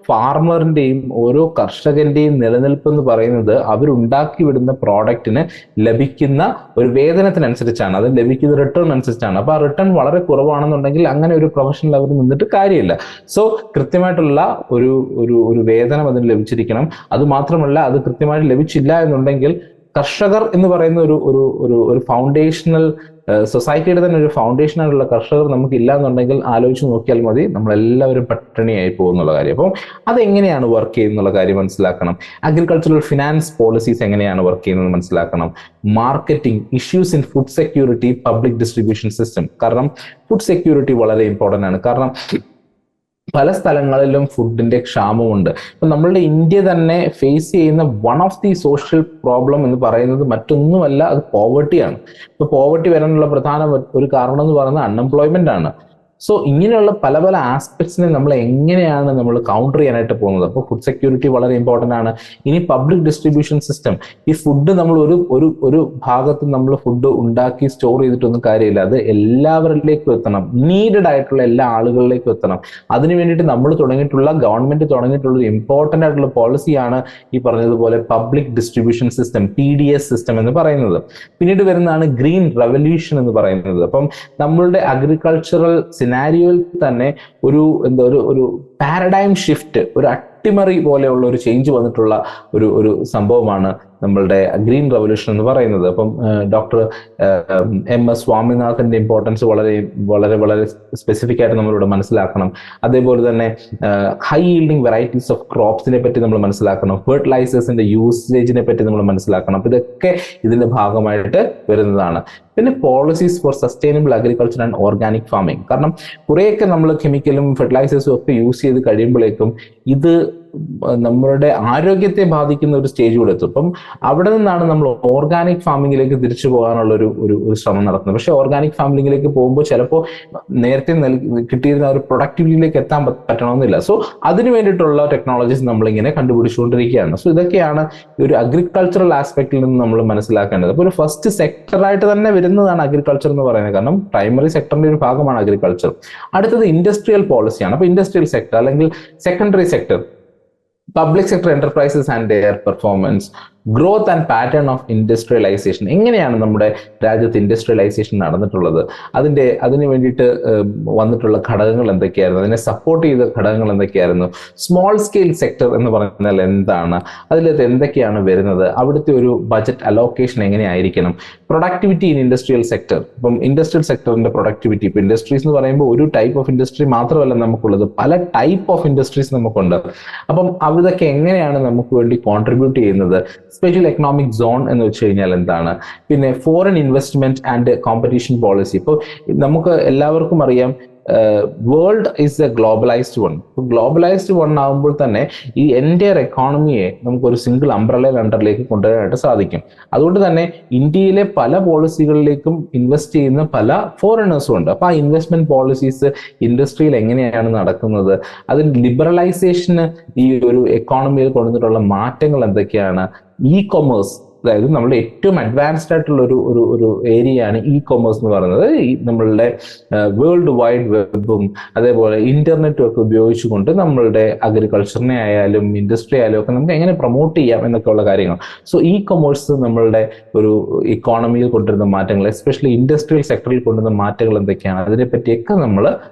ഫാർമറിന്റെയും ഓരോ കർഷകന്റെയും നിലനിൽപ്പ് എന്ന് പറയുന്നത് അവരുണ്ടാക്കി വിടുന്ന പ്രോഡക്റ്റിന് ലഭിക്കുന്ന ഒരു വേതനത്തിനനുസരിച്ചാണ്, അത് ലഭിക്കുന്ന റിട്ടേൺ അനുസരിച്ചാണ്. അപ്പൊ ആ റിട്ടേൺ വളരെ കുറവാണെന്നുണ്ടെങ്കിൽ അങ്ങനെ ഒരു പ്രൊഫഷനിൽ അവർ നിന്നിട്ട് കാര്യമില്ല. സോ കൃത്യമായിട്ടുള്ള ഒരു വേതനം അതിന് ലഭിച്ചിരിക്കണം. അത് മാത്രമല്ല, അത് കൃത്യമായിട്ട് ലഭിച്ചില്ല എന്നുണ്ടെങ്കിൽ കർഷകർ എന്ന് പറയുന്ന ഒരു ഫൗണ്ടേഷണൽ സൊസൈറ്റിയുടെ തന്നെ ഒരു ഫൗണ്ടേഷനായിട്ടുള്ള കർഷകർ നമുക്ക് ഇല്ല എന്നുണ്ടെങ്കിൽ ആലോചിച്ച് നോക്കിയാൽ മതി, നമ്മളെല്ലാവരും പട്ടിണിയായി പോകുന്നുള്ള കാര്യം. അപ്പം അതെങ്ങനെയാണ് വർക്ക് ചെയ്യുന്നുള്ള കാര്യം മനസ്സിലാക്കണം. അഗ്രികൾച്ചറൽ ഫിനാൻസ് പോളിസീസ് എങ്ങനെയാണ് വർക്ക് ചെയ്യുന്നത് മനസ്സിലാക്കണം. Marketing, issues in food security, public distribution system. കാരണം ഫുഡ് സെക്യൂരിറ്റി വളരെ ഇമ്പോർട്ടൻ്റ് ആണ്. കാരണം പല സ്ഥലങ്ങളിലും ഫുഡിന്റെ ക്ഷാമമുണ്ട്. ഇപ്പൊ നമ്മളുടെ ഇന്ത്യ തന്നെ ഫേസ് ചെയ്യുന്ന one of the social problem എന്ന് പറയുന്നത് മറ്റൊന്നുമല്ല, അത് പോവർട്ടിയാണ്. ഇപ്പൊ പോവർട്ടി വരാനുള്ള പ്രധാന ഒരു കാരണം എന്ന് പറയുന്നത് അൺഎംപ്ലോയ്മെന്റ് ആണ്. സോ ഇങ്ങനെയുള്ള പല പല ആസ്പെക്ട്സിനെ നമ്മൾ എങ്ങനെയാണ് നമ്മൾ കൗണ്ടർ ചെയ്യാനായിട്ട് പോകുന്നത്. അപ്പോൾ ഫുഡ് സെക്യൂരിറ്റി വളരെ ഇമ്പോർട്ടൻ്റ് ആണ്. ഇനി പബ്ലിക് ഡിസ്ട്രിബ്യൂഷൻ സിസ്റ്റം, ഈ ഫുഡ് നമ്മൾ ഒരു ഭാഗത്ത് നമ്മൾ ഫുഡ് ഉണ്ടാക്കി സ്റ്റോർ ചെയ്തിട്ടൊന്നും കാര്യമില്ല, അത് എല്ലാവരിലേക്കും എത്തണം, നീഡഡ് ആയിട്ടുള്ള എല്ലാ ആളുകളിലേക്കും എത്തണം. അതിനു വേണ്ടിയിട്ട് ഗവൺമെന്റ് തുടങ്ങിയിട്ടുള്ള ഒരു ഇമ്പോർട്ടൻ്റ് ആയിട്ടുള്ള പോളിസിയാണ് ഈ പറഞ്ഞതുപോലെ public distribution system, PDS system എന്ന് പറയുന്നത്. പിന്നീട് വരുന്നതാണ് ഗ്രീൻ റെവല്യൂഷൻ എന്ന് പറയുന്നത്. അപ്പം നമ്മളുടെ അഗ്രികൾച്ചറൽ സിനാരിയോയിൽ തന്നെ ഒരു പാരഡൈം ഷിഫ്റ്റ്, ഒരു അട്ടിമറി പോലെയുള്ള ഒരു ചേഞ്ച് വന്നിട്ടുള്ള ഒരു സംഭവമാണ് നമ്മളുടെ ഗ്രീൻ റവല്യൂഷൻ എന്ന് പറയുന്നത്. അപ്പം ഡോക്ടർ MS സ്വാമിനാഥന്റെ ഇമ്പോർട്ടൻസ് വളരെ വളരെ വളരെ സ്പെസിഫിക് ആയിട്ട് നമ്മളിവിടെ മനസ്സിലാക്കണം. അതേപോലെ തന്നെ ഹൈ ഈൽഡിങ് വെറൈറ്റീസ് ഓഫ് ക്രോപ്സിനെ പറ്റി നമ്മൾ മനസ്സിലാക്കണം. ഫെർട്ടിലൈസേഴ്സിന്റെ യൂസേജിനെ പറ്റി നമ്മൾ മനസ്സിലാക്കണം. അപ്പൊ ഇതൊക്കെ ഇതിന്റെ ഭാഗമായിട്ട് വരുന്നതാണ്. പിന്നെ policies four sustainable agriculture and organic farming. കാരണം കുറേയൊക്കെ നമ്മൾ കെമിക്കലും ഫെർട്ടിലൈസേഴ്സും ഒക്കെ യൂസ് ചെയ്ത് കഴിയുമ്പോഴേക്കും ഇത് നമ്മളുടെ ആരോഗ്യത്തെ ബാധിക്കുന്ന ഒരു സ്റ്റേജ് കൂടെ എത്തും. അപ്പം അവിടെ നിന്നാണ് നമ്മൾ ഓർഗാനിക് ഫാമിങ്ങിലേക്ക് തിരിച്ചു പോകാനുള്ള ഒരു ശ്രമം നടത്തുന്നത്. പക്ഷെ ഓർഗാനിക് ഫാമിങ്ങിലേക്ക് പോകുമ്പോൾ ചിലപ്പോൾ നേരത്തെ കിട്ടിയിരുന്ന ഒരു പ്രൊഡക്ടിവിറ്റിയിലേക്ക് എത്താൻ പറ്റണമെന്നില്ല. സോ അതിന് വേണ്ടിയിട്ടുള്ള ടെക്നോളജീസ് നമ്മളിങ്ങനെ കണ്ടുപിടിച്ചുകൊണ്ടിരിക്കുകയാണ്. സോ ഇതൊക്കെയാണ് ഒരു അഗ്രികൾച്ചറൽ ആസ്പെക്റ്റിൽ നിന്ന് നമ്മൾ മനസ്സിലാക്കേണ്ടത്. അപ്പോൾ ഒരു ഫസ്റ്റ് സെക്ടറായിട്ട് തന്നെ വരുന്നതാണ് അഗ്രികൾച്ചർ എന്ന് പറയുന്നത്. കാരണം പ്രൈമറി സെക്ടറിന്റെ ഒരു ഭാഗമാണ് അഗ്രികൾച്ചർ. അടുത്തത് ഇൻഡസ്ട്രിയൽ പോളിസിയാണ്. അപ്പോൾ ഇൻഡസ്ട്രിയൽ സെക്ടർ അല്ലെങ്കിൽ secondary sector, public sector enterprises and their performance, growth and pattern of industrialisation. എങ്ങനെയാണ് നമ്മുടെ രാജ്യത്ത് ഇൻഡസ്ട്രിയലൈസേഷൻ നടന്നിട്ടുള്ളത്, അതിന് വേണ്ടിയിട്ട് വന്നിട്ടുള്ള ഘടകങ്ങൾ എന്തൊക്കെയായിരുന്നു, അതിനെ സപ്പോർട്ട് ചെയ്ത ഘടകങ്ങൾ എന്തൊക്കെയായിരുന്നു, സ്മോൾ സ്കെയിൽ സെക്ടർ എന്ന് പറഞ്ഞാൽ എന്താണ്, അതിലത് എന്തൊക്കെയാണ് വരുന്നത്, അവിടുത്തെ ഒരു ബജറ്റ് അലോക്കേഷൻ എങ്ങനെയായിരിക്കണം, പ്രൊഡക്ടിവിറ്റി ഇൻ ഇൻഡസ്ട്രിയൽ സെക്ടർ. ഇപ്പം ഇൻഡസ്ട്രിയൽ സെക്ടറിന്റെ പ്രൊഡക്ടിവിറ്റി, ഇപ്പം ഇൻഡസ്ട്രീസ് എന്ന് പറയുമ്പോൾ ഒരു ടൈപ്പ് ഓഫ് ഇൻഡസ്ട്രി മാത്രമല്ല നമുക്കുള്ളത്, പല ടൈപ്പ് ഓഫ് ഇൻഡസ്ട്രീസ് നമുക്കുണ്ട്. അപ്പം അതൊക്കെ എങ്ങനെയാണ് നമുക്ക് വേണ്ടി കോൺട്രിബ്യൂട്ട് ചെയ്യുന്നത്, സ്പെഷ്യൽ എക്കണോമിക് സോൺ എന്ന് വെച്ച് കഴിഞ്ഞാൽ എന്താണ്, പിന്നെ foreign investment and competition policy. ഇപ്പോൾ നമുക്ക് എല്ലാവർക്കും അറിയാം world is A globalised one. Globalised one ആകുമ്പോൾ തന്നെ ഈ എൻ്റയർ എക്കോണമിയെ നമുക്കൊരു സിംഗിൾ അംബ്രല അണ്ടറിലേക്ക് കൊണ്ടുവരാനായിട്ട് സാധിക്കും. അതുകൊണ്ട് തന്നെ ഇന്ത്യയിലെ പല പോളിസികളിലേക്കും ഇൻവെസ്റ്റ് ചെയ്യുന്ന പല ഫോറിനേഴ്സും ഉണ്ട്. അപ്പോൾ ആ ഇൻവെസ്റ്റ്മെന്റ് പോളിസീസ് ഇൻഡസ്ട്രിയിൽ എങ്ങനെയാണ് നടക്കുന്നത്, അതിന് ലിബറലൈസേഷന് ഈ ഒരു എക്കോണമിയിൽ കൊണ്ടുവന്നിട്ടുള്ള മാറ്റങ്ങൾ എന്തൊക്കെയാണ്, ഇ കൊമേഴ്സ്, അതായത് നമ്മളുടെ ഏറ്റവും അഡ്വാൻസ്ഡ് ആയിട്ടുള്ള ഒരു ഏരിയയാണ് ഇ കൊമേഴ്സ് എന്ന് പറയുന്നത്. ഈ നമ്മളുടെ വേൾഡ് വൈഡ് വെബും അതേപോലെ ഇന്റർനെറ്റും ഒക്കെ ഉപയോഗിച്ചുകൊണ്ട് നമ്മളുടെ അഗ്രികൾച്ചറിനെ ആയാലും ഇൻഡസ്ട്രി ആയാലും ഒക്കെ നമുക്ക് എങ്ങനെ പ്രൊമോട്ട് ചെയ്യാം എന്നൊക്കെയുള്ള കാര്യങ്ങൾ. സോ ഇ കൊമേഴ്സ് നമ്മളുടെ ഒരു ഇക്കോണമിയിൽ കൊണ്ടുവരുന്ന മാറ്റങ്ങൾ, എസ്പെഷ്യലി ഇൻഡസ്ട്രിയൽ സെക്ടറിൽ കൊണ്ടുവരുന്ന മാറ്റങ്ങൾ എന്തൊക്കെയാണ്, അതിനെപ്പറ്റിയൊക്കെ നമ്മൾ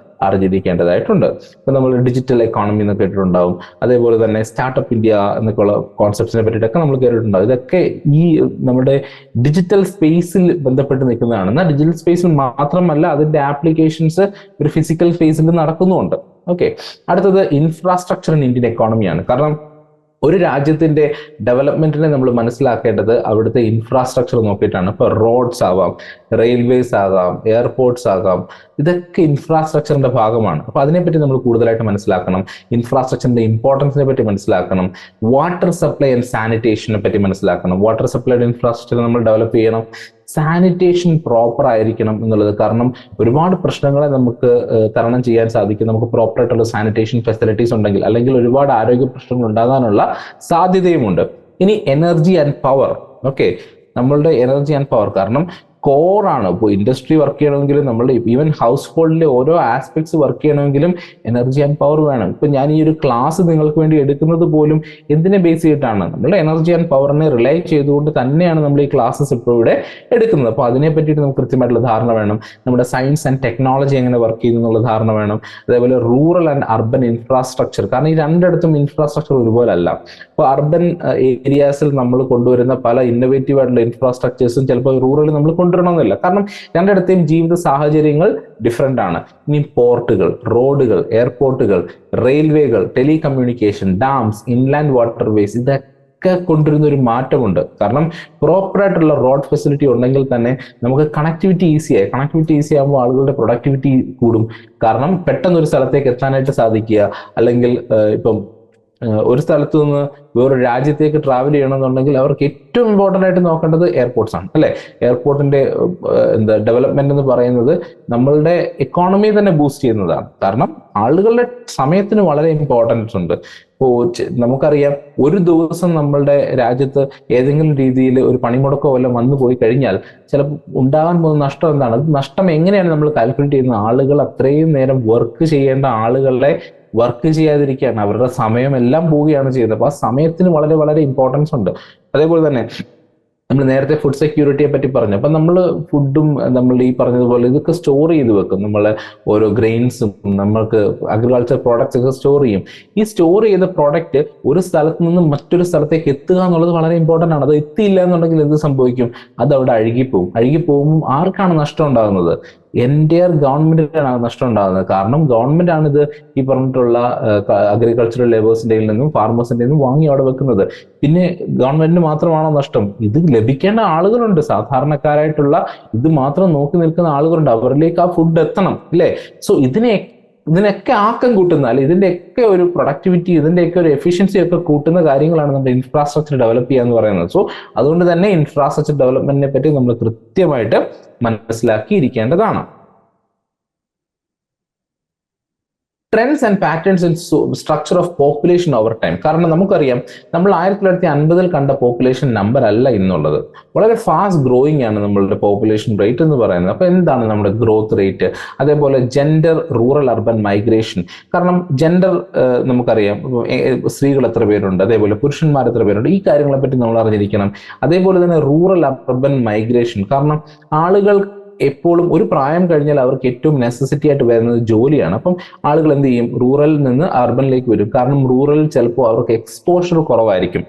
അറിഞ്ഞിരിക്കേണ്ടതായിട്ടുണ്ട്. ഇപ്പം നമ്മൾ ഡിജിറ്റൽ എക്കോണമി എന്ന് കേട്ടിട്ടുണ്ടാവും. അതേപോലെ തന്നെ സ്റ്റാർട്ടപ്പ് ഇന്ത്യ എന്നൊക്കെയുള്ള കോൺസെപ്റ്റ്സിനെ പറ്റിയിട്ടൊക്കെ നമ്മൾ കേട്ടിട്ടുണ്ടാവും. ഇതൊക്കെ ഈ നമ്മുടെ ഡിജിറ്റൽ സ്പേസിൽ ബന്ധപ്പെട്ട് നിൽക്കുന്നതാണ്. എന്നാൽ ഡിജിറ്റൽ സ്പേസിൽ മാത്രമല്ല, അതിന്റെ ആപ്ലിക്കേഷൻസ് ഒരു ഫിസിക്കൽ സ്പേസിൽ നടക്കുന്നുമുണ്ട്. ഓക്കെ, അടുത്തത് ഇൻഫ്രാസ്ട്രക്ചർ ഇൻ ഇന്ത്യൻ എക്കോണമിയാണ്. കാരണം ഒരു രാജ്യത്തിന്റെ ഡെവലപ്മെന്റിനെ നമ്മൾ മനസ്സിലാക്കേണ്ടത് അവിടുത്തെ ഇൻഫ്രാസ്ട്രക്ചർ നോക്കിയിട്ടാണ്. ഇപ്പൊ റോഡ്സ് ആവാം, റെയിൽവേസ് ആകാം, എയർപോർട്ട്സ് ആകാം, ഇതൊക്കെ ഇൻഫ്രാസ്ട്രക്ചറിന്റെ ഭാഗമാണ്. അപ്പൊ അതിനെപ്പറ്റി നമ്മൾ കൂടുതലായിട്ട് മനസ്സിലാക്കണം. ഇൻഫ്രാസ്ട്രക്ചറിന്റെ ഇമ്പോർട്ടൻസിനെ പറ്റി മനസ്സിലാക്കണം. വാട്ടർ സപ്ലൈ ആൻഡ് സാനിറ്റേഷനെ പറ്റി മനസ്സിലാക്കണം. വാട്ടർ സപ്ലൈ ഇൻഫ്രാസ്ട്രക്ചർ നമ്മൾ ഡെവലപ്പ് ചെയ്യണം. സാനിറ്റേഷൻ പ്രോപ്പർ ആയിരിക്കണം എന്നുള്ളത്. കാരണം ഒരുപാട് പ്രശ്നങ്ങളെ നമുക്ക് തരണം ചെയ്യാൻ സാധിക്കും നമുക്ക് പ്രോപ്പർ ആയിട്ടുള്ള സാനിറ്റേഷൻ ഫെസിലിറ്റീസ് ഉണ്ടെങ്കിൽ, അല്ലെങ്കിൽ ഒരുപാട് ആരോഗ്യ പ്രശ്നങ്ങൾ ഉണ്ടാകാനുള്ള സാധ്യതയുമുണ്ട്. ഇനി എനർജി ആൻഡ് പവർ. ഓക്കെ, നമ്മളുടെ എനർജി ആൻഡ് പവർ കാരണം കോറാണ്. ഇപ്പോൾ ഇൻഡസ്ട്രി വർക്ക് ചെയ്യണമെങ്കിലും നമ്മളുടെ ഈവൻ ഹൗസ് ഹോൾഡിലെ ഓരോ ആസ്പെക്ട്സ് വർക്ക് ചെയ്യണമെങ്കിലും എനർജി ആൻഡ് പവർ വേണം. ഇപ്പൊ ഞാൻ ഈ ഒരു ക്ലാസ് നിങ്ങൾക്ക് വേണ്ടി എടുക്കുന്നത് പോലും എന്തിനെ ബേസ് ചെയ്തിട്ടാണ്, നമ്മളുടെ എനർജി ആൻഡ് പവറിനെ റിലൈ ചെയ്തുകൊണ്ട് തന്നെയാണ് നമ്മൾ ഈ ക്ലാസ്സസ് ഇപ്പോൾ ഇവിടെ എടുക്കുന്നത്. അപ്പോൾ അതിനെ പറ്റിയിട്ട് നമുക്ക് കൃത്യമായിട്ടുള്ള ധാരണ വേണം. നമ്മുടെ സയൻസ് ആൻഡ് ടെക്നോളജി എങ്ങനെ വർക്ക് ചെയ്യുന്നു എന്നുള്ള ധാരണ വേണം. അതേപോലെ റൂറൽ ആൻഡ് അർബൻ ഇൻഫ്രാസ്ട്രക്ചർ, കാരണം ഈ രണ്ടിടത്തും ഇൻഫ്രാസ്ട്രക്ചർ ഒരുപോലെ അല്ല. ഇപ്പോൾ അർബൻ ഏരിയാസിൽ നമ്മൾ കൊണ്ടുവരുന്ന പല ഇന്നോവേറ്റീവ് ആയിട്ടുള്ള ഇൻഫ്രാസ്ട്രക്ചേഴ്സും ചിലപ്പോൾ റൂറലിൽ നമ്മൾ കൊണ്ടുവരണമെന്നില്ല. കാരണം രണ്ടിടത്തെയും ജീവിത സാഹചര്യങ്ങൾ ഡിഫറെന്റ് ആണ്. ഇനി പോർട്ടുകൾ, റോഡുകൾ, എയർപോർട്ടുകൾ, റെയിൽവേകൾ, ടെലികമ്മ്യൂണിക്കേഷൻ, ഡാംസ്, ഇൻലാൻഡ് വാട്ടർവേസ്, ഇതൊക്കെ കൊണ്ടുവരുന്ന ഒരു മാറ്റമുണ്ട്. കാരണം പ്രോപ്പർ ആയിട്ടുള്ള റോഡ് ഫെസിലിറ്റി ഉണ്ടെങ്കിൽ തന്നെ നമുക്ക് കണക്ടിവിറ്റി ഈസി ആകുമ്പോൾ ആളുകളുടെ പ്രൊഡക്ടിവിറ്റി കൂടും. കാരണം പെട്ടെന്ന് ഒരു സ്ഥലത്തേക്ക് എത്താനായിട്ട് സാധിക്കുക, അല്ലെങ്കിൽ ഇപ്പം ഒരു സ്ഥലത്ത് നിന്ന് വേറൊരു രാജ്യത്തേക്ക് ട്രാവൽ ചെയ്യണമെന്നുണ്ടെങ്കിൽ അവർക്ക് ഏറ്റവും ഇമ്പോർട്ടൻ്റ് ആയിട്ട് നോക്കേണ്ടത് എയർപോർട്ട്സ് ആണ്, അല്ലെ? എയർപോർട്ടിന്റെ ഡെവലപ്മെന്റ് എന്ന് പറയുന്നത് നമ്മളുടെ എക്കോണമിയെ തന്നെ ബൂസ്റ്റ് ചെയ്യുന്നതാണ്. കാരണം ആളുകളുടെ സമയത്തിന് വളരെ ഇമ്പോർട്ടൻസ് ഉണ്ട്. ഇപ്പോൾ നമുക്കറിയാം, ഒരു ദിവസം നമ്മളുടെ രാജ്യത്ത് ഏതെങ്കിലും രീതിയിൽ ഒരു പണിമുടക്കോ വല്ലതും വന്നു പോയി കഴിഞ്ഞാൽ ചിലപ്പോൾ ഉണ്ടാകാൻ പോകുന്ന നഷ്ടം എന്താണ്? അത് നഷ്ടം എങ്ങനെയാണ് നമ്മൾ കാൽക്കുലേറ്റ് ചെയ്യുന്നത്? ആളുകൾ അത്രയും നേരം വർക്ക് ചെയ്യേണ്ട ആളുകളെ വർക്ക് ചെയ്യാതിരിക്കുകയാണ്, അവരുടെ സമയം എല്ലാം പോവുകയാണ് ചെയ്യുന്നത്. അപ്പൊ ആ സമയത്തിന് വളരെ വളരെ ഇമ്പോർട്ടൻസ് ഉണ്ട്. അതേപോലെ തന്നെ നമ്മൾ നേരത്തെ ഫുഡ് സെക്യൂരിറ്റിയെ പറ്റി പറഞ്ഞു. അപ്പം നമ്മൾ ഫുഡും നമ്മൾ ഈ പറഞ്ഞതുപോലെ ഇതൊക്കെ സ്റ്റോർ ചെയ്ത് വെക്കും. നമ്മൾ ഓരോ ഗ്രെയിൻസും നമ്മൾക്ക് അഗ്രികൾച്ചർ പ്രോഡക്ട്സ് ഒക്കെ സ്റ്റോർ ചെയ്യും. ഈ സ്റ്റോർ ചെയ്ത പ്രോഡക്റ്റ് ഒരു സ്ഥലത്ത് നിന്ന് മറ്റൊരു സ്ഥലത്തേക്ക് എത്തുക എന്നുള്ളത് വളരെ ഇമ്പോർട്ടൻ്റ് ആണ്. അത് എത്തിയില്ല എന്നുണ്ടെങ്കിൽ എന്ത് സംഭവിക്കും? അത് അവിടെ അഴുകിപ്പോവും. അഴുകിപ്പോകുമ്പോൾ ആർക്കാണ് നഷ്ടം ഉണ്ടാകുന്നത്? എൻറ്റയർ ഗവൺമെന്റിനാണ് നഷ്ടം ഉണ്ടാകുന്നത്. കാരണം ഗവൺമെന്റ് ആണ് ഇത് ഈ പറഞ്ഞിട്ടുള്ള അഗ്രികൾച്ചറൽ ലേബേഴ്സിന്റെ നിന്നും ഫാർമേഴ്സിന്റെ നിന്നും വാങ്ങി അവിടെ വെക്കുന്നത്. പിന്നെ ഗവൺമെന്റിന് മാത്രമാണോ നഷ്ടം? ഇത് ലഭിക്കേണ്ട ആളുകളുണ്ട്, സാധാരണക്കാരായിട്ടുള്ള ഇത് മാത്രം നോക്കി നിൽക്കുന്ന ആളുകളുണ്ട്. അവരിലേക്ക് ആ ഫുഡ് എത്തണം, അല്ലേ? സോ ഇതിനൊക്കെ ആക്കം കൂട്ടുന്ന, അല്ലെ ഇതിന്റെയൊക്കെ ഒരു പ്രൊഡക്ടിവിറ്റി, ഇതിന്റെയൊക്കെ ഒരു എഫിഷ്യൻസി ഒക്കെ കൂട്ടുന്ന കാര്യങ്ങളാണ് നമ്മുടെ ഇൻഫ്രാസ്ട്രക്ചർ ഡെവലപ്പ് ചെയ്യുക എന്ന് പറയുന്നത്. സോ അതുകൊണ്ട് തന്നെ ഇൻഫ്രാസ്ട്രക്ചർ ഡെവലപ്മെന്റിനെ പറ്റി നമ്മൾ കൃത്യമായിട്ട് മനസ്സിലാക്കിയിരിക്കേണ്ടതാണ്. Trends and patterns in structure of population over time. കാരണം നമുക്കറിയാം, നമ്മൾ 1950 കണ്ട പോപ്പുലേഷൻ നമ്പർ അല്ല ഇന്നുള്ളത്. വളരെ ഫാസ്റ്റ് ഗ്രോയിങ് ആണ് നമ്മളുടെ പോപ്പുലേഷൻ റേറ്റ് എന്ന് പറയുന്നത്. അപ്പോൾ എന്താണ് നമ്മുടെ ഗ്രോത്ത് റേറ്റ്? അതേപോലെ ജെൻഡർ, റൂറൽ അർബൻ മൈഗ്രേഷൻ. കാരണം ജെൻഡർ നമുക്കറിയാം, സ്ത്രീകൾ എത്ര പേരുണ്ട്, അതേപോലെ പുരുഷന്മാർ എത്ര പേരുണ്ട്, ഈ കാര്യങ്ങളെ പറ്റി നമ്മൾ അറിഞ്ഞിരിക്കണം. അതേപോലെ തന്നെ റൂറൽ അർബൻ മൈഗ്രേഷൻ. കാരണം ആളുകൾ എപ്പോഴും ഒരു പ്രായം കഴിഞ്ഞാൽ അവർക്ക് ഏറ്റവും നെസസിറ്റി ആയിട്ട് വരുന്നത് ജോലിയാണ്. അപ്പം ആളുകൾ എന്ത് ചെയ്യും? റൂറലിൽ നിന്ന് അർബനിലേക്ക് വരും. കാരണം റൂറലിൽ ചിലപ്പോൾ അവർക്ക് എക്സ്പോഷർ കുറവായിരിക്കും,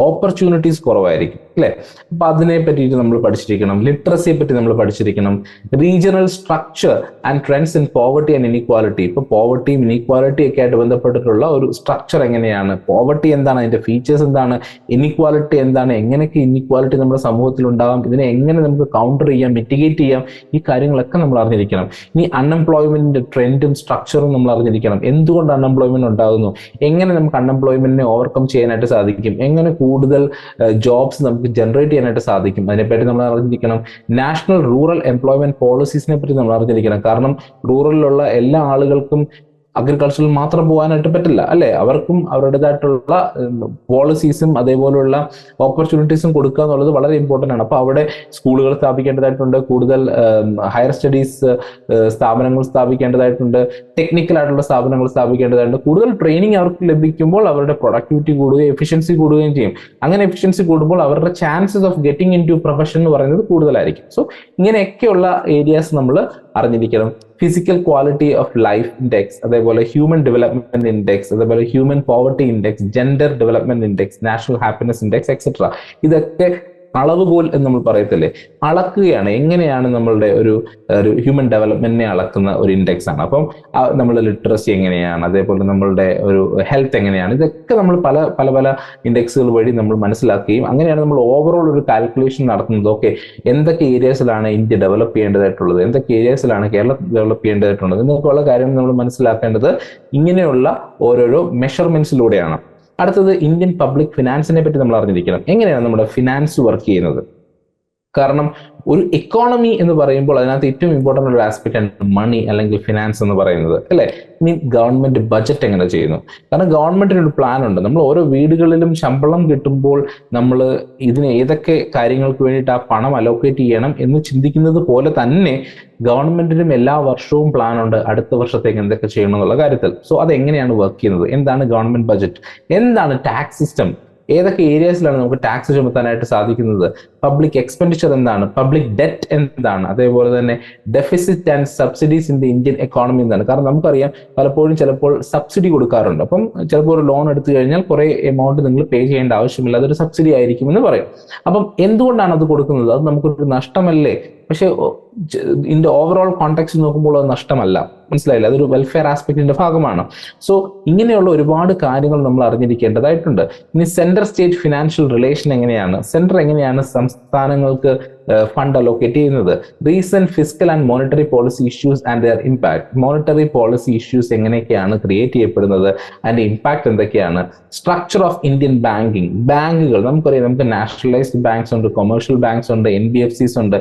ഓപ്പർച്യൂണിറ്റീസ് കുറവായിരിക്കും, അല്ലെ? അപ്പൊ അതിനെ പറ്റിയിട്ട് നമ്മൾ പഠിച്ചിരിക്കണം. ലിറ്ററസിയെ പറ്റി നമ്മൾ പഠിച്ചിരിക്കണം. Regional structure and trends in poverty and inequality. ഇപ്പൊ പോവർട്ടിയും ഇനീക്വാലിറ്റി ഒക്കെ ആയിട്ട് ബന്ധപ്പെട്ടിട്ടുള്ള ഒരു സ്ട്രക്ചർ എങ്ങനെയാണ്, പോവർട്ടി എന്താണ്, അതിന്റെ ഫീച്ചേഴ്സ് എന്താണ്, ഇനീക്വാലിറ്റി എന്താണ്, എങ്ങനെയൊക്കെ ഇനീക്വാലിറ്റി നമ്മുടെ സമൂഹത്തിൽ ഉണ്ടാകാം, ഇതിനെ എങ്ങനെ നമുക്ക് കൗണ്ടർ ചെയ്യാം, മിറ്റിഗേറ്റ് ചെയ്യാം, ഈ കാര്യങ്ങളൊക്കെ നമ്മൾ അറിഞ്ഞിരിക്കണം. ഇനി അൺഎംപ്ലോയ്മെന്റിന്റെ ട്രെൻഡും സ്ട്രക്ചറും നമ്മൾ അറിഞ്ഞിരിക്കണം. എന്തുകൊണ്ട് അൺഎംപ്ലോയ്മെന്റ് ഉണ്ടാകുന്നു, എങ്ങനെ നമുക്ക് അൺഎംപ്ലോയ്മെന്റിനെ ഓവർകം ചെയ്യാനായിട്ട് സാധിക്കും, എങ്ങനെ കൂടുതൽ ജോബ്സ് നമുക്ക് ജനറേറ്റ് ചെയ്യാനായിട്ട് സാധിക്കും, അതിനെപ്പറ്റി നമ്മൾ അറിഞ്ഞിരിക്കണം. നാഷണൽ റൂറൽ എംപ്ലോയ്മെന്റ് പോളിസീസിനെ പറ്റി നമ്മൾ അറിഞ്ഞിരിക്കണം. കാരണം റൂറലിലുള്ള എല്ലാ ആളുകൾക്കും അഗ്രികൾച്ചറിൽ മാത്രം പോകാനായിട്ട് പറ്റില്ല, അല്ലെ? അവർക്കും അവരുടേതായിട്ടുള്ള പോളിസീസും അതേപോലുള്ള ഓപ്പർച്യൂണിറ്റീസും കൊടുക്കുക എന്നുള്ളത് വളരെ ഇമ്പോർട്ടൻ്റ് ആണ്. അപ്പൊ അവിടെ സ്കൂളുകൾ സ്ഥാപിക്കേണ്ടതായിട്ടുണ്ട്, കൂടുതൽ ഹയർ സ്റ്റഡീസ് സ്ഥാപനങ്ങൾ സ്ഥാപിക്കേണ്ടതായിട്ടുണ്ട്, ടെക്നിക്കൽ ആയിട്ടുള്ള സ്ഥാപനങ്ങൾ സ്ഥാപിക്കേണ്ടതായിട്ടുണ്ട്. കൂടുതൽ ട്രെയിനിങ് അവർക്ക് ലഭിക്കുമ്പോൾ അവരുടെ പ്രൊഡക്ടിവിറ്റി കൂടുകയും എഫിഷ്യൻസി കൂടുകയും ചെയ്യും. അങ്ങനെ എഫിഷ്യൻസി കൂടുമ്പോൾ അവരുടെ chances of getting into profession എന്ന് പറയുന്നത് കൂടുതലായിരിക്കും. സോ ഇങ്ങനെയൊക്കെയുള്ള ഏരിയാസ് നമ്മൾ അറിഞ്ഞിരിക്കണം. Physical quality of life index, അതേപോലെ ഹ്യൂമൻ ഡെവലപ്മെന്റ് ഇൻഡെക്സ്, അതേപോലെ human poverty index, gender development index, national happiness index etcetera. ഇതൊക്കെ അളവുകോൽ എന്ന് നമ്മൾ പറയത്തില്ലേ, അളക്കുകയാണ്. എങ്ങനെയാണ് നമ്മളുടെ ഒരു ഹ്യൂമൻ ഡെവലപ്മെന്റിനെ അളക്കുന്ന ഒരു ഇൻഡെക്സ് ആണ്. അപ്പം നമ്മളുടെ ലിറ്ററസി എങ്ങനെയാണ്, അതേപോലെ നമ്മളുടെ ഒരു ഹെൽത്ത് എങ്ങനെയാണ്, ഇതൊക്കെ നമ്മൾ പല പല പല ഇൻഡെക്സുകൾ വഴി നമ്മൾ മനസ്സിലാക്കുകയും അങ്ങനെയാണ് നമ്മൾ ഓവറോൾ ഒരു കാൽക്കുലേഷൻ നടത്തുന്നത്. ഓക്കെ, എന്തൊക്കെ ഏരിയാസിലാണ് ഇന്ത്യ ഡെവലപ്പ് ചെയ്യേണ്ടതായിട്ടുള്ളത്, എന്തൊക്കെ ഏരിയാസിലാണ് കേരളം ഡെവലപ്പ് ചെയ്യേണ്ടതായിട്ടുള്ളത് എന്നൊക്കെയുള്ള കാര്യങ്ങൾ നമ്മൾ മനസ്സിലാക്കേണ്ടത് ഇങ്ങനെയുള്ള ഓരോരോ മെഷർമെന്റ്സിലൂടെയാണ്. അടുത്തത് ഇന്ത്യൻ പബ്ലിക് ഫിനാൻസിനെ പറ്റി നമ്മൾ അറിഞ്ഞിരിക്കണം. എങ്ങനെയാണ് നമ്മുടെ ഫിനാൻസ് വർക്ക് ചെയ്യുന്നത്? കാരണം ഒരു എക്കോണമി എന്ന് പറയുമ്പോൾ അതിനകത്ത് ഏറ്റവും ഇമ്പോർട്ടൻ്റ് ഒരു ആസ്പെക്ട് ആണ് മണി അല്ലെങ്കിൽ ഫിനാൻസ് എന്ന് പറയുന്നത്, അല്ലേ? ഇനി ഗവൺമെന്റ് ബഡ്ജറ്റ് എങ്ങനെ ചെയ്യുന്നു? കാരണം ഗവൺമെന്റിന് ഒരു പ്ലാൻ ഉണ്ട്. നമ്മൾ ഓരോ വീടുകളിലും ശമ്പളം കിട്ടുമ്പോൾ നമ്മൾ ഇതിന് ഏതൊക്കെ കാര്യങ്ങൾക്ക് വേണ്ടിയിട്ട് ആ പണം അലോക്കേറ്റ് ചെയ്യണം എന്ന് ചിന്തിക്കുന്നത് പോലെ തന്നെ ഗവൺമെന്റിനും എല്ലാ വർഷവും പ്ലാൻ ഉണ്ട് അടുത്ത വർഷത്തേക്ക് എന്തൊക്കെ ചെയ്യണം എന്നുള്ള കാര്യത്തിൽ. സോ അതെങ്ങനെയാണ് വർക്ക് ചെയ്യുന്നത്? എന്താണ് ഗവൺമെന്റ് ബഡ്ജറ്റ്? എന്താണ് ടാക്സ് സിസ്റ്റം? ഏതൊക്കെ ഏരിയാസിലാണ് നമുക്ക് ടാക്സ് ചുമത്താനായിട്ട് സാധിക്കുന്നത്? പബ്ലിക് എക്സ്പെൻഡിച്ചർ എന്താണ്? പബ്ലിക് ഡെറ്റ് എന്താണ്? അതേപോലെ തന്നെ deficit and subsidies in the Indian economy എന്താണ്? കാരണം നമുക്കറിയാം പലപ്പോഴും ചിലപ്പോൾ സബ്സിഡി കൊടുക്കാറുണ്ട്. അപ്പം ചിലപ്പോൾ ഒരു ലോൺ എടുത്തു കഴിഞ്ഞാൽ കുറെ എമൗണ്ട് നിങ്ങൾ പേ ചെയ്യേണ്ട ആവശ്യമില്ല, അതൊരു സബ്സിഡി ആയിരിക്കും എന്ന് പറയും. അപ്പം എന്തുകൊണ്ടാണ് അത് കൊടുക്കുന്നത്? അത് നമുക്കൊരു നഷ്ടമല്ലേ? പക്ഷെ ഇതിന്റെ ഓവറോൾ കോണ്ടെക്സ്റ്റ് നോക്കുമ്പോൾ അത് നഷ്ടമല്ല. മനസ്സിലായില്ല? അതൊരു വെൽഫെയർ ആസ്പെക്ടിന്റെ ഭാഗമാണ്. സോ ഇങ്ങനെയുള്ള ഒരുപാട് കാര്യങ്ങൾ നമ്മൾ അറിഞ്ഞിരിക്കേണ്ടതായിട്ടുണ്ട്. ഇനി സെൻട്രൽ സ്റ്റേറ്റ് ഫിനാൻഷ്യൽ റിലേഷൻ എങ്ങനെയാണ്? സെൻട്രൽ എങ്ങനെയാണ് സംസ്ഥാനങ്ങൾക്ക് ഫണ്ട് അലോക്കേറ്റ് ചെയ്യുന്നത്? Recent fiscal and monetary policy issues and their impact. Monetary policy issues എങ്ങനെയൊക്കെയാണ് ക്രിയേറ്റ് ചെയ്യപ്പെടുന്നത്, അതിന്റെ ഇമ്പാക്ട് എന്തൊക്കെയാണ്? Structure of Indian banking. ബാങ്കുകൾ നമുക്കറിയാം, നമുക്ക് നാഷണലൈസ്ഡ് ബാങ്ക്സ് ഉണ്ട്, കൊമേഴ്ഷ്യൽ ബാങ്ക്സ് ഉണ്ട്, NBFCs ഉണ്ട്.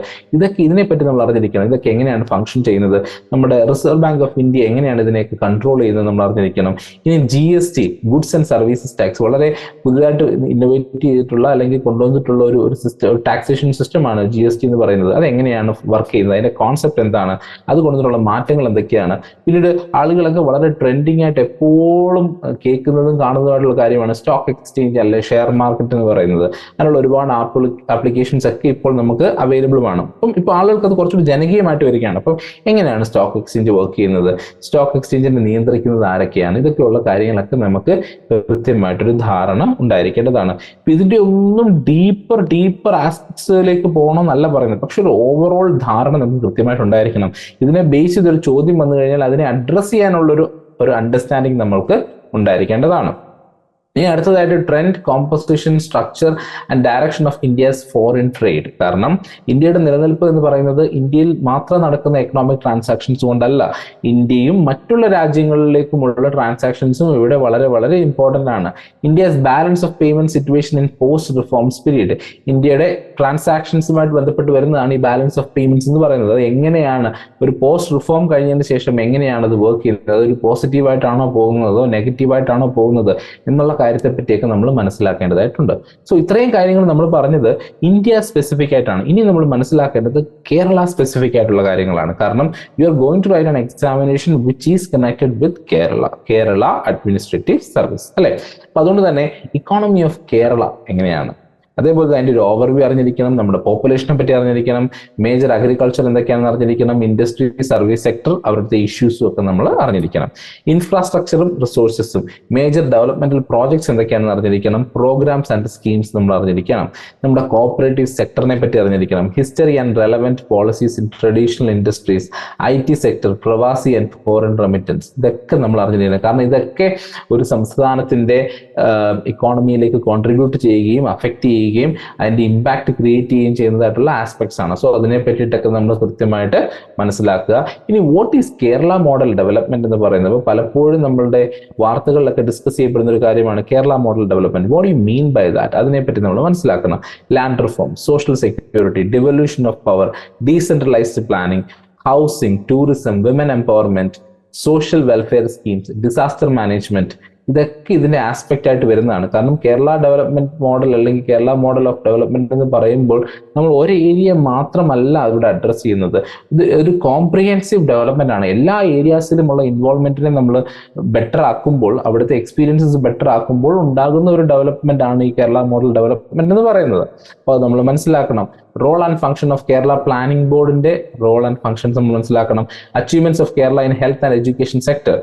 ഇതിനെപ്പറ്റി നമ്മൾ അറിഞ്ഞിരിക്കണം. ഇതൊക്കെ എങ്ങനെയാണ് ഫംഗ്ഷൻ ചെയ്യുന്നത്? നമ്മുടെ റിസർവ് ബാങ്ക് ഓഫ് ഇന്ത്യ എങ്ങനെയാണ് ഇതിനെയൊക്കെ കൺട്രോൾ ചെയ്യുന്നത് നമ്മൾ അറിഞ്ഞിരിക്കണം. ഇനി GST, goods and services tax, വളരെ പുതുതായിട്ട് ഇന്നോവേറ്റ് ചെയ്തിട്ടുള്ള അല്ലെങ്കിൽ കൊണ്ടുവന്നിട്ടുള്ള ഒരു സിസ്റ്റം, ടാക്സേഷൻ സിസ്റ്റമാണ് GST എന്ന് പറയുന്നത്, അത് എങ്ങനെയാണ് വർക്ക് ചെയ്യുന്നത്, അതിന്റെ കോൺസെപ്റ്റ് എന്താണ്, അതുകൊണ്ടുള്ള മാറ്റങ്ങൾ എന്തൊക്കെയാണ്. പിന്നീട് ആളുകളൊക്കെ വളരെ ട്രെൻഡിങ് ആയിട്ട് എപ്പോഴും കേൾക്കുന്നതും കാണുന്നതുമായിട്ടുള്ള കാര്യമാണ് സ്റ്റോക്ക് എക്സ്ചേഞ്ച് അല്ലെ ഷെയർ മാർക്കറ്റ് എന്ന് പറയുന്നത്. അതിനുള്ള ഒരുപാട് ആപ്ലിക്കേഷൻസ് ഒക്കെ ഇപ്പോൾ നമുക്ക് അവൈലബിൾ ആണ്. അപ്പം ഇപ്പോൾ ആളുകൾക്ക് അത് കുറച്ചുകൂടി ജനകീയമായിട്ട് വരികയാണ്. അപ്പം എങ്ങനെയാണ് സ്റ്റോക്ക് എക്സ്ചേഞ്ച് വർക്ക് ചെയ്യുന്നത്, സ്റ്റോക്ക് എക്സ്ചേഞ്ചിനെ നിയന്ത്രിക്കുന്നത് ആരൊക്കെയാണ്, ഇതൊക്കെയുള്ള കാര്യങ്ങളൊക്കെ നമുക്ക് കൃത്യമായിട്ടൊരു ധാരണ ഉണ്ടായിരിക്കേണ്ടതാണ്. ഇതിന്റെ ഒന്നും ഡീപ്പർ ആസ്പെക്ട്സിലേക്ക് പോകണമെന്നല്ല പറയുന്നത്, പക്ഷെ ഒരു ഓവറോൾ ധാരണ നമുക്ക് കൃത്യമായിട്ട് ഉണ്ടായിരിക്കണം. ഇതിനെ ബേസ് ചെയ്തൊരു ചോദ്യം വന്നു കഴിഞ്ഞാൽ അതിനെ അഡ്രസ് ചെയ്യാനുള്ളൊരു അണ്ടർസ്റ്റാൻഡിങ് നമ്മൾക്ക് ഉണ്ടായിരിക്കേണ്ടതാണ്. ഇനി അടുത്തതായിട്ട് trend, composition, structure and direction of India's foreign trade. കാരണം ഇന്ത്യയുടെ നിലനിൽപ്പ് എന്ന് പറയുന്നത് ഇന്ത്യയിൽ മാത്രം നടക്കുന്ന എക്കണോമിക് ട്രാൻസാക്ഷൻസ് കൊണ്ടല്ല, ഇന്ത്യയും മറ്റുള്ള രാജ്യങ്ങളിലേക്കുമുള്ള ട്രാൻസാക്ഷൻസും ഇവിടെ വളരെ വളരെ ഇമ്പോർട്ടൻ്റ് ആണ്. India's balance of payment situation in post reforms period. ഇന്ത്യയുടെ ട്രാൻസാക്ഷൻസുമായിട്ട് ബന്ധപ്പെട്ട് വരുന്നതാണ് ഈ ബാലൻസ് ഓഫ് പേയ്മെന്റ്സ് എന്ന് പറയുന്നത്. അത് എങ്ങനെയാണ് ഒരു പോസ്റ്റ് റിഫോം കഴിഞ്ഞതിന് ശേഷം എങ്ങനെയാണ് അത് വർക്ക് ചെയ്യുന്നത്, അതൊരു പോസിറ്റീവായിട്ടാണോ പോകുന്നതോ നെഗറ്റീവായിട്ടാണോ പോകുന്നത് എന്നുള്ള കാര്യത്തെ പറ്റിയൊക്കെ നമ്മൾ മനസ്സിലാക്കേണ്ടതായിട്ടുണ്ട്. സോ ഇത്രയും കാര്യങ്ങൾ നമ്മൾ പറഞ്ഞത് ഇന്ത്യ സ്പെസിഫിക് ആയിട്ടാണ്. ഇനി നമ്മൾ മനസ്സിലാക്കേണ്ടത് കേരള സ്പെസിഫിക് ആയിട്ടുള്ള കാര്യങ്ങളാണ്. കാരണം you are going to write an examination which is connected with Kerala administrative service അല്ലെ. അപ്പൊ അതുകൊണ്ട് തന്നെ ഇക്കോണമി ഓഫ് കേരള എങ്ങനെയാണ്, അതേപോലെ അതിന്റെ ഒരു ഓവർവ്യൂ അറിഞ്ഞിരിക്കണം, നമ്മുടെ പോപ്പുലേഷനെ പറ്റി അറിഞ്ഞിരിക്കണം, മേജർ അഗ്രികൾച്ചർ എന്തൊക്കെയാണെന്ന് അറിഞ്ഞിരിക്കണം, ഇൻഡസ്ട്രി, സർവീസ് സെക്ടർ, അവരുടെ ഇഷ്യൂസും ഒക്കെ നമ്മൾ അറിഞ്ഞിരിക്കണം. ഇൻഫ്രാസ്ട്രക്ചറും റിസോഴ്സസും മേജർ ഡെവലപ്മെന്റൽ പ്രോജക്ട്സ് എന്തൊക്കെയാണെന്ന് അറിഞ്ഞിരിക്കണം, പ്രോഗ്രാംസ് ആൻഡ് സ്കീംസ് നമ്മൾ അറിഞ്ഞിരിക്കണം, നമ്മുടെ കോപ്പറേറ്റീവ് സെക്ടറിനെ പറ്റി അറിഞ്ഞിരിക്കണം, history and relevant policies in traditional industries, IT sector, പ്രവാസി ആൻഡ് ഫോറിൻ റെമിറ്റൻസ്, ഇതൊക്കെ നമ്മൾ അറിഞ്ഞിരിക്കണം. കാരണം ഇതൊക്കെ ഒരു സംസ്ഥാനത്തിന്റെ ഇക്കോണമിയിലേക്ക് കോൺട്രിബ്യൂട്ട് ചെയ്യുകയും അഫക്റ്റ് ചെയ്യുകയും അതിന്റെ ഇമ്പാക്ട് ക്രിയേറ്റ് ചെയ്യുകയും ചെയ്യുന്നതായിട്ടുള്ള ആസ്പെക്ട്സ് ആണ്. സോ അതിനെ പറ്റിയിട്ടൊക്കെ നമ്മൾ കൃത്യമായിട്ട് മനസ്സിലാക്കുക. ഇനി what is Kerala model development എന്ന് പറയുന്നത് പലപ്പോഴും നമ്മളുടെ വാർത്തകളിലൊക്കെ ഡിസ്കസ് ചെയ്യപ്പെടുന്ന ഒരു കാര്യമാണ് Kerala model development. What you mean by that, അതിനെപ്പറ്റി നമ്മൾ മനസ്സിലാക്കണം. Land reform, social security, devolution of power, decentralised planning, housing, tourism, women empowerment, social welfare schemes, disaster management, ഇതൊക്കെ ഇതിന്റെ ആസ്പെക്ട് ആയിട്ട് വരുന്നതാണ്. കാരണം കേരള ഡെവലപ്മെന്റ് മോഡൽ അല്ലെങ്കിൽ കേരള മോഡൽ ഓഫ് ഡെവലപ്മെന്റ് എന്ന് പറയുമ്പോൾ നമ്മൾ ഒരു ഏരിയ മാത്രമല്ല ഇവിടെ അഡ്രസ് ചെയ്യുന്നത്. ഇത് ഒരു കോംപ്രിഹെൻസീവ് ഡെവലപ്മെന്റ് ആണ്. എല്ലാ ഏരിയാസിലുമുള്ള ഇൻവോൾവ്മെന്റിനെ നമ്മൾ ബെറ്റർ ആക്കുമ്പോൾ, അവിടുത്തെ എക്സ്പീരിയൻസസ് ബെറ്റർ ആക്കുമ്പോൾ ഉണ്ടാകുന്ന ഒരു ഡെവലപ്മെന്റ് ആണ് ഈ കേരള മോഡൽ ഡെവലപ്മെന്റ് എന്ന് പറയുന്നത്. അപ്പോൾ അത് നമ്മൾ മനസ്സിലാക്കണം. Role and function of Kerala planning ബോർഡിന്റെ റോൾ ആൻഡ് ഫംഗ്ഷൻസ് നമ്മൾ മനസ്സിലാക്കണം. Achievements of Kerala in health and education sector.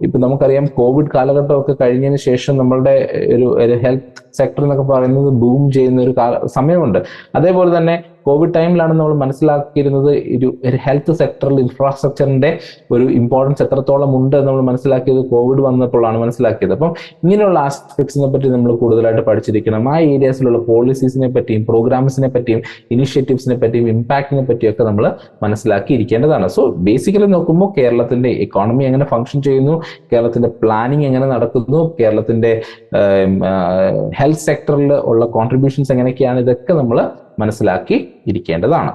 ഇപ്പം നമുക്കറിയാം കോവിഡ് കാലഘട്ടമൊക്കെ കഴിഞ്ഞതിന് ശേഷം നമ്മളുടെ ഒരു ഹെൽത്ത് സെക്ടർ എന്നൊക്കെ പറയുന്നത് ബൂം ചെയ്യുന്ന ഒരു സമയമുണ്ട്. അതേപോലെ തന്നെ കോവിഡ് ടൈമിലാണ് നമ്മൾ മനസ്സിലാക്കിയിരുന്നത് ഒരു ഹെൽത്ത് സെക്ടറിൽ ഇൻഫ്രാസ്ട്രക്ചറിന്റെ ഒരു ഇമ്പോർട്ടൻസ് എത്രത്തോളം ഉണ്ട് എന്ന് നമ്മൾ മനസ്സിലാക്കിയത് കോവിഡ് വന്നപ്പോഴാണ് മനസ്സിലാക്കിയത്. അപ്പം ഇങ്ങനെയുള്ള ആസ്പെക്ട്സിനെ പറ്റി നമ്മൾ കൂടുതലായിട്ട് പഠിച്ചിരിക്കണം. ആ ഏരിയാസിലുള്ള പോളിസീസിനെ പറ്റിയും പ്രോഗ്രാംസിനെ പറ്റിയും ഇനിഷ്യേറ്റീവ്സിനെ പറ്റിയും ഇമ്പാക്റ്റിനെ പറ്റിയൊക്കെ നമ്മൾ മനസ്സിലാക്കി ഇരിക്കേണ്ടതാണ്. സോ ബേസിക്കലി നോക്കുമ്പോൾ കേരളത്തിന്റെ എക്കോണമി എങ്ങനെ ഫംഗ്ഷൻ ചെയ്യുന്നു, കേരളത്തിന്റെ പ്ലാനിങ് എങ്ങനെ നടക്കുന്നു, കേരളത്തിന്റെ ഹെൽത്ത് സെക്ടറിൽ ഉള്ള കോൺട്രിബ്യൂഷൻസ് എങ്ങനെയൊക്കെയാണ്, ഇതൊക്കെ നമ്മൾ മനസ്സിലാക്കി ഇരിക്കേണ്ടതാണ്.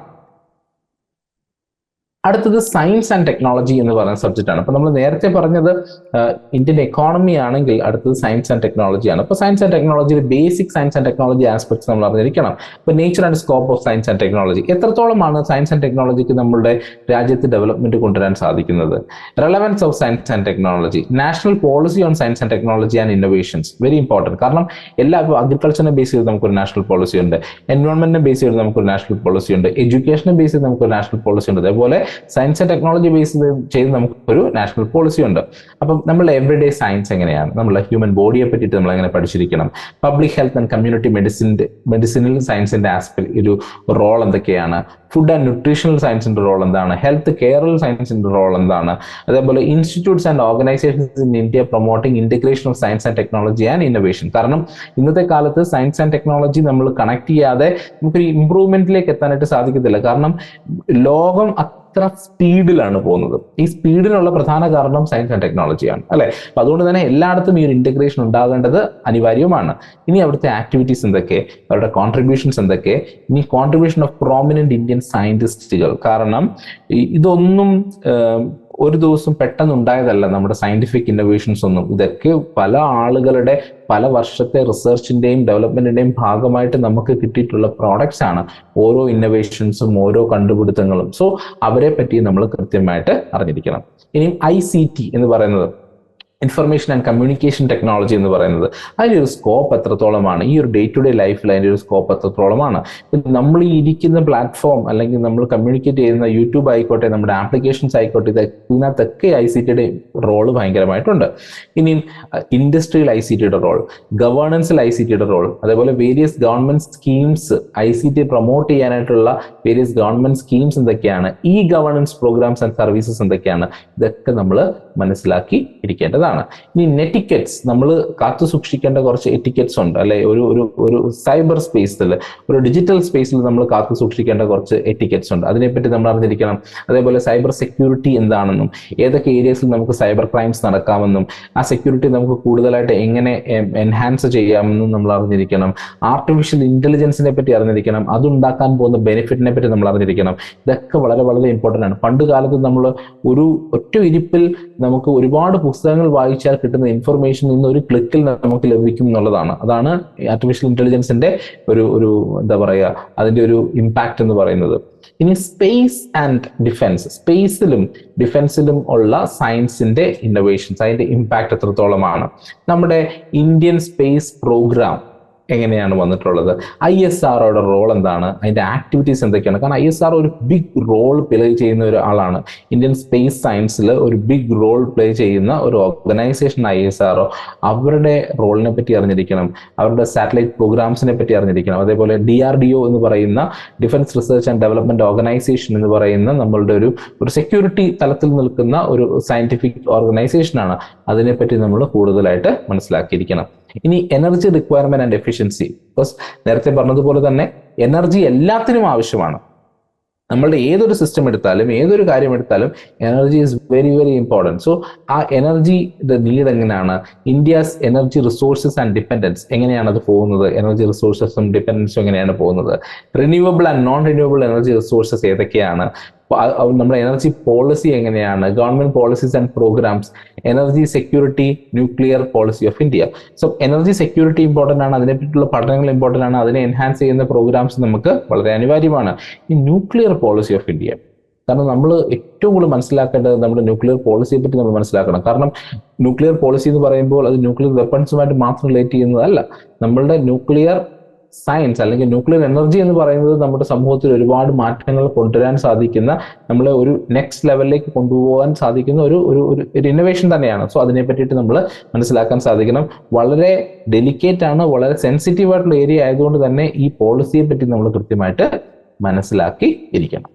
അടുത്തത് സയൻസ് ആൻഡ് ടെക്നോളജി എന്ന് പറയുന്ന സബ്ജക്റ്റ് ആണ്. അപ്പൊ നമ്മൾ നേരത്തെ പറഞ്ഞത് ഇന്ത്യൻ എക്കോണമി ആണെങ്കിൽ അടുത്തത് സയൻസ് ആൻഡ് ടെക്നോളജി ആണ്. അപ്പൊ സയൻസ് ആൻഡ് ടെക്നോളജിയിൽ basic science and technology aspects നമ്മൾ അറിഞ്ഞിരിക്കണം. ഇപ്പൊ nature and scope of science and technology, എത്രത്തോളമാണ് സയൻസ് ആൻഡ് ടെക്നോളജിക്ക് നമ്മുടെ രാജ്യത്ത് ഡെവലപ്മെന്റ് കൊണ്ടുവരാൻ സാധിക്കുന്നത്, relevance of science and technology, national policy on science and technology and innovations, very important. കാരണം അഗ്രികൾച്ചറിനെ ബേസ് ചെയ്ത് നമുക്കൊരു നാഷണൽ പോളിസി ഉണ്ട്, എൻവയോൺമെന്റിനെ ബേസ് ചെയ്ത് നമുക്കൊരു നാഷണൽ പോളിസി ഉണ്ട്, എഡ്യൂക്കേഷനെ ബേസ് ചെയ്ത് നമുക്കൊരു നാഷണൽ പോളിസി ഉണ്ട്, അതേപോലെ സയൻസ് ആൻഡ് ടെക്നോളജി ബേസ് ചെയ്ത് നമുക്കൊരു നാഷണൽ പോളിസി ഉണ്ട്. അപ്പം നമ്മളുടെ എവറിഡേ സയൻസ് എങ്ങനെയാണ്, നമ്മളെ ഹ്യൂമൻ ബോഡിയെ പറ്റിയിട്ട് നമ്മൾ എങ്ങനെ പഠിച്ചിരിക്കണം, പബ്ലിക് ഹെൽത്ത് ആൻഡ് കമ്മ്യൂണിറ്റി മെഡിസിനിൽ സയൻസിന്റെ ഒരു റോൾ എന്തൊക്കെയാണ്, ഫുഡ് ആൻഡ് ന്യൂട്രീഷണൽ സയൻസിന്റെ റോൾ എന്താണ്, ഹെൽത്ത് കെയറിൽ സയൻസിന്റെ റോൾ എന്താണ്, അതേപോലെ institutes and organisations in India promoting integration of science and technology and innovation. കാരണം ഇന്നത്തെ കാലത്ത് സയൻസ് ആൻഡ് ടെക്നോളജി നമ്മൾ കണക്ട് ചെയ്യാതെ നമുക്കൊരു ഇംപ്രൂവ്മെന്റിലേക്ക് എത്താനായിട്ട് സാധിക്കത്തില്ല. കാരണം ലോകം അത്ര സ്പീഡിലാണ് പോകുന്നത്. ഈ സ്പീഡിനുള്ള പ്രധാന കാരണം സയൻസ് ആൻഡ് ടെക്നോളജിയാണ് അല്ലെ. അപ്പൊ അതുകൊണ്ട് തന്നെ എല്ലായിടത്തും ഈ ഒരു ഇന്റഗ്രേഷൻ ഉണ്ടാകേണ്ടത് അനിവാര്യവുമാണ്. ഇനി അവിടുത്തെ ആക്ടിവിറ്റീസ് എന്തൊക്കെ, അവരുടെ കോൺട്രിബ്യൂഷൻസ് എന്തൊക്കെ, ഇനി കോൺട്രിബ്യൂഷൻ ഓഫ് പ്രോമിനന്റ് ഇന്ത്യൻ സയന്റിസ്റ്റുകൾ. കാരണം ഇതൊന്നും ഒരു ദിവസം പെട്ടെന്ന് ഉണ്ടായതല്ല നമ്മുടെ സയന്റിഫിക് ഇന്നോവേഷൻസ് ഒന്നും. ഇതൊക്കെ പല ആളുകളുടെ പല വർഷത്തെ റിസർച്ചിന്റെയും ഡെവലപ്മെന്റിന്റെയും ഭാഗമായിട്ട് നമുക്ക് കിട്ടിയിട്ടുള്ള പ്രോഡക്ട്സ് ആണ് ഓരോ ഇന്നോവേഷൻസും ഓരോ കണ്ടുപിടുത്തങ്ങളും. സോ അവരെ പറ്റി നമ്മൾ കൃത്യമായിട്ട് അറിഞ്ഞിരിക്കണം. ഇനിയും ICT എന്ന് പറയുന്നത്, ഇൻഫർമേഷൻ ആൻഡ് കമ്മ്യൂണിക്കേഷൻ ടെക്നോളജി എന്ന് പറയുന്നത്, അതിൻ്റെ ഒരു സ്കോപ്പ് എത്രത്തോളമാണ്, ഈ ഒരു ഡേ ടു ഡേ ലൈഫിൽ അതിൻ്റെ ഒരു സ്കോപ്പ് എത്രത്തോളമാണ്. നമ്മൾ ഈ ഇരിക്കുന്ന പ്ലാറ്റ്ഫോം അല്ലെങ്കിൽ നമ്മൾ കമ്മ്യൂണിക്കേറ്റ് ചെയ്യുന്ന യൂട്യൂബ് ആയിക്കോട്ടെ, നമ്മുടെ ആപ്ലിക്കേഷൻസ് ആയിക്കോട്ടെ, ഇതിനകത്തൊക്കെ ICTയുടെ റോള് ഭയങ്കരമായിട്ടുണ്ട്. ഇനിയും ഇൻഡസ്ട്രിയൽ ICTയുടെ റോൾ, ഗവേണൻസിൽ ICTയുടെ റോൾ, അതേപോലെ various government schemes, ICT promote ചെയ്യാനായിട്ടുള്ള വേരിയസ് ഗവൺമെന്റ് സ്കീംസ് എന്തൊക്കെയാണ്, ഈ ഗവേണൻസ് പ്രോഗ്രാംസ് ആൻഡ് സർവീസസ് എന്തൊക്കെയാണ്, ഇതൊക്കെ നമ്മൾ മനസ്സിലാക്കി ഇരിക്കേണ്ടതാണ്. ഇനി നെറ്റിക്കറ്റ്സ്, നമ്മൾ കാത്തു സൂക്ഷിക്കേണ്ട കുറച്ച് എറ്റിക്കറ്റ്സ് ഉണ്ട് അല്ലെ. ഒരു സൈബർ സ്പേസിൽ, ഒരു ഡിജിറ്റൽ സ്പേസിൽ നമ്മൾ കാത്തു സൂക്ഷിക്കേണ്ട കുറച്ച് എറ്റിക്കറ്റ്സ് ഉണ്ട്. അതിനെപ്പറ്റി നമ്മൾ അറിഞ്ഞിരിക്കണം. അതേപോലെ സൈബർ സെക്യൂരിറ്റി എന്താണെന്നും, ഏതൊക്കെ ഏരിയസിൽ നമുക്ക് സൈബർ ക്രൈംസ് നടക്കാമെന്നും, ആ സെക്യൂരിറ്റി നമുക്ക് കൂടുതലായിട്ട് എങ്ങനെ എൻഹാൻസ് ചെയ്യാമെന്നും നമ്മൾ അറിഞ്ഞിരിക്കണം. ആർട്ടിഫിഷ്യൽ ഇന്റലിജൻസിനെ പറ്റി അറിഞ്ഞിരിക്കണം. അതുണ്ടാക്കാൻ പോകുന്ന ബെനിഫിറ്റിനെ പറ്റി നമ്മൾ അറിഞ്ഞിരിക്കണം. ഇതൊക്കെ വളരെ വളരെ ഇമ്പോർട്ടൻ്റ് ആണ്. പണ്ട് കാലത്ത് നമ്മൾ ഒരു ഒറ്റ ഇരിപ്പിൽ നമുക്ക് ഒരുപാട് പുസ്തകങ്ങൾ വായിച്ചാൽ കിട്ടുന്ന ഇൻഫർമേഷൻ ഇന്ന് ഒരു ക്ലിക്കിൽ നമുക്ക് ലഭിക്കും എന്നുള്ളതാണ്. അതാണ് ആർട്ടിഫിഷ്യൽ ഇന്റലിജൻസിന്റെ ഒരു എന്താ പറയുക, അതിന്റെ ഒരു ഇമ്പാക്ട് എന്ന് പറയുന്നത്. ഇനി സ്പേസ് ആൻഡ് ഡിഫൻസ്, സ്പേസിലും ഡിഫൻസിലും ഉള്ള സയൻസിന്റെ ഇന്നോവേഷൻസ്, അതിന്റെ ഇമ്പാക്ട് എത്രത്തോളമാണ്, നമ്മുടെ ഇന്ത്യൻ സ്പേസ് പ്രോഗ്രാം എങ്ങനെയാണ് വന്നിട്ടുള്ളത്, ISROയുടെ റോൾ എന്താണ്, അതിന്റെ ആക്ടിവിറ്റീസ് എന്തൊക്കെയാണ്. കാരണം ISRO ഒരു ബിഗ് റോൾ പ്ലേ ചെയ്യുന്ന ഒരാളാണ്. ഇന്ത്യൻ സ്പേസ് സയൻസിൽ ഒരു ബിഗ് റോൾ പ്ലേ ചെയ്യുന്ന ഒരു ഓർഗനൈസേഷൻ ISRO. അവരുടെ റോളിനെ പറ്റി അറിഞ്ഞിരിക്കണം, അവരുടെ സാറ്റലൈറ്റ് പ്രോഗ്രാംസിനെ പറ്റി അറിഞ്ഞിരിക്കണം. അതേപോലെ DRDO എന്ന് പറയുന്ന defence research and development organisation എന്ന് പറയുന്ന നമ്മളുടെ ഒരു സെക്യൂരിറ്റി തലത്തിൽ നിൽക്കുന്ന ഒരു സയന്റിഫിക് ഓർഗനൈസേഷനാണ്. അതിനെപ്പറ്റി നമ്മൾ കൂടുതലായിട്ട് മനസ്സിലാക്കിയിരിക്കണം. ഇനി energy requirement and efficiency, because നേരത്തെ പറഞ്ഞതുപോലെ തന്നെ എനർജി എല്ലാത്തിനും ആവശ്യമാണ്. നമ്മളുടെ ഏതൊരു സിസ്റ്റം എടുത്താലും ഏതൊരു കാര്യം എടുത്താലും energy is very very important. So ആ എനർജിയുടെ നീഡ് എങ്ങനെയാണ്, India's energy resources and dependence എങ്ങനെയാണ് അത് പോകുന്നത്, എനർജി റിസോഴ്സസും ഡിപ്പെൻഡൻസും എങ്ങനെയാണ് പോകുന്നത്, renewable and non renewable energy resources ഏതൊക്കെയാണ്, നമ്മുടെ എനർജി പോളിസി എങ്ങനെയാണ്, government policies and programmes, energy security, nuclear policy of India. So energy security important ആണ്, അതിനെപ്പറ്റിയുള്ള പഠനങ്ങൾ ഇമ്പോർട്ടൻ്റ് ആണ്, അതിനെ എൻഹാൻസ് ചെയ്യുന്ന പ്രോഗ്രാംസ് നമുക്ക് വളരെ അനിവാര്യമാണ്. ഈ ന്യൂക്ലിയർ പോളിസി ഓഫ് ഇന്ത്യ, കാരണം നമ്മൾ ഏറ്റവും കൂടുതൽ മനസ്സിലാക്കേണ്ടത് നമ്മുടെ ന്യൂക്ലിയർ പോളിസിയെ പറ്റി നമ്മൾ മനസ്സിലാക്കണം. കാരണം ന്യൂക്ലിയർ പോളിസി എന്ന് പറയുമ്പോൾ അത് ന്യൂക്ലിയർ വെപ്പൺസുമായിട്ട് മാത്രം റിലേറ്റ് ചെയ്യുന്നതല്ല. നമ്മളുടെ ന്യൂക്ലിയർ സയൻസ് അല്ലെങ്കിൽ ന്യൂക്ലിയർ എനർജി എന്ന് പറയുന്നത് നമ്മുടെ സമൂഹത്തിൽ ഒരുപാട് മാറ്റങ്ങൾ കൊണ്ടുവരാൻ സാധിക്കുന്ന, നമ്മളെ ഒരു നെക്സ്റ്റ് ലെവലിലേക്ക് കൊണ്ടുപോകാൻ സാധിക്കുന്ന ഒരു ഇന്നോവേഷൻ തന്നെയാണ്. സോ അതിനെ പറ്റിയിട്ട് നമ്മൾ മനസ്സിലാക്കാൻ സാധിക്കണം. വളരെ ഡെലിക്കേറ്റ് ആണ്, വളരെ സെൻസിറ്റീവ് ആയിട്ടുള്ള ഏരിയ ആയതുകൊണ്ട് തന്നെ ഈ പോളിസിയെ പറ്റി നമ്മൾ കൃത്യമായിട്ട് മനസ്സിലാക്കി ഇരിക്കണം.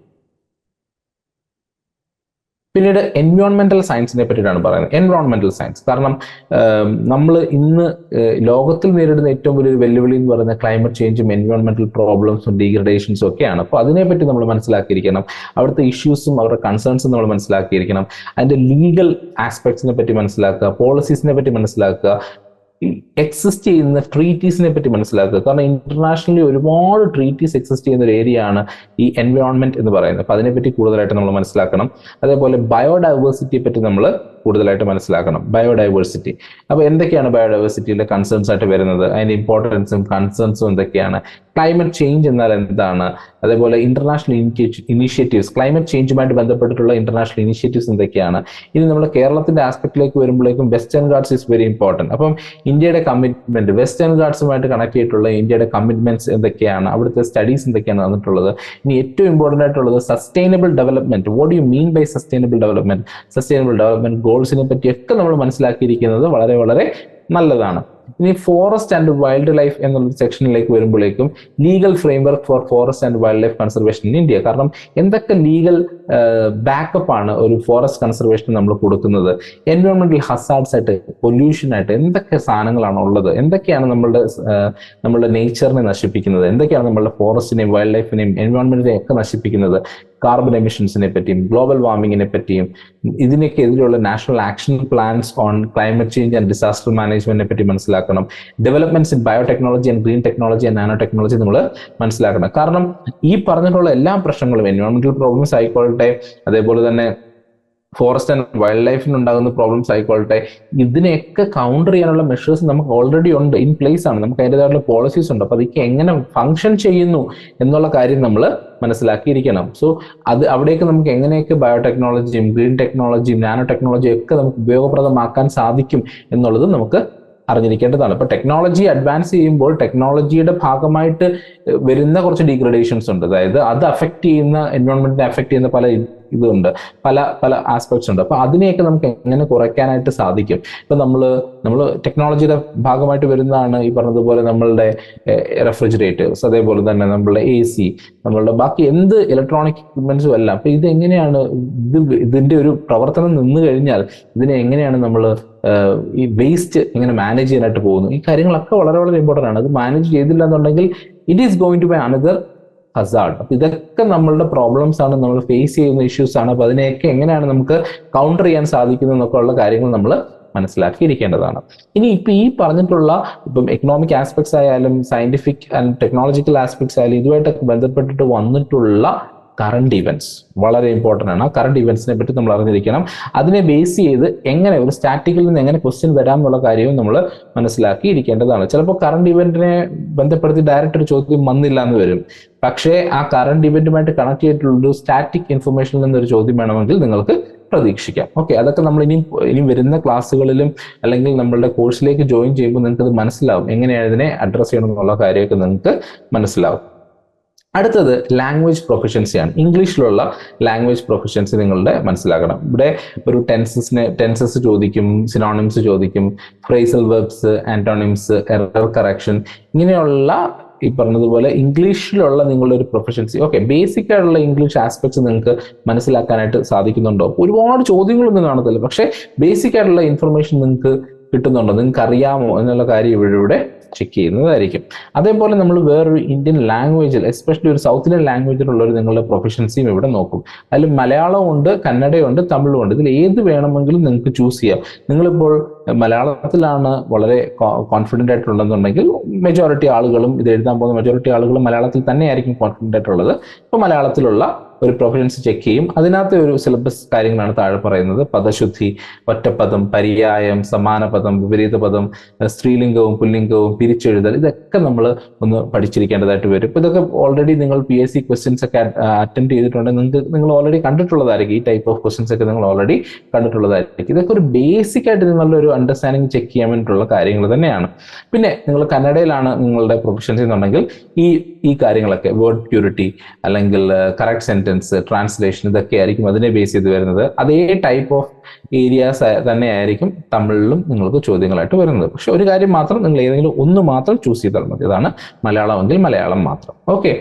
പിന്നീട് എൻവയോൺമെന്റൽ സയൻസിനെ പറ്റിയിട്ടാണ് പറയുന്നത്. എൻവയോൺമെന്റൽ സയൻസ്, കാരണം നമ്മൾ ഇന്ന് ലോകത്തിൽ നേരിടുന്ന ഏറ്റവും വലിയൊരു വെല്ലുവിളി എന്ന് പറയുന്നത് ക്ലൈമറ്റ് ചേഞ്ചും എൻവയോൺമെന്റൽ പ്രോബ്ലംസും ഡീഗ്രഡേഷൻസും ഒക്കെയാണ്. അപ്പോൾ അതിനെപ്പറ്റി നമ്മൾ മനസ്സിലാക്കിയിരിക്കണം. അവിടുത്തെ ഇഷ്യൂസും അവരുടെ കൺസേൺസും നമ്മൾ മനസ്സിലാക്കിയിരിക്കണം. അതിന്റെ ലീഗൽ ആസ്പെക്ട്സിനെ പറ്റി മനസ്സിലാക്കുക, പോളിസീസിനെ പറ്റി മനസ്സിലാക്കുക, എക്സിസ്റ്റ് ചെയ്യുന്ന ട്രീറ്റീസിനെ പറ്റി മനസ്സിലാക്കുക. കാരണം ഇന്റർനാഷണലി ഒരുപാട് ട്രീറ്റീസ് എക്സിസ്റ്റ് ചെയ്യുന്ന ഒരു ഏരിയ ആണ് ഈ എൻവയോൺമെന്റ് എന്ന് പറയുന്നത്. അപ്പൊ അതിനെപ്പറ്റി കൂടുതലായിട്ട് നമ്മൾ മനസ്സിലാക്കണം. അതേപോലെ ബയോഡൈവേഴ്സിറ്റിയെ പറ്റി നമ്മൾ കൂടുതലായിട്ട് മനസ്സിലാക്കണം. ബയോഡൈവേഴ്സിറ്റി, അപ്പൊ എന്തൊക്കെയാണ് ബയോഡൈവേഴ്സിറ്റിയിലെ കൺസേൺസ് ആയിട്ട് വരുന്നത്, അതിന്റെ ഇമ്പോർട്ടൻസും കൺസേൺസും എന്തൊക്കെയാണ്, ക്ലൈമറ്റ് ചേഞ്ച് എന്നാൽ എന്താണ്, അതേപോലെ ഇന്റർനാഷണൽ ഇനീഷ്യേറ്റീവ്സ്, ക്ലൈമറ്റ് ചേഞ്ചുമായിട്ട് ബന്ധപ്പെട്ടിട്ടുള്ള ഇന്റർനാഷണൽ ഇനീഷ്യേറ്റീവ്സ് എന്തൊക്കെയാണ്. ഇനി നമ്മൾ കേരളത്തിന്റെ ആസ്പെക്റ്റിലേക്ക് വരുമ്പോഴേക്കും western guards is very important. അപ്പം ഇന്ത്യയുടെ കമ്മിറ്റ്മെന്റ്, വെസ്റ്റേൺ ഗാർഡ്സുമായിട്ട് കണക്ട് ചെയ്തിട്ടുള്ള ഇന്ത്യയുടെ കമ്മിറ്റ്മെന്റ്സ് എന്തൊക്കെയാണ്, അവിടുത്തെ സ്റ്റഡീസ് എന്തൊക്കെയാണ് വന്നിട്ടുള്ളത്. ഇനി ഏറ്റവും ഇമ്പോർട്ടൻ്റ് ആയിട്ടുള്ളത് sustainable development. What you mean by sustainable development, sustainable development ഗോൾസിനെ പറ്റിയൊക്കെ നമ്മൾ മനസ്സിലാക്കിയിരിക്കുന്നത് വളരെ വളരെ നല്ലതാണ്. ഇനി ഫോറസ്റ്റ് ആൻഡ് വൈൽഡ് ലൈഫ് എന്നുള്ള സെക്ഷനിലേക്ക് വരുമ്പോഴേക്കും legal framework four forest and wild life conservation in India. കാരണം എന്തൊക്കെ ലീഗൽ ബാക്കപ്പ് ആണ് ഒരു ഫോറസ്റ്റ് കൺസർവേഷൻ നമ്മൾ കൊടുക്കുന്നത്, എൻവയോൺമെന്റൽ ഹസാർഡ്സ് ആയിട്ട്, പൊല്യൂഷൻ ആയിട്ട് എന്തൊക്കെ സാധനങ്ങളാണ് ഉള്ളത്, എന്തൊക്കെയാണ് നമ്മളുടെ നേച്ചറിനെ നശിപ്പിക്കുന്നത്, എന്തൊക്കെയാണ് നമ്മളുടെ ഫോറസ്റ്റിനെയും വൈൽഡ് ലൈഫിനെയും എൻവയോൺമെന്റിനെയും ഒക്കെ നശിപ്പിക്കുന്നത്, കാർബൺ എമിഷൻസിനെ പറ്റിയും ഗ്ലോബൽ വാർമിങ്ങിനെ പറ്റിയും ഇതിനൊക്കെ എതിരെയുള്ള national action plans on climate change and disaster മാനേജ്മെന്റിനെ പറ്റി മനസ്സിലാക്കണം. Developments in biotechnology and green technology and nano technology നമ്മൾ മനസ്സിലാക്കണം. കാരണം ഈ പറഞ്ഞിട്ടുള്ള എല്ലാ പ്രശ്നങ്ങളും, എൻവയോൺമെന്റൽ പ്രോബ്ലംസ് ആയിക്കോട്ടെ, അതേപോലെ തന്നെ ഫോറസ്റ്റ് ആൻഡ് വൈൽഡ് ലൈഫിന് ഉണ്ടാകുന്ന പ്രോബ്ലംസ് ആയിക്കോട്ടെ, ഇതിനെയൊക്കെ കൗണ്ടർ ചെയ്യാനുള്ള മെഷേഴ്സ് നമുക്ക് ഓൾറെഡി ഉണ്ട്, ഇൻ പ്ലേസ് ആണ്. നമുക്ക് അതിൻ്റെതായിട്ടുള്ള പോളിസീസ് ഉണ്ട്. അപ്പൊ അതൊക്കെ എങ്ങനെ ഫങ്ഷൻ ചെയ്യുന്നു എന്നുള്ള കാര്യം നമ്മൾ മനസ്സിലാക്കിയിരിക്കണം. സോ അവിടേക്ക് നമുക്ക് എങ്ങനെയൊക്കെ ബയോടെക്നോളജിയും ഗ്രീൻ ടെക്നോളജിയും നാനോ ടെക്നോളജിയും ഒക്കെ നമുക്ക് ഉപയോഗപ്രദമാക്കാൻ സാധിക്കും എന്നുള്ളത് നമുക്ക് അറിഞ്ഞിരിക്കേണ്ടതാണ്. ഇപ്പൊ ടെക്നോളജി അഡ്വാൻസ് ചെയ്യുമ്പോൾ ടെക്നോളജിയുടെ ഭാഗമായിട്ട് വരുന്ന കുറച്ച് ഡീഗ്രഡേഷൻസ് ഉണ്ട്. അതായത് അത് അഫക്ട് ചെയ്യുന്ന, എൻവയോൺമെന്റിനെ അഫക്ട് ചെയ്യുന്ന പല ഇതുണ്ട്, പല പല ആസ്പെക്ട്സ് ഉണ്ട്. അപ്പൊ അതിനെയൊക്കെ നമുക്ക് എങ്ങനെ കുറയ്ക്കാനായിട്ട് സാധിക്കും? ഇപ്പൊ നമ്മള് ടെക്നോളജിയുടെ ഭാഗമായിട്ട് വരുന്നതാണ് ഈ പറഞ്ഞതുപോലെ നമ്മളുടെ റെഫ്രിജറേറ്റേഴ്സ്, അതേപോലെ തന്നെ നമ്മളുടെ AC, നമ്മളുടെ ബാക്കി എന്ത് ഇലക്ട്രോണിക് എക്യുപ്മെന്റ്സും എല്ലാം. അപ്പൊ ഇതെങ്ങനെയാണ് ഇതിന്റെ ഒരു പ്രവർത്തനം നിന്ന് കഴിഞ്ഞാൽ ഇതിനെ എങ്ങനെയാണ് നമ്മൾ ഈ വേസ്റ്റ് എങ്ങനെ മാനേജ് ചെയ്യാനായിട്ട് പോകുന്നു? ഈ കാര്യങ്ങളൊക്കെ വളരെ വളരെ ഇമ്പോർട്ടൻ്റ് ആണ്. അത് മാനേജ് ചെയ്തില്ല എന്നുണ്ടെങ്കിൽ it is going to be another hazard. അപ്പൊ ഇതൊക്കെ നമ്മളുടെ പ്രോബ്ലംസ് ആണ്, നമ്മൾ ഫേസ് ചെയ്യുന്ന ഇഷ്യൂസ് ആണ്. അപ്പൊ അതിനെയൊക്കെ എങ്ങനെയാണ് നമുക്ക് കൗണ്ടർ ചെയ്യാൻ സാധിക്കുന്നത് എന്നൊക്കെ ഉള്ള കാര്യങ്ങൾ നമ്മൾ മനസ്സിലാക്കിയിരിക്കേണ്ടതാണ്. ഇനി ഇപ്പൊ ഈ പറഞ്ഞിട്ടുള്ള ഇപ്പം എക്കണോമിക് ആസ്പെക്ട്സ് ആയാലും സയന്റിഫിക് ആൻഡ് ടെക്നോളജിക്കൽ ആസ്പെക്ട്സ് ആയാലും ഇതുമായിട്ടൊക്കെ ബന്ധപ്പെട്ടിട്ട് വന്നിട്ടുള്ള കറണ്ട് ഇവന്റ്സ് വളരെ ഇമ്പോർട്ടൻ്റ് ആണ്. ആ കറണ്ട് ഇവന്റ്സിനെ പറ്റി നമ്മൾ അറിഞ്ഞിരിക്കണം. അതിനെ ബേസ് ചെയ്ത് എങ്ങനെ ഒരു സ്റ്റാറ്റിക്കിൽ നിന്ന് എങ്ങനെ ക്വസ്റ്റ്യൻ വരാം എന്നുള്ള കാര്യവും നമ്മൾ മനസ്സിലാക്കി ഇരിക്കേണ്ടതാണ്. ചിലപ്പോൾ കറണ്ട് ഇവന്റിനെ ബന്ധപ്പെടുത്തി ഡയറക്റ്റ് ഒരു ചോദ്യം വന്നില്ല എന്ന് വരും. പക്ഷേ ആ കറണ്ട് ഇവന്റുമായിട്ട് കണക്ട് ചെയ്തിട്ടുള്ളൊരു സ്റ്റാറ്റിക് ഇൻഫർമേഷനിൽ നിന്നൊരു ചോദ്യം വേണമെങ്കിൽ നിങ്ങൾക്ക് പ്രതീക്ഷിക്കാം. ഓക്കെ, അതൊക്കെ നമ്മൾ ഇനി വരുന്ന ക്ലാസ്സുകളിലും അല്ലെങ്കിൽ നമ്മളുടെ കോഴ്സിലേക്ക് ജോയിൻ ചെയ്യുമ്പോൾ നിങ്ങൾക്ക് അത് മനസ്സിലാവും, എങ്ങനെയാണ് ഇതിനെ അഡ്രസ് ചെയ്യണം എന്നുള്ള കാര്യമൊക്കെ നിങ്ങൾക്ക് മനസ്സിലാവും. അടുത്തത് ലാംഗ്വേജ് പ്രൊഫഷൻസിയാണ്. ഇംഗ്ലീഷിലുള്ള ലാംഗ്വേജ് പ്രൊഫഷൻസി നിങ്ങളുടെ മനസ്സിലാക്കണം. ഇവിടെ ഒരു ടെൻസസ് ചോദിക്കും, സിനോണിംസ് ചോദിക്കും, phrasal verbs, antonyms, error correction, ഇങ്ങനെയുള്ള ഈ പറഞ്ഞതുപോലെ ഇംഗ്ലീഷിലുള്ള നിങ്ങളുടെ ഒരു പ്രൊഫഷൻസി. ഓക്കെ, ബേസിക് ആയിട്ടുള്ള ഇംഗ്ലീഷ് ആസ്പെക്ട്സ് നിങ്ങൾക്ക് മനസ്സിലാക്കാനായിട്ട് സാധിക്കുന്നുണ്ടോ? ഒരുപാട് ചോദ്യങ്ങളൊന്നും കാണത്തില്ല, പക്ഷേ ബേസിക് ആയിട്ടുള്ള ഇൻഫർമേഷൻ നിങ്ങൾക്ക് കിട്ടുന്നുണ്ടോ, നിങ്ങൾക്ക് അറിയാമോ എന്നുള്ള കാര്യം ഇവിടെ ചെക്ക് ചെയ്യുന്നതായിരിക്കും. അതേപോലെ നമ്മൾ വേറൊരു ഇന്ത്യൻ ലാംഗ്വേജിൽ, എസ്പെഷ്യലി ഒരു സൗത്ത് ഇന്ത്യൻ ലാംഗ്വേജിലുള്ള ഒരു നിങ്ങളുടെ പ്രൊഫഷൻസിയും ഇവിടെ നോക്കും. അതിൽ മലയാളവും ഉണ്ട്, കന്നഡയും ഉണ്ട്, തമിഴും ഉണ്ട്. ഇതിൽ ഏത് വേണമെങ്കിലും നിങ്ങൾക്ക് ചൂസ് ചെയ്യാം. നിങ്ങളിപ്പോൾ മലയാളത്തിലാണ് വളരെ കോൺഫിഡൻ്റ് ആയിട്ടുള്ളതെന്നുണ്ടെങ്കിൽ മെജോറിറ്റി ആളുകളും ഇത് എഴുതാൻ പോകുന്ന മെജോറിറ്റി ആളുകളും മലയാളത്തിൽ തന്നെയായിരിക്കും കോൺഫിഡൻ്റ് ആയിട്ടുള്ളത്. ഇപ്പോൾ മലയാളത്തിലുള്ള ഒരു പ്രൊഫഷൻസ് ചെക്ക് ചെയ്യും. അതിനകത്ത് ഒരു സിലബസ് കാര്യങ്ങളാണ് താഴെ പറയുന്നത്. പദശുദ്ധി, ഒറ്റപ്പദം, പര്യായം, സമാന പദം, വിപരീത പദം, സ്ത്രീലിംഗവും പുല്ലിംഗവും, പിരിച്ചെഴുതൽ, ഇതൊക്കെ നമ്മൾ ഒന്ന് പഠിച്ചിരിക്കേണ്ടതായിട്ട് വരും. ഇപ്പൊ ഇതൊക്കെ ഓൾറെഡി നിങ്ങൾ PSC ക്വസ്റ്റ്യൻസ് ഒക്കെ അറ്റൻഡ് ചെയ്തിട്ടുണ്ടെങ്കിൽ നിങ്ങൾ ഓൾറെഡി കണ്ടിട്ടുള്ളതായിരിക്കും. ഈ ടൈപ്പ് ഓഫ് ക്വസ്റ്റ്യൻസ് ഒക്കെ നിങ്ങൾ ഓൾറെഡി കണ്ടിട്ടുള്ളതായിരിക്കും. ഇതൊക്കെ ഒരു ബേസിക് ആയിട്ട് നിങ്ങളുടെ ഒരു അണ്ടർസ്റ്റാൻഡിങ് ചെക്ക് ചെയ്യാൻ വേണ്ടിയിട്ടുള്ള കാര്യങ്ങൾ തന്നെയാണ്. പിന്നെ നിങ്ങൾ കന്നഡയിലാണ് നിങ്ങളുടെ പ്രൊഫഷൻസി എന്നുണ്ടെങ്കിൽ ഈ കാര്യങ്ങളൊക്കെ വേർഡ് പ്യൂരിറ്റി അല്ലെങ്കിൽ കറക്റ്റ് സെന്റൻസ്, ട്രാൻസ്ലേഷൻ, ഇതൊക്കെ ആയിരിക്കും അതിനെ ബേസ് ചെയ്ത് വരുന്നത്. അതേ ടൈപ്പ് ഓഫ് ഏരിയാസ് തന്നെയായിരിക്കും തമിഴിലും നിങ്ങൾക്ക് ചോദ്യങ്ങളായിട്ട് വരുന്നത്. പക്ഷെ ഒരു കാര്യം മാത്രം, നിങ്ങൾ ഏതെങ്കിലും ഒന്ന് മാത്രം ചൂസ് ചെയ്താൽ മതി. അതാണ് മലയാളമെങ്കിൽ മലയാളം മാത്രം. ഓക്കെ,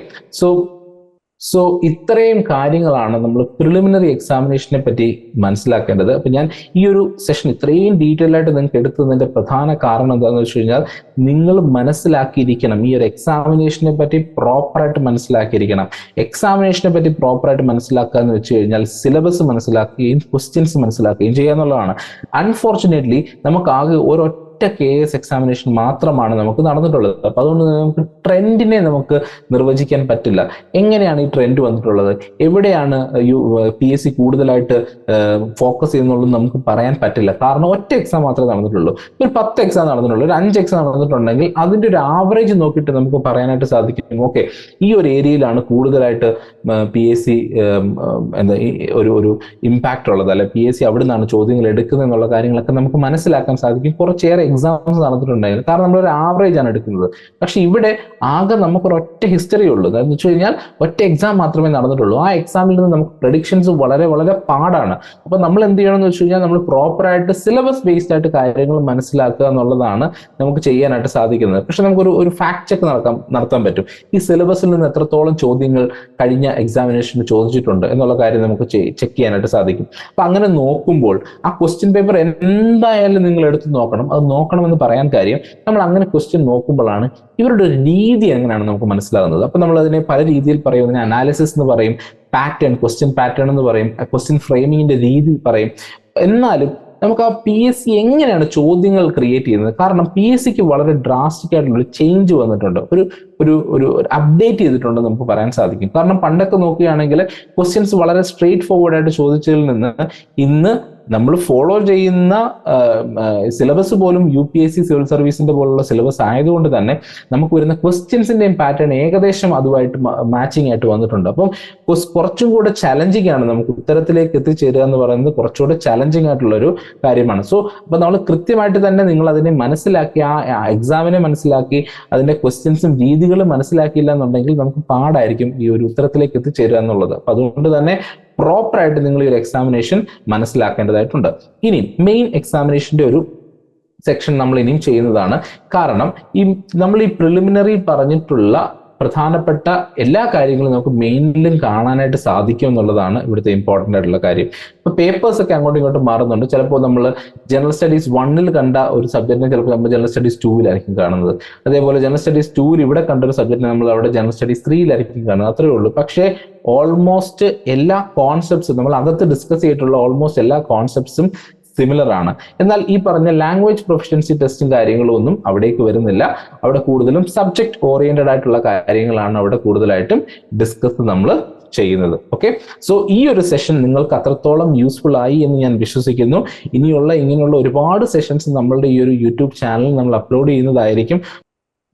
സോ ഇത്രയും കാര്യങ്ങളാണ് നമ്മൾ പ്രിലിമിനറി എക്സാമിനേഷനെ പറ്റി മനസ്സിലാക്കേണ്ടത്. അപ്പൊ ഞാൻ ഈ ഒരു സെഷൻ ഇത്രയും ഡീറ്റെയിൽ ആയിട്ട് നിങ്ങൾക്ക് എടുത്തതിന്റെ പ്രധാന കാരണം എന്താണെന്ന് വെച്ച് കഴിഞ്ഞാൽ, നിങ്ങൾ മനസ്സിലാക്കിയിരിക്കണം, ഈ ഒരു എക്സാമിനേഷനെ പറ്റി പ്രോപ്പറായിട്ട് മനസ്സിലാക്കിയിരിക്കണം. എക്സാമിനേഷനെ പറ്റി പ്രോപ്പറായിട്ട് മനസ്സിലാക്കുക എന്ന് വെച്ച് കഴിഞ്ഞാൽ സിലബസ് മനസ്സിലാക്കുകയും ക്വസ്റ്റ്യൻസ് മനസ്സിലാക്കുകയും ചെയ്യുക എന്നുള്ളതാണ്. അൺഫോർച്ചുനേറ്റ്ലി നമുക്ക് ആകെ ഒരൊറ്റ KS എക്സാമിനേഷൻ മാത്രമാണ് നമുക്ക് നടന്നിട്ടുള്ളത്. അപ്പൊ അതുകൊണ്ട് നമുക്ക് ട്രെൻഡിനെ നമുക്ക് നിർവചിക്കാൻ പറ്റില്ല. എങ്ങനെയാണ് ഈ ട്രെൻഡ് വന്നിട്ടുള്ളത്, എവിടെയാണ് PSC കൂടുതലായിട്ട് ഫോക്കസ് ചെയ്യുന്നുള്ളത് നമുക്ക് പറയാൻ പറ്റില്ല. കാരണം ഒറ്റ എക്സാം മാത്രമേ നടന്നിട്ടുള്ളൂ. ഒരു 10 എക്സാം നടന്നിട്ടുള്ളൂ, ഒരു 5 എക്സാം നടന്നിട്ടുണ്ടെങ്കിൽ അതിന്റെ ഒരു ആവറേജ് നോക്കിയിട്ട് നമുക്ക് പറയാനായിട്ട് സാധിക്കും. ഓക്കെ, ഈ ഒരു ഏരിയയിലാണ് കൂടുതലായിട്ട് PSC ഒരു ഇമ്പാക്റ്റ് ഉള്ളത്, അല്ലെ PSC അവിടെ നിന്നാണ് ചോദ്യങ്ങൾ എടുക്കുന്നത് എന്നുള്ള കാര്യങ്ങളൊക്കെ നമുക്ക് മനസ്സിലാക്കാൻ സാധിക്കും. കുറച്ചേറെ എക്സാംസ് നടന്നിട്ടുണ്ടായിരുന്നു, കാരണം നമ്മളൊരു ആവറേജ് ആണ് എടുക്കുന്നത്. പക്ഷെ ഇവിടെ ആകെ നമുക്കൊരൊറ്റ ഹിസ്റ്ററി ഉള്ളൂ. എന്ന് വെച്ച് കഴിഞ്ഞാൽ ഒറ്റ എക്സാം മാത്രമേ നടന്നിട്ടുള്ളൂ. ആ എക്സാമിൽ നിന്ന് നമുക്ക് പ്രഡിക്ഷൻസ് വളരെ വളരെ പാടാണ്. അപ്പൊ നമ്മൾ എന്ത് ചെയ്യണമെന്ന് വെച്ച് കഴിഞ്ഞാൽ, നമ്മൾ പ്രോപ്പറായിട്ട് സിലബസ് ബേസ്ഡ് ആയിട്ട് കാര്യങ്ങൾ മനസ്സിലാക്കുക എന്നുള്ളതാണ് നമുക്ക് ചെയ്യാനായിട്ട് സാധിക്കുന്നത്. പക്ഷെ നമുക്കൊരു ഫാക്ട് ചെക്ക് നടത്താൻ പറ്റും. ഈ സിലബസിൽ നിന്ന് എത്രത്തോളം ചോദ്യങ്ങൾ കഴിഞ്ഞ എക്സാമിനേഷന് ചോദിച്ചിട്ടുണ്ട് എന്നുള്ള കാര്യം നമുക്ക് ചെക്ക് ചെയ്യാനായിട്ട് സാധിക്കും. അപ്പൊ അങ്ങനെ നോക്കുമ്പോൾ ആ ക്വസ്റ്റ്യൻ പേപ്പർ എന്തായാലും നിങ്ങൾ എടുത്ത് നോക്കണം. അത് നോക്കണമെന്ന് പറയാൻ കാര്യം, നമ്മൾ അങ്ങനെ ക്വസ്റ്റ്യൻ നോക്കുമ്പോഴാണ് ഇവരുടെ ഒരു രീതി എങ്ങനെയാണ് നമുക്ക് മനസ്സിലാകുന്നത്. അപ്പൊ നമ്മൾ അതിനെ പല രീതിയിൽ പറയും. അതിനെ അനാലിസിസ് എന്ന് പറയും, പാറ്റേൺ, ക്വസ്റ്റ്യൻ പാറ്റേൺ എന്ന് പറയും, ക്വസ്റ്റ്യൻ ഫ്രെയിമിങ്ങിന്റെ രീതി പറയും. എന്നാലും നമുക്ക് ആ പി എസ് സി എങ്ങനെയാണ് ചോദ്യങ്ങൾ ക്രിയേറ്റ് ചെയ്യുന്നത്. കാരണം പി എസ് സിക്ക് വളരെ ഡ്രാസ്റ്റിക് ആയിട്ടുള്ള ഒരു ചേഞ്ച് വന്നിട്ടുണ്ട്, ഒരു ഒരു ഒരു അപ്ഡേറ്റ് ചെയ്തിട്ടുണ്ടെന്ന് നമുക്ക് പറയാൻ സാധിക്കും. കാരണം പണ്ടൊക്കെ നോക്കുകയാണെങ്കിൽ ക്വസ്റ്റ്യൻസ് വളരെ സ്ട്രെയിറ്റ് ഫോർവേഡ് ആയിട്ട് ചോദിച്ചതിൽ നിന്ന് ഇന്ന് നമ്മൾ ഫോളോ ചെയ്യുന്ന സിലബസ് പോലും UPSC സിവിൽ സർവീസിന്റെ പോലുള്ള സിലബസ് ആയതുകൊണ്ട് തന്നെ നമുക്ക് വരുന്ന ക്വസ്റ്റ്യൻസിന്റെയും പാറ്റേൺ ഏകദേശം അതുമായിട്ട് മാച്ചിങ് ആയിട്ട് വന്നിട്ടുണ്ട്. അപ്പം കുറച്ചും കൂടെ ചലഞ്ചിങ് ആണ്, നമുക്ക് ഉത്തരത്തിലേക്ക് എത്തിച്ചേരുക എന്ന് പറയുന്നത് കുറച്ചുകൂടെ ചലഞ്ചിങ് ആയിട്ടുള്ള ഒരു കാര്യമാണ്. സോ അപ്പൊ നമ്മൾ കൃത്യമായിട്ട് തന്നെ നിങ്ങൾ അതിനെ മനസ്സിലാക്കി, ആ എക്സാമിനെ മനസ്സിലാക്കി, അതിന്റെ ക്വസ്റ്റ്യൻസും രീതികളും മനസ്സിലാക്കിയില്ല എന്നുണ്ടെങ്കിൽ നമുക്ക് പാടായിരിക്കും ഈ ഒരു ഉത്തരത്തിലേക്ക് എത്തിച്ചേരുക എന്നുള്ളത്. അപ്പൊ അതുകൊണ്ട് തന്നെ പ്രോപ്പർ ആയിട്ട് നിങ്ങൾ ഈ ഒരു എക്സാമിനേഷൻ മനസ്സിലാക്കേണ്ടതായിട്ടുണ്ട്. ഇനി മെയിൻ എക്സാമിനേഷന്റെ ഒരു സെക്ഷൻ നമ്മൾ ഇനിയും ചെയ്യുന്നതാണ്. കാരണം നമ്മൾ ഈ പ്രിലിമിനറി പറഞ്ഞിട്ടുള്ള പ്രധാനപ്പെട്ട എല്ലാ കാര്യങ്ങളും നമുക്ക് മെയിനിലും കാണാനായിട്ട് സാധിക്കും എന്നുള്ളതാണ് ഇവിടുത്തെ ഇമ്പോർട്ടൻ്റ് ആയിട്ടുള്ള കാര്യം. ഇപ്പൊ പേപ്പേഴ്സ് ഒക്കെ അങ്ങോട്ടും ഇങ്ങോട്ടും മാറുന്നുണ്ട്. ചിലപ്പോൾ നമ്മൾ ജനറൽ സ്റ്റഡീസ് 1 കണ്ട ഒരു സബ്ജക്റ്റിനെ ചിലപ്പോൾ നമ്മൾ ജനറൽ സ്റ്റഡീസ് 2 കാണുന്നത്. അതേപോലെ ജനറൽ സ്റ്റഡീസ് 2 ഇവിടെ കണ്ട ഒരു സബ്ജക്റ്റിനെ നമ്മൾ അവിടെ ജനറൽ സ്റ്റഡീസ് 3 കാണുന്നത്. അത്രേ ഉള്ളൂ. പക്ഷേ ഓൾമോസ്റ്റ് എല്ലാ കോൺസെപ്റ്റ്സും നമ്മൾ അകത്ത് ഡിസ്കസ് ചെയ്തിട്ടുള്ള ഓൾമോസ്റ്റ് എല്ലാ കോൺസെപ്റ്റ്സും സിമിലർ ആണ്. എന്നാൽ ഈ പറഞ്ഞ ലാംഗ്വേജ് പ്രൊഫഷ്യൻസി ടെസ്റ്റും കാര്യങ്ങളും ഒന്നും അവിടേക്ക് വരുന്നില്ല. അവിടെ കൂടുതലും സബ്ജക്ട് ഓറിയന്റഡ് ആയിട്ടുള്ള കാര്യങ്ങളാണ് അവിടെ കൂടുതലായിട്ടും ഡിസ്കസ് നമ്മൾ ചെയ്യുന്നത്. ഓക്കെ, സോ ഈ ഒരു സെഷൻ നിങ്ങൾക്ക് അത്രത്തോളം യൂസ്ഫുൾ ആയി എന്ന് ഞാൻ വിശ്വസിക്കുന്നു. ഇങ്ങനെയുള്ള ഒരുപാട് സെഷൻസ് നമ്മളുടെ ഈ ഒരു യൂട്യൂബ് ചാനലിൽ നമ്മൾ അപ്ലോഡ് ചെയ്യുന്നതായിരിക്കും.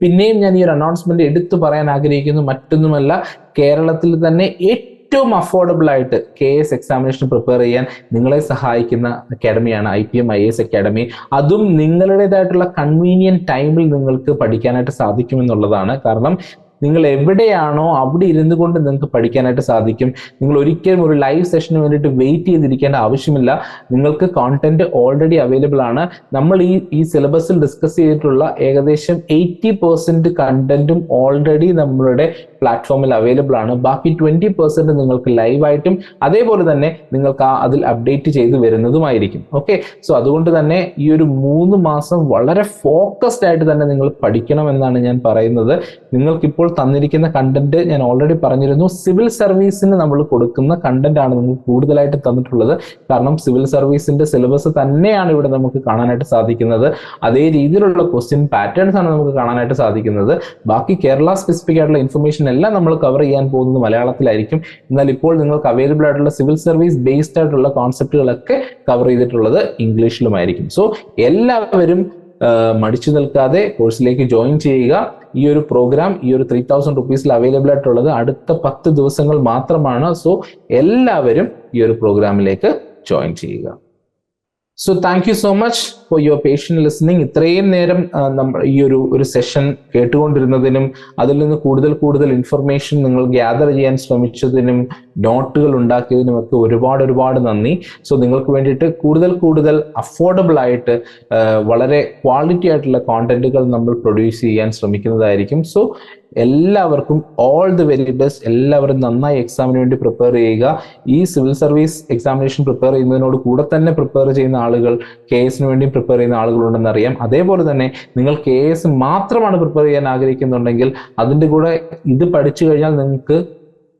പിന്നെയും ഞാൻ ഈ ഒരു അനൗൺസ്മെന്റ് എടുത്തു പറയാൻ ആഗ്രഹിക്കുന്നു. മറ്റൊന്നുമല്ല, കേരളത്തിൽ തന്നെ ഏറ്റവും അഫോർഡബിൾ ആയിട്ട് KS എക്സാമിനേഷൻ പ്രിപ്പയർ ചെയ്യാൻ നിങ്ങളെ സഹായിക്കുന്ന അക്കാഡമിയാണ് IPM IAS അക്കാഡമി. അതും നിങ്ങളുടേതായിട്ടുള്ള കൺവീനിയന്റ് ടൈമിൽ നിങ്ങൾക്ക് പഠിക്കാനായിട്ട് സാധിക്കുമെന്നുള്ളതാണ്. കാരണം നിങ്ങൾ എവിടെയാണോ അവിടെ ഇരുന്നു കൊണ്ട് നിങ്ങൾക്ക് പഠിക്കാനായിട്ട് സാധിക്കും. നിങ്ങൾ ഒരിക്കലും ഒരു ലൈവ് സെഷന് വേണ്ടിയിട്ട് വെയിറ്റ് ചെയ്തിരിക്കേണ്ട ആവശ്യമില്ല. നിങ്ങൾക്ക് കോണ്ടന്റ് ഓൾറെഡി അവൈലബിൾ ആണ്. നമ്മൾ ഈ സിലബസിൽ ഡിസ്കസ് ചെയ്തിട്ടുള്ള ഏകദേശം 80% കണ്ടന്റും ഓൾറെഡി നമ്മളുടെ പ്ലാറ്റ്ഫോമിൽ അവൈലബിൾ ആണ്. ബാക്കി 20% നിങ്ങൾക്ക് ലൈവായിട്ടും അതേപോലെ തന്നെ നിങ്ങൾക്ക് അതിൽ അപ്ഡേറ്റ് ചെയ്ത് വരുന്നതുമായിരിക്കും. ഓക്കെ, സോ അതുകൊണ്ട് തന്നെ ഈ ഒരു 3 മാസം വളരെ ഫോക്കസ്ഡ് ആയിട്ട് തന്നെ നിങ്ങൾ പഠിക്കണം എന്നാണ് ഞാൻ പറയുന്നത്. നിങ്ങൾക്കിപ്പോൾ തന്നിരിക്കുന്ന കണ്ടന്റ് ഞാൻ ഓൾറെഡി പറഞ്ഞിരുന്നു, സിവിൽ സർവീസിന് നമ്മൾ കൊടുക്കുന്ന കണ്ടന്റ് ആണ് നമുക്ക് കൂടുതലായിട്ട് തന്നിട്ടുള്ളത്. കാരണം സിവിൽ സർവീസിന്റെ സിലബസ് തന്നെയാണ് ഇവിടെ നമുക്ക് കാണാനായിട്ട് സാധിക്കുന്നത്. അതേ രീതിയിലുള്ള ക്വസ്റ്റ്യൻ പാറ്റേൺസ് ആണ് നമുക്ക് കാണാനായിട്ട് സാധിക്കുന്നത്. ബാക്കി കേരള സ്പെസിഫിക് ആയിട്ടുള്ള ഇൻഫർമേഷൻ എല്ലാം നമ്മൾ കവർ ചെയ്യാൻ പോകുന്നത് മലയാളത്തിലായിരിക്കും. എന്നാൽ ഇപ്പോൾ നിങ്ങൾക്ക് അവൈലബിൾ ആയിട്ടുള്ള സിവിൽ സർവീസ് ബേസ്ഡ് ആയിട്ടുള്ള കോൺസെപ്റ്റുകളൊക്കെ കവർ ചെയ്തിട്ടുള്ളത് ഇംഗ്ലീഷിലുമായിരിക്കും. സോ എല്ലാവരും മടിച്ചു നിൽക്കാതെ കോഴ്സിലേക്ക് ജോയിൻ ചെയ്യുക. ഈ ഒരു പ്രോഗ്രാം ഈ ഒരു 3000 rupees അവൈലബിൾ ആയിട്ടുള്ളത് അടുത്ത 10 ദിവസങ്ങൾ മാത്രമാണ്. സോ എല്ലാവരും ഈ ഒരു പ്രോഗ്രാമിലേക്ക് ജോയിൻ ചെയ്യുക. So thank you so much for your patient listening. ഇത്രയും നേരം നമ്മൾ ഈ ഒരു സെഷൻ കേട്ടുകൊണ്ടിരുന്നതിനും അതിൽ നിന്ന് കൂടുതൽ ഇൻഫർമേഷൻ നിങ്ങൾ ഗ്യാദർ ചെയ്യാൻ ശ്രമിച്ചതിനും നോട്ടുകൾ ഉണ്ടാക്കിയതിനും ഒക്കെ ഒരുപാട് നന്ദി. സോ നിങ്ങൾക്ക് വേണ്ടിയിട്ട് കൂടുതൽ അഫോർഡബിൾ ആയിട്ട് വളരെ ക്വാളിറ്റി ആയിട്ടുള്ള കോണ്ടന്റുകൾ നമ്മൾ പ്രൊഡ്യൂസ് ചെയ്യാൻ ശ്രമിക്കുന്നതായിരിക്കും. സോ എല്ലാവർക്കും ഓൾ ദി വെരി ബെസ്റ്റ്. എല്ലാവരും നന്നായി എക്സാമിന് വേണ്ടി പ്രിപ്പയർ ചെയ്യുക. ഈ സിവിൽ സർവീസ് എക്സാമിനേഷൻ പ്രിപ്പയർ ചെയ്യുന്നതിനോട് കൂടെ തന്നെ പ്രിപ്പയർ ചെയ്യുന്ന ആളുകൾ KSന് വേണ്ടി പ്രിപ്പയർ ചെയ്യുന്ന ആളുകളുണ്ടെന്ന് അറിയാം. അതേപോലെ തന്നെ നിങ്ങൾ KS മാത്രമാണ് പ്രിപ്പയർ ചെയ്യാൻ ആഗ്രഹിക്കുന്നുണ്ടെങ്കിൽ അതിൻ്റെ കൂടെ ഇത് പഠിച്ചു കഴിഞ്ഞാൽ നിങ്ങൾക്ക്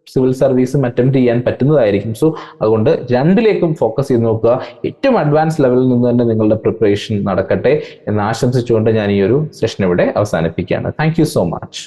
സിവിൽ സർവീസും അറ്റംപ്റ്റ് ചെയ്യാൻ പറ്റുന്നതായിരിക്കും. സോ അതുകൊണ്ട് രണ്ടിലേക്കും ഫോക്കസ് ചെയ്ത് നോക്കുക. ഏറ്റവും അഡ്വാൻസ് ലെവലിൽ നിന്ന് തന്നെ നിങ്ങളുടെ പ്രിപ്പറേഷൻ നടക്കട്ടെ എന്ന് ആശംസിച്ചുകൊണ്ട് ഞാൻ ഈ ഒരു സെഷൻ ഇവിടെ അവസാനിപ്പിക്കുകയാണ്. Thank you so much.